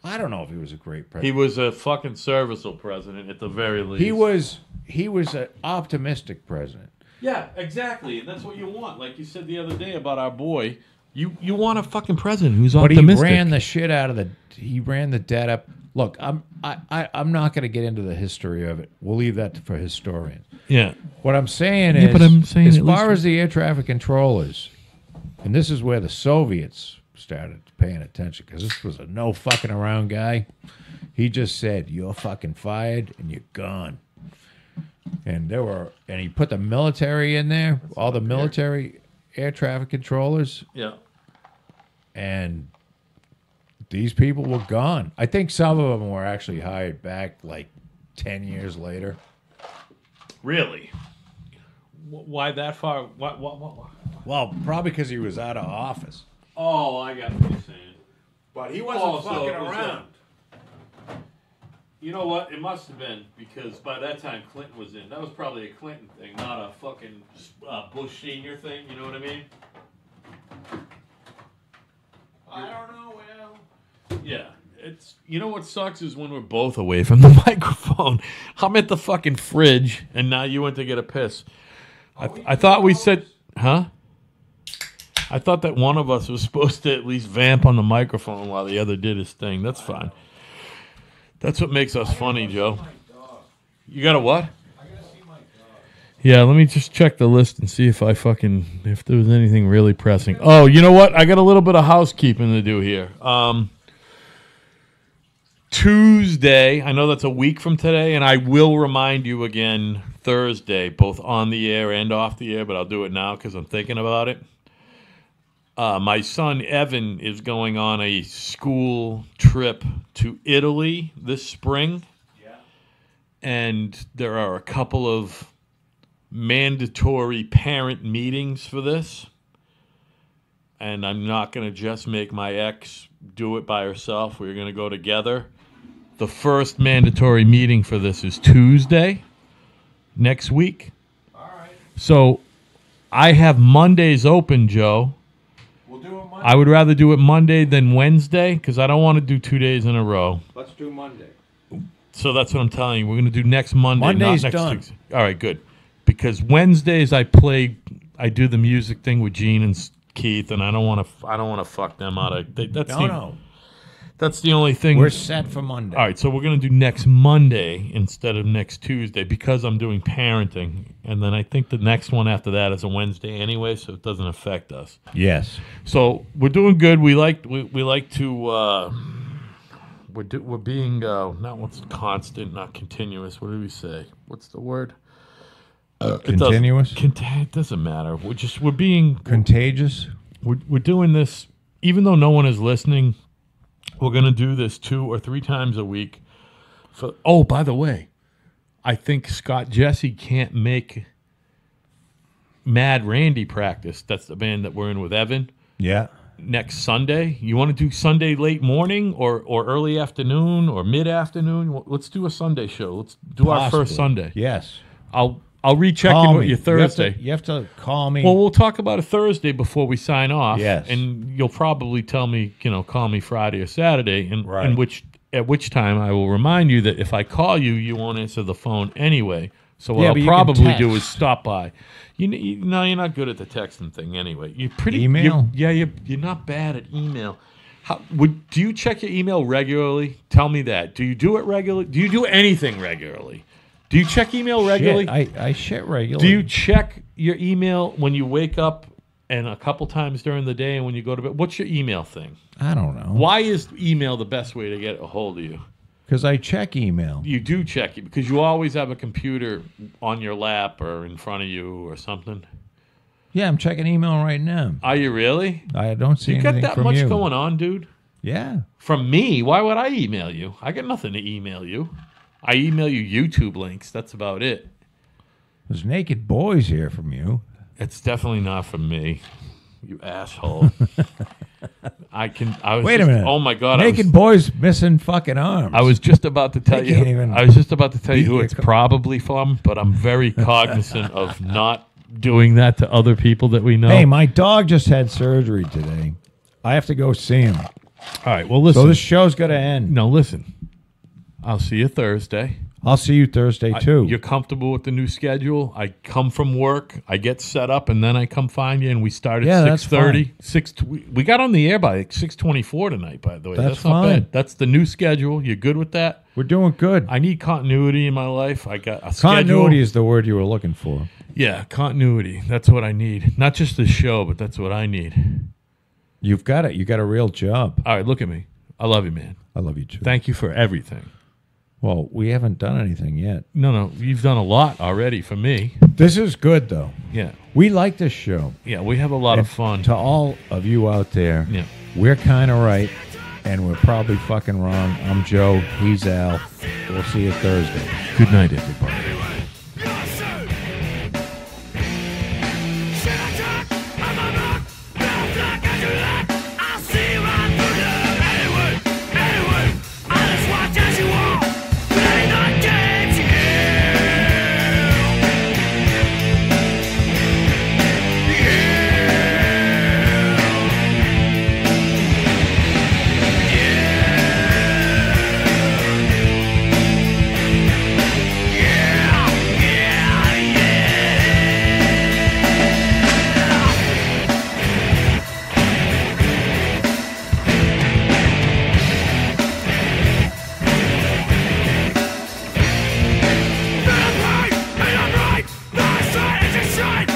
I don't know if he was a great He president. was a fucking serviceable president at the very least. He was an optimistic president. Yeah, exactly, and that's what you want. Like you said the other day about our boy, you want a fucking president who's But optimistic. he ran the shit out of he ran the debt up. Look, I'm not going to get into the history of it. We'll leave that for historians. Yeah, What I'm saying Yeah, is, but I'm saying as at far least- as the air traffic controllers, and this is where the Soviets started paying attention, because this was a no fucking around guy. He just said, "You're fucking fired and you're gone." And he put the military in there, all the military air traffic controllers, yeah. and these people were gone. I think some of them were actually hired back like 10 years later. Really? Why that far? What? Well, probably because he was out of office. Oh, I got what you're saying. But he Oh, so it was you know what? It must have been because by that time Clinton was in. That was probably a Clinton thing, not a fucking Bush Senior thing. You know what I mean? I don't know, well. Yeah. It's what sucks is when we're both away from the microphone. I'm at the fucking fridge, and now you went to get a piss. I thought we said, huh? I thought that one of us was supposed to at least vamp on the microphone while the other did his thing. That's fine. That's what makes us funny, Joe. You got a what? Yeah, let me just check the list and see if if there was anything really pressing. Oh, you know what? I got a little bit of housekeeping to do here. Tuesday, I know that's a week from today, and I will remind you again Thursday, both on the air and off the air, but I'll do it now because I'm thinking about it. My son Evan is going on a school trip to Italy this spring. Yeah. And there are a couple of mandatory parent meetings for this. And I'm not going to just make my ex do it by herself. We're going to go together. The first mandatory meeting for this is Tuesday next week. All right. So I have Mondays open, Joe. We'll do it Monday. I would rather do it Monday than Wednesday because I don't want to do 2 days in a row. Let's do Monday. So that's what I'm telling you. We're going to do next Monday, Monday's not next done. Tuesday. All right, good. Because Wednesdays I do the music thing with Gene and Keith, and I don't want to fuck them out. That's the only thing. We're set for Monday. All right, so we're going to do next Monday instead of next Tuesday because I'm doing parenting. And then I think the next one after that is a Wednesday anyway, so it doesn't affect us. Yes. So we're doing good. We like to we're being not what's constant, not continuous. What do we say? What's the word? Continuous? It doesn't matter. We're being Contagious? we're doing this even though no one is listening. We're going to do this 2 or 3 times a week. Oh, by the way, I think Scott Jesse can't make Mad Randy practice. That's the band that we're in with Evan. Yeah. Next Sunday. You want to do Sunday late morning or early afternoon or mid-afternoon? Let's do a Sunday show. Let's do our first Sunday. Yes. I'll I'll recheck in Call with me. you Thursday. You have to call me. Well, we'll talk about it Thursday before we sign off. Yes. And you'll probably tell me, call me Friday or Saturday, and Right. at which time I will remind you that if I call you, you won't answer the phone anyway. So what Yeah, I'll but you probably can do text. is stop by. You're not good at the texting thing anyway. You're pretty Email? You're not bad at email. Do you check your email regularly? Tell me that. Do you do it regularly? Do you do anything regularly? Do you check email regularly? Shit, I shit regularly. Do you check your email when you wake up and a couple times during the day and when you go to bed? What's your email thing? I don't know. Why is email the best way to get a hold of you? Because I check email. You do check it because you always have a computer on your lap or in front of you or something. Yeah, I'm checking email right now. Are you really? I don't see You got anything that from much you. going on, dude? Yeah. From me? Why would I email you? I got nothing to email you. I email you YouTube links. That's about it. There's naked boys here from you. It's definitely not from me. You asshole. Wait a minute. Oh my god. Naked boys missing fucking arms. I was just about to tell They you. can't even I was just about to tell you beat who your it's probably from, but I'm very cognizant of not doing that to other people that we know. Hey, my dog just had surgery today. I have to go see him. All right. Well, listen. So this show's got to end. No, listen. I'll see you Thursday. I'll see you Thursday, too. You're comfortable with the new schedule? I come from work, I get set up, and then I come find you, and we start at Yeah, that's 6:30. We got on the air by 6:24 tonight, by the way. That's not fine. bad. That's the new schedule. You're good with that? We're doing good. I need continuity in my life. I got a schedule. Continuity is the word you were looking for. Yeah, continuity. That's what I need. Not just the show, but that's what I need. You've got it. You got a real job. All right, look at me. I love you, man. I love you, too. Thank you for everything. Well, we haven't done anything yet. No, you've done a lot already for me. This is good, though. Yeah, We like this show. yeah, we have a lot of fun. To all of you out there, Yeah. we're kind of right, and we're probably fucking wrong. I'm Joe. He's Al. We'll see you Thursday. Good night, everybody. Shine!